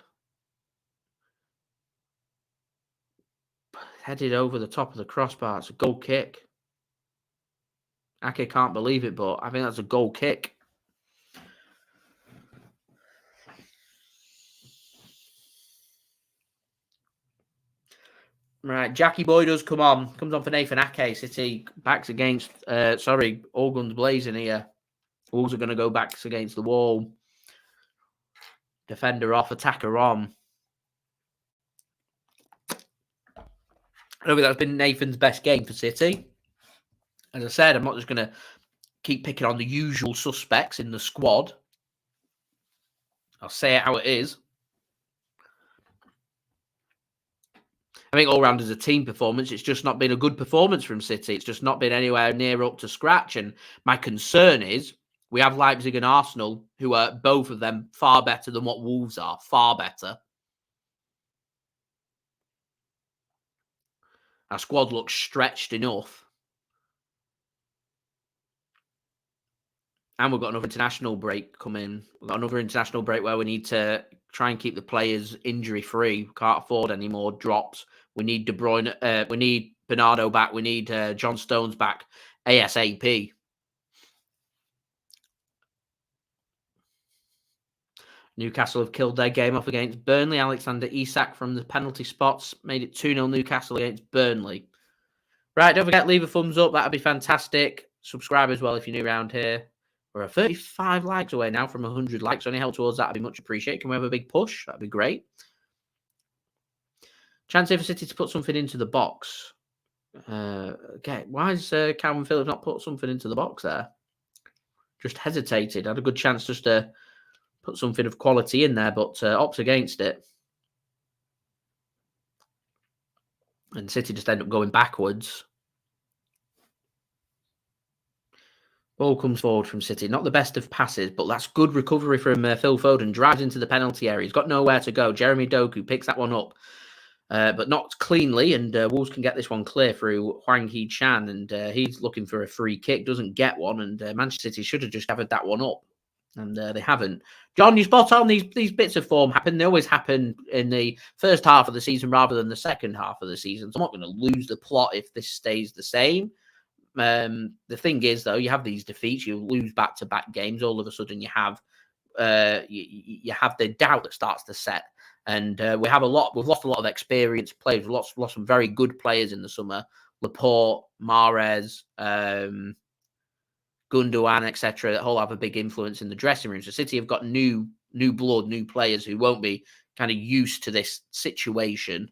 Headed over the top of the crossbar. It's a goal kick. Ake can't believe it, but I think that's a goal kick. Right, Jackie Boy does come on. Comes on for Nathan Ake. City backs against, all guns blazing here. Wolves are going to go backs against the wall. Defender off, attacker on. I don't think that's been Nathan's best game for City. As I said, I'm not just going to keep picking on the usual suspects in the squad. I'll say it how it is. I think all round as a team performance, it's just not been a good performance from City. It's just not been anywhere near up to scratch. And my concern is we have Leipzig and Arsenal, who are both of them far better than what Wolves are. Far better. Our squad looks stretched enough. And we've got another international break coming. We've got another international break where we need to try and keep the players injury-free. We can't afford any more drops. We need De Bruyne. We need Bernardo back. We need John Stones back ASAP. Newcastle have killed their game off against Burnley. Alexander Isak from the penalty spots made it 2-0 Newcastle against Burnley. Right, don't forget, leave a thumbs up. That would be fantastic. Subscribe as well if you're new around here. We're 35 likes away now from 100 likes. Any help towards that would be much appreciated. Can we have a big push? That'd be great. Chance here for City to put something into the box. Okay, why has Kalvin Phillips not put something into the box there? Just hesitated. Had a good chance just to put something of quality in there, but opts against it. And City just end up going backwards. Ball comes forward from City. Not the best of passes, but that's good recovery from Phil Foden. Drives into the penalty area. He's got nowhere to go. Jeremy Doku picks that one up, but not cleanly. And Wolves can get this one clear through Hwang Hee Chan. And he's looking for a free kick. Doesn't get one. And Manchester City should have just gathered that one up. And they haven't. John, you spot on. These bits of form happen. They always happen in the first half of the season rather than the second half of the season. So I'm not going to lose the plot if this stays the same. The thing is, though, you have these defeats, you lose back-to-back games. All of a sudden, you have you have the doubt that starts to set, and we've lost a lot of experienced players. We've lost some very good players in the summer. Laporte, Mahrez, Gundogan, etc. That all have a big influence in the dressing room. So City have got new blood, new players who won't be kind of used to this situation.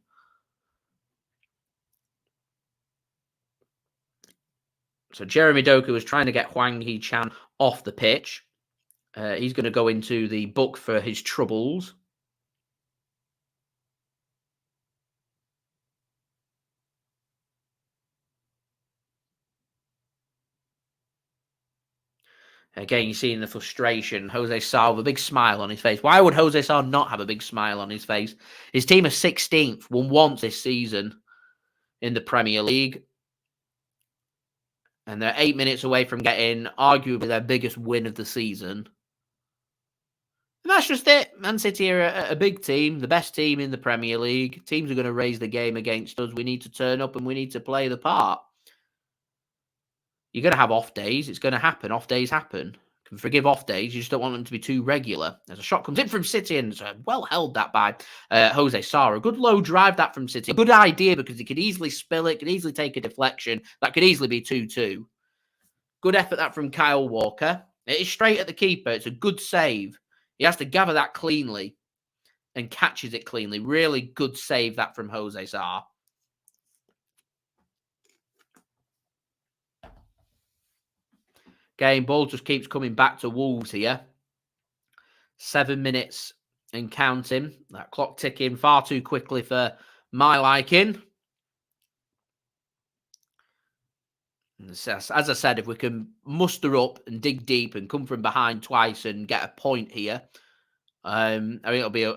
So Jeremy Doku was trying to get Hwang Hee Chan off the pitch. He's going to go into the book for his troubles. Again, you're seeing the frustration. Jose Sa with a big smile on his face. Why would Jose Sa not have a big smile on his face? His team is 16th, won once this season in the Premier League. And they're 8 minutes away from getting arguably their biggest win of the season. And that's just it. Man City are a big team, the best team in the Premier League. Teams are going to raise the game against us. We need to turn up and we need to play the part. You're going to have off days. It's going to happen. Off days happen. You can forgive off days. You just don't want them to be too regular. As a shot comes in from City, and it's well held that by Jose Sa. A good low drive that from City. A good idea because he could easily spill it, could easily take a deflection. That could easily be 2-2. Good effort that from Kyle Walker. It is straight at the keeper. It's a good save. He has to gather that cleanly and catches it cleanly. Really good save that from Jose Sa. Game ball just keeps coming back to Wolves here. 7 minutes and counting. That clock ticking far too quickly for my liking. As I said, if we can muster up and dig deep and come from behind twice and get a point here, I think it'll be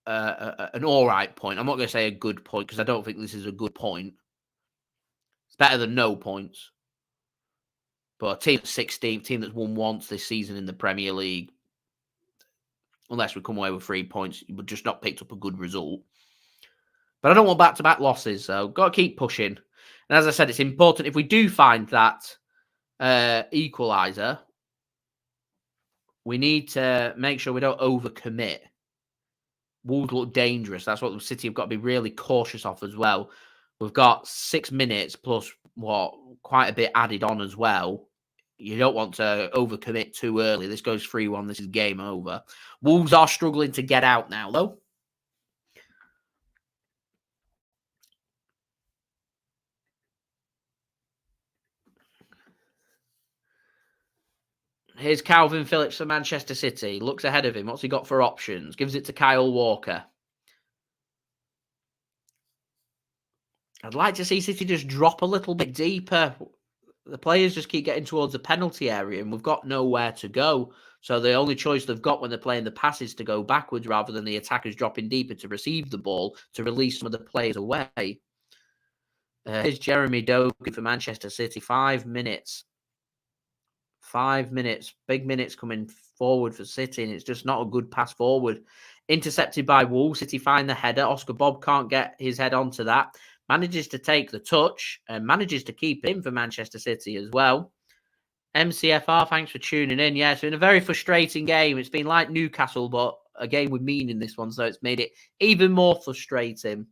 an all right point. I'm not going to say a good point because I don't think this is a good point. It's better than no points. But a team that's 16th, team that's won once this season in the Premier League, unless we come away with 3 points, we've just not picked up a good result. But I don't want back-to-back losses, so got to keep pushing. And as I said, it's important if we do find that equaliser, we need to make sure we don't overcommit. Wolves look dangerous. That's what the City have got to be really cautious of as well. We've got 6 minutes plus quite a bit added on as well You don't want to overcommit too early. This goes 3-1. This is game over. Wolves are struggling to get out now, though. Here's Kalvin Phillips for Manchester City. Looks ahead of him. What's he got for options? Gives it to Kyle Walker. I'd like to see City just drop a little bit deeper. The players just keep getting towards the penalty area and we've got nowhere to go. So the only choice they've got when they're playing the pass is to go backwards rather than the attackers dropping deeper to receive the ball, to release some of the players away. Here's Jeremy Doku for Manchester City. 5 minutes. 5 minutes. Big minutes coming forward for City, and it's just not a good pass forward. Intercepted by Wolves. City find the header. Oscar Bobb can't get his head onto that. Manages to take the touch and manages to keep it in for Manchester City as well. MCFR, thanks for tuning in. Yeah, it's been a very frustrating game. It's been like Newcastle, but a game with meaning this one, so it's made it even more frustrating.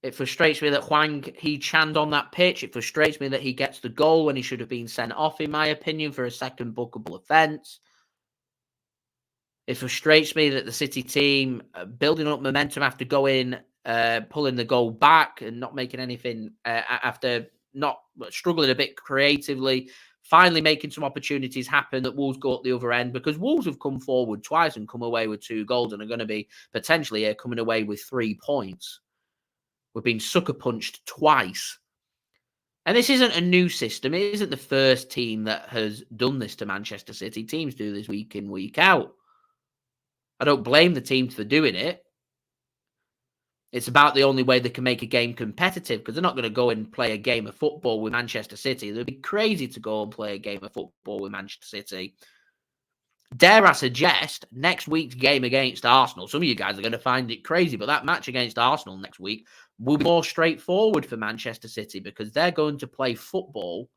It frustrates me that Hwang Hee Chan on that pitch. It frustrates me that he gets the goal when he should have been sent off, in my opinion, for a second bookable offence. It frustrates me that the City team, building up momentum after going, pulling the goal back and not making anything after not struggling a bit creatively, finally making some opportunities happen, that Wolves go up the other end, because Wolves have come forward twice and come away with 2 goals and are going to be potentially coming away with 3 points. We've been sucker punched twice. And this isn't a new system. It isn't the first team that has done this to Manchester City. Teams do this week in, week out. I don't blame the teams for doing it. It's about the only way they can make a game competitive, because they're not going to go and play a game of football with Manchester City. They'd be crazy to go and play a game of football with Manchester City. Dare I suggest next week's game against Arsenal, some of you guys are going to find it crazy, but that match against Arsenal next week will be more straightforward for Manchester City, because they're going to play football.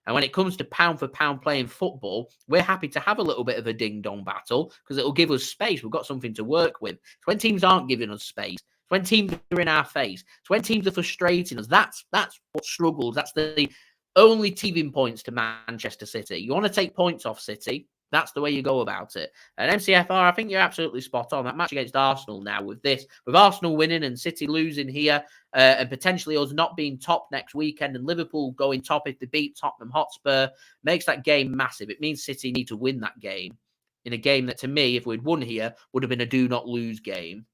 And when it comes to pound for pound playing football, we're happy to have a little bit of a ding-dong battle, because it'll give us space. We've got something to work with. It's when teams aren't giving us space. It's when teams are in our face. It's when teams are frustrating us. That's what struggles. That's the only teething points to Manchester City. You want to take points off City, that's the way you go about it. And MCFR, I think you're absolutely spot on. That match against Arsenal now, with Arsenal winning and City losing here, and potentially us not being top next weekend, and Liverpool going top if they beat Tottenham Hotspur, makes that game massive. It means City need to win that game, in a game that, to me, if we'd won here, would have been a do-not-lose game.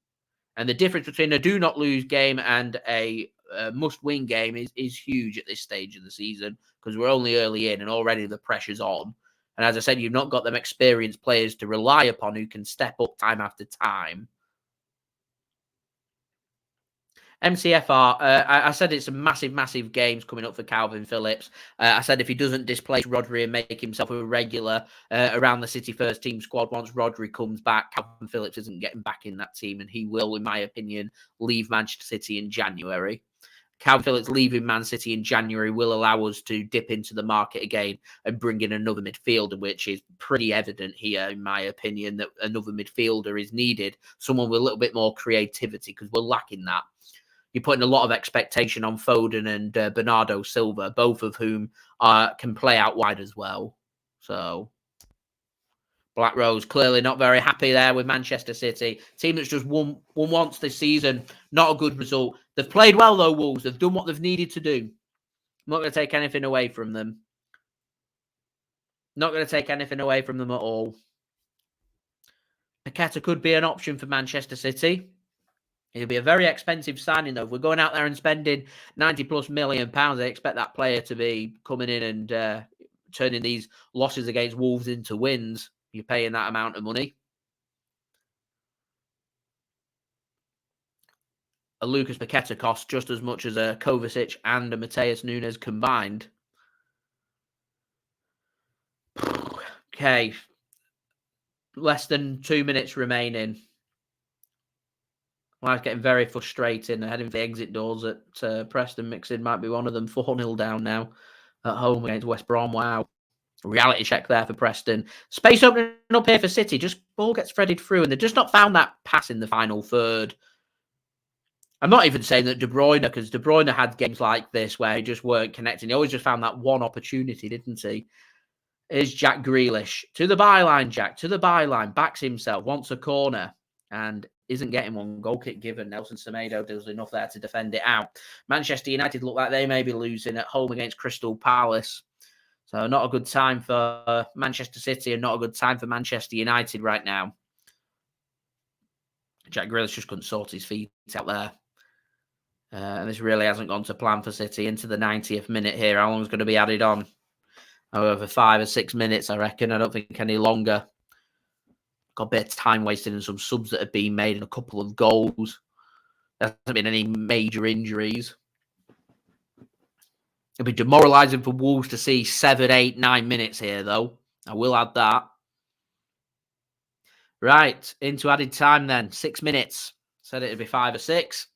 And the difference between a do-not-lose game and a must-win game is huge at this stage of the season, because we're only early in and already the pressure's on. And as I said, you've not got them experienced players to rely upon who can step up time after time. MCFR, I said it's a massive, massive games coming up for Kalvin Phillips. I said if he doesn't displace Rodri and make himself a regular around the City first team squad, once Rodri comes back, Kalvin Phillips isn't getting back in that team, and he will, in my opinion, leave Manchester City in January. Kalvin Phillips leaving Man City in January will allow us to dip into the market again and bring in another midfielder, which is pretty evident here, in my opinion, that another midfielder is needed. Someone with a little bit more creativity, because we're lacking that. You're putting a lot of expectation on Foden and Bernardo Silva, both of whom can play out wide as well. So Black Rose clearly not very happy there with Manchester City. Team that's just won once this season. Not a good result. They've played well, though, Wolves. They've done what they've needed to do. I'm not going to take anything away from them. Not going to take anything away from them at all. Paqueta could be an option for Manchester City. It'll be a very expensive signing, though. If we're going out there and spending £90+ million, I expect that player to be coming in and turning these losses against Wolves into wins. You're paying that amount of money. A Lucas Paqueta costs just as much as a Kovacic and a Matheus Nunes combined. Okay. Less than 2 minutes remaining. Well, it's getting very frustrating. Heading for the exit doors at Preston. Mixing might be one of them. 4-0 down now at home against West Brom. Wow. Reality check there for Preston. Space opening up here for City. Just ball gets threaded through, and they've just not found that pass in the final third. I'm not even saying that De Bruyne, because De Bruyne had games like this where he just weren't connecting. He always just found that one opportunity, didn't he? Is Jack Grealish. To the byline, Jack. To the byline. Backs himself. Wants a corner. And isn't getting one. Goal kick given. Nelson Semedo does enough there to defend it out. Manchester United look like they may be losing at home against Crystal Palace. So not a good time for Manchester City and not a good time for Manchester United right now. Jack Grealish just couldn't sort his feet out there. And this really hasn't gone to plan for City into the 90th minute here. How long is going to be added on? Over 5 or 6 minutes, I reckon. I don't think any longer. Got a bit of time wasted and some subs that have been made and a couple of goals. There hasn't been any major injuries. It'll be demoralising for Wolves to see 7, 8, 9 minutes here, though. I will add that. Right, into added time then. 6 minutes. Said it'd be 5 or 6.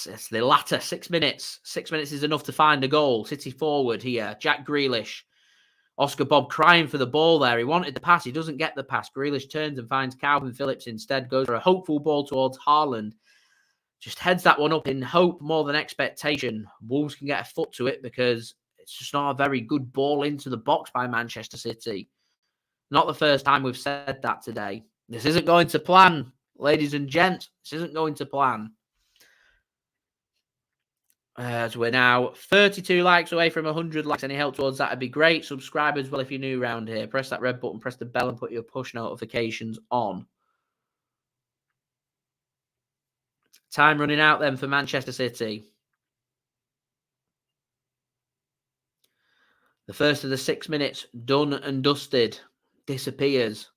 It's the latter, 6 minutes. 6 minutes is enough to find a goal. City forward here. Jack Grealish. Oscar Bobb crying for the ball there. He wanted the pass. He doesn't get the pass. Grealish turns and finds Kalvin Phillips instead. Goes for a hopeful ball towards Haaland. Just heads that one up in hope more than expectation. Wolves can get a foot to it because it's just not a very good ball into the box by Manchester City. Not the first time we've said that today. This isn't going to plan, ladies and gents. This isn't going to plan. As we're now 32 likes away from 100 likes. Any help towards that would be great. Subscribe as well if you're new around here. Press that red button, press the bell and put your push notifications on. Time running out then for Manchester City. The first of the 6 minutes done and dusted. Disappears.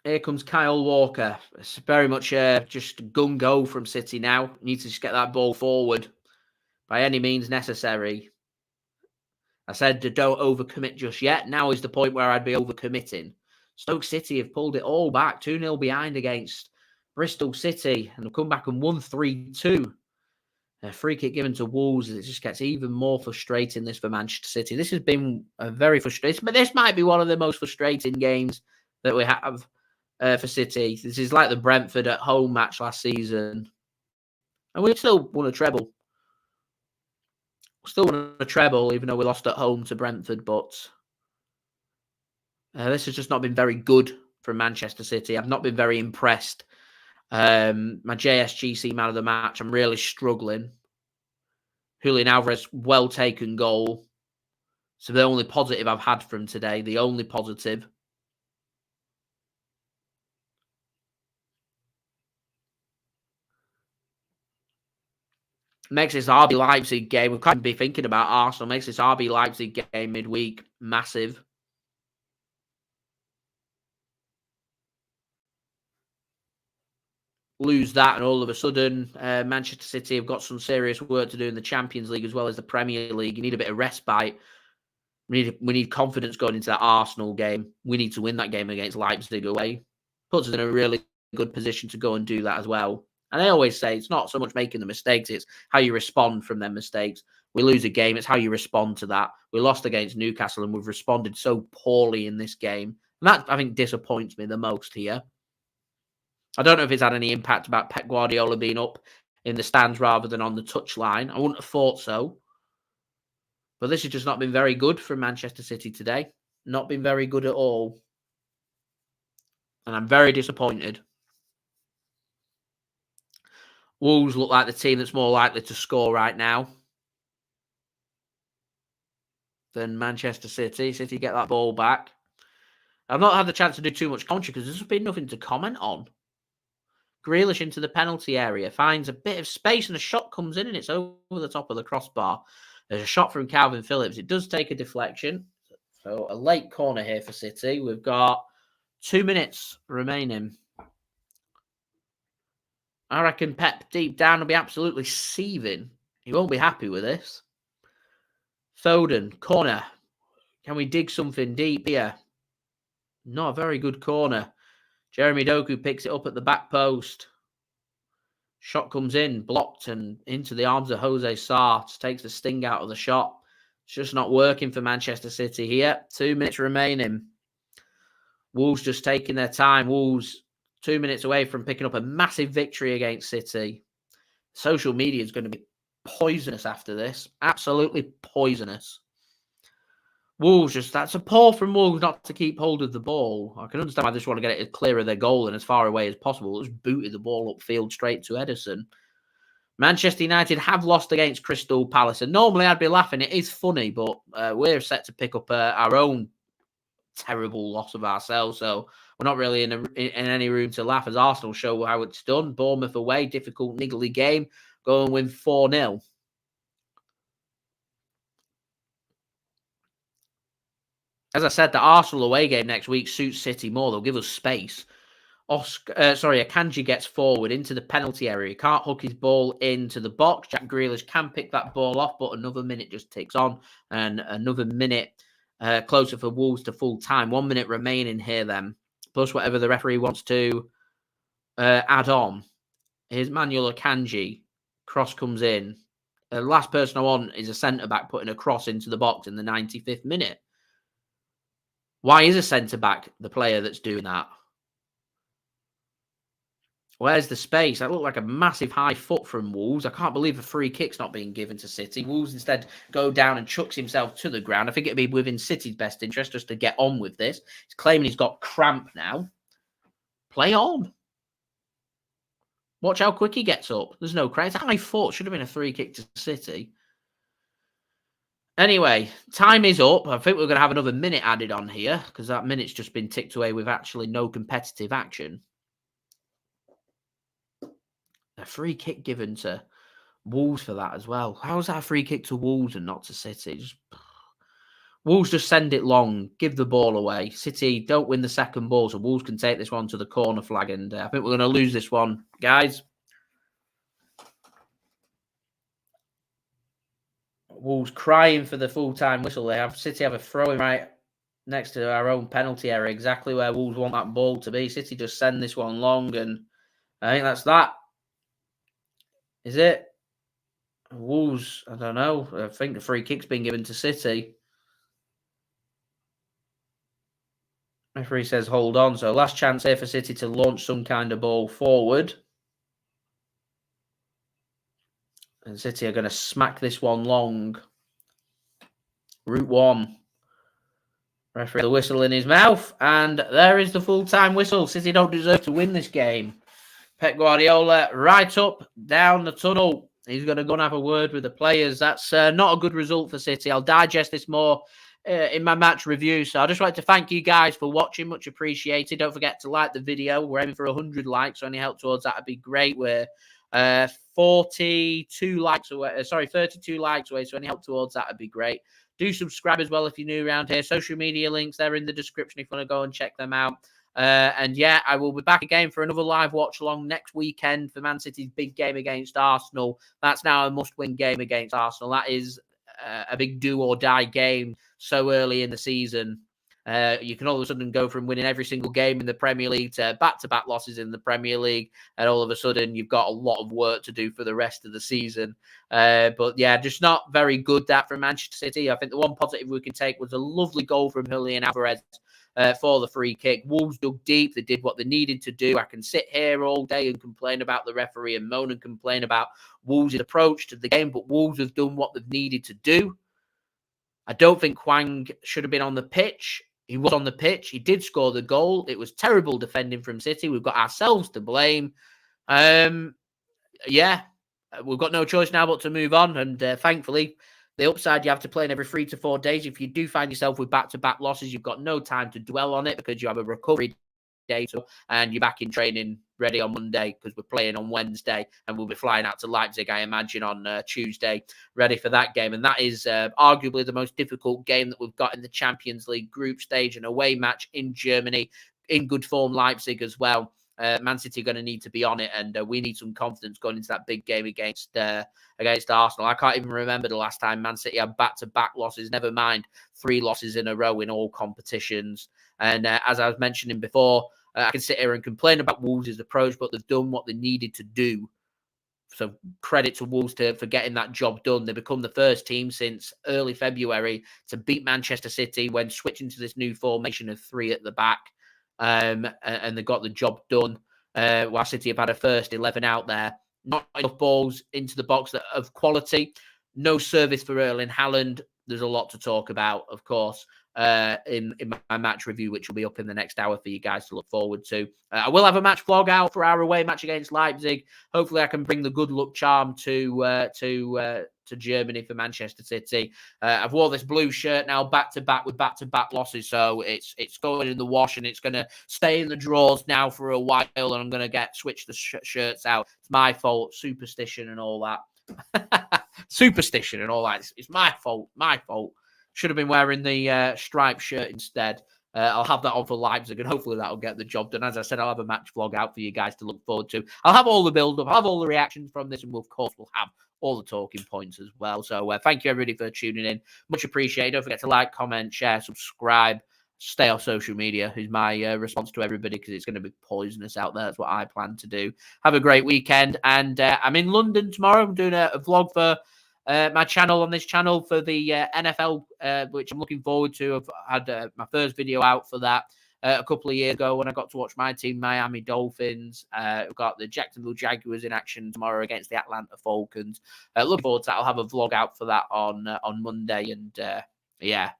Here comes Kyle Walker. It's very much just gung-go from City now. Needs to just get that ball forward by any means necessary. I said don't overcommit just yet. Now is the point where I'd be overcommitting. Stoke City have pulled it all back. 2-0 behind against Bristol City. And they've come back and won 3-2. A free kick given to Wolves. It just gets even more frustrating this for Manchester City. This has been a very frustrating, but this might be one of the most frustrating games that we have for City. This is like the Brentford at home match last season. And we still won a treble. Still won a treble, even though we lost at home to Brentford. But this has just not been very good from Manchester City. I've not been very impressed. My JSGC man of the match, I'm really struggling. Julian Alvarez, well taken goal. So the only positive I've had from today, the only positive. Makes this RB Leipzig game, we can't be thinking about Arsenal, makes this RB Leipzig game midweek massive. Lose that and all of a sudden Manchester City have got some serious work to do in the Champions League as well as the Premier League. You need a bit of respite. We need confidence going into that Arsenal game. We need to win that game against Leipzig away. Puts us in a really good position to go and do that as well. And I always say it's not so much making the mistakes, it's how you respond from them mistakes. We lose a game, it's how you respond to that. We lost against Newcastle and we've responded so poorly in this game. And that, I think, disappoints me the most here. I don't know if it's had any impact about Pep Guardiola being up in the stands rather than on the touchline. I wouldn't have thought so. But this has just not been very good from Manchester City today. Not been very good at all. And I'm very disappointed. Wolves look like the team that's more likely to score right now than Manchester City. City get that ball back. I've not had the chance to do too much commentary because there's been nothing to comment on. Grealish into the penalty area, finds a bit of space and a shot comes in and it's over the top of the crossbar. There's a shot from Kalvin Phillips. It does take a deflection. So a late corner here for City. We've got 2 minutes remaining. I reckon Pep deep down will be absolutely seething. He won't be happy with this. Foden, corner. Can we dig something deep here? Not a very good corner. Jeremy Doku picks it up at the back post. Shot comes in, blocked and into the arms of Jose Sarr. Takes the sting out of the shot. It's just not working for Manchester City here. 2 minutes remaining. Wolves just taking their time. Wolves 2 minutes away from picking up a massive victory against City. Social media is going to be poisonous after this. Absolutely poisonous. Wolves that's a poor from Wolves not to keep hold of the ball. I can understand why they just want to get it as clear of their goal and as far away as possible. Just booted the ball upfield straight to Ederson. Manchester United have lost against Crystal Palace, and normally I'd be laughing. It is funny, but we're set to pick up our own terrible loss of ourselves, so we're not really in any room to laugh as Arsenal show how it's done. Bournemouth away, difficult, niggly game, go and win 4-0. As I said, the Arsenal away game next week suits City more. They'll give us space. Akanji gets forward into the penalty area. He can't hook his ball into the box. Jack Grealish can pick that ball off, but another minute just ticks on, and another minute closer for Wolves to full time. 1 minute remaining here then, plus whatever the referee wants to add on. Here's Manuel Akanji. Cross comes in. The last person I want is a centre-back putting a cross into the box in the 95th minute. Why is a centre-back the player that's doing that? Where's the space? That looked like a massive high foot from Wolves. I can't believe a free kick's not being given to City. Wolves instead go down and chucks himself to the ground. I think it'd be within City's best interest just to get on with this. He's claiming he's got cramp now. Play on. Watch how quick he gets up. There's no cramp. It's a high foot. Should have been a free kick to City. Anyway, time is up. I think we're going to have another minute added on here because that minute's just been ticked away with actually no competitive action. A free kick given to Wolves for that as well. How's that a free kick to Wolves and not to City? Wolves just send it long, give the ball away. City don't win the second ball, so Wolves can take this one to the corner flag, and I think we're going to lose this one, guys. Wolves crying for the full-time whistle. City have a throw-in right next to our own penalty area, exactly where Wolves want that ball to be. City just send this one long, and I think that's that. Is it? Wolves, I don't know. I think the free kick's been given to City. Referee says hold on. So last chance here for City to launch some kind of ball forward. And City are going to smack this one long. Route 1. Referee the whistle in his mouth. And there is the full-time whistle. City don't deserve to win this game. Pep Guardiola right up, down the tunnel. He's going to go and have a word with the players. That's not a good result for City. I'll digest this more in my match review. So I'd just like to thank you guys for watching. Much appreciated. Don't forget to like the video. We're aiming for 100 likes. So any help towards that would be great. We're 32 likes away. 32 likes away. So any help towards that would be great. Do subscribe as well if you're new around here. Social media links, they're in the description if you want to go and check them out. And yeah, I will be back again for another live watch along next weekend for Man City's big game against Arsenal. That's now a must-win game against Arsenal. That is a big do-or-die game so early in the season. You can all of a sudden go from winning every single game in the Premier League to back-to-back losses in the Premier League, and all of a sudden you've got a lot of work to do for the rest of the season. But yeah, just not very good that from Manchester City. I think the one positive we can take was a lovely goal from Julian Alvarez for the free kick. Wolves dug deep. They did what they needed to do. I can sit here all day and complain about the referee and moan and complain about Wolves' approach to the game, but Wolves have done what they've needed to do. I don't think Hwang should have been on the pitch. He was on the pitch. He did score the goal. It was terrible defending from City. We've got ourselves to blame. Yeah, we've got no choice now but to move on. And thankfully, the upside you have to play in every 3 to 4 days. If you do find yourself with back-to-back losses, you've got no time to dwell on it because you have a recovery day and you're back in training ready on Monday because we're playing on Wednesday and we'll be flying out to Leipzig, I imagine, on Tuesday, ready for that game. And that is arguably the most difficult game that we've got in the Champions League group stage, an away match in Germany, in good form Leipzig as well. Man City are going to need to be on it, and we need some confidence going into that big game against Arsenal. I can't even remember the last time Man City had back-to-back losses, never mind 3 losses in a row in all competitions. And as I was mentioning before, I can sit here and complain about Wolves' approach, but they've done what they needed to do. So credit to Wolves for getting that job done. They become the first team since early February to beat Manchester City when switching to this new formation of 3 at the back. and they got the job done. While City have had a first 11 out there, not enough balls into the box that of quality. No service for Erling Haaland. There's a lot to talk about, of course, in my match review, which will be up in the next hour for you guys to look forward to. I will have a match vlog out for our away match against Leipzig. Hopefully, I can bring the good luck charm to Germany for Manchester City. I've wore this blue shirt now back to back with back-to-back losses, so it's going in the wash and it's going to stay in the drawers now for a while, and I'm going to switch the shirts out. It's my fault, superstition and all that. Superstition and all that. It's my fault. Should have been wearing the striped shirt instead. I'll have that on for Leipzig, and hopefully that'll get the job done. As I said, I'll have a match vlog out for you guys to look forward to. I'll have all the build-up. I'll have all the reactions from this, and we'll have all the talking points as well. So thank you, everybody, for tuning in. Much appreciated. Don't forget to like, comment, share, subscribe. Stay off social media is my response to everybody, because it's going to be poisonous out there. That's what I plan to do. Have a great weekend. And I'm in London tomorrow. I'm doing a vlog for my channel on this channel for the NFL, which I'm looking forward to. I've had my first video out for that a couple of years ago when I got to watch my team, Miami Dolphins. We've got the Jacksonville Jaguars in action tomorrow against the Atlanta Falcons. Looking forward to that. I'll have a vlog out for that on Monday. And yeah,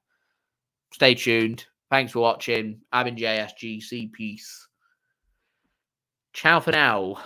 stay tuned. Thanks for watching. I've been JSGC. Peace. Ciao for now.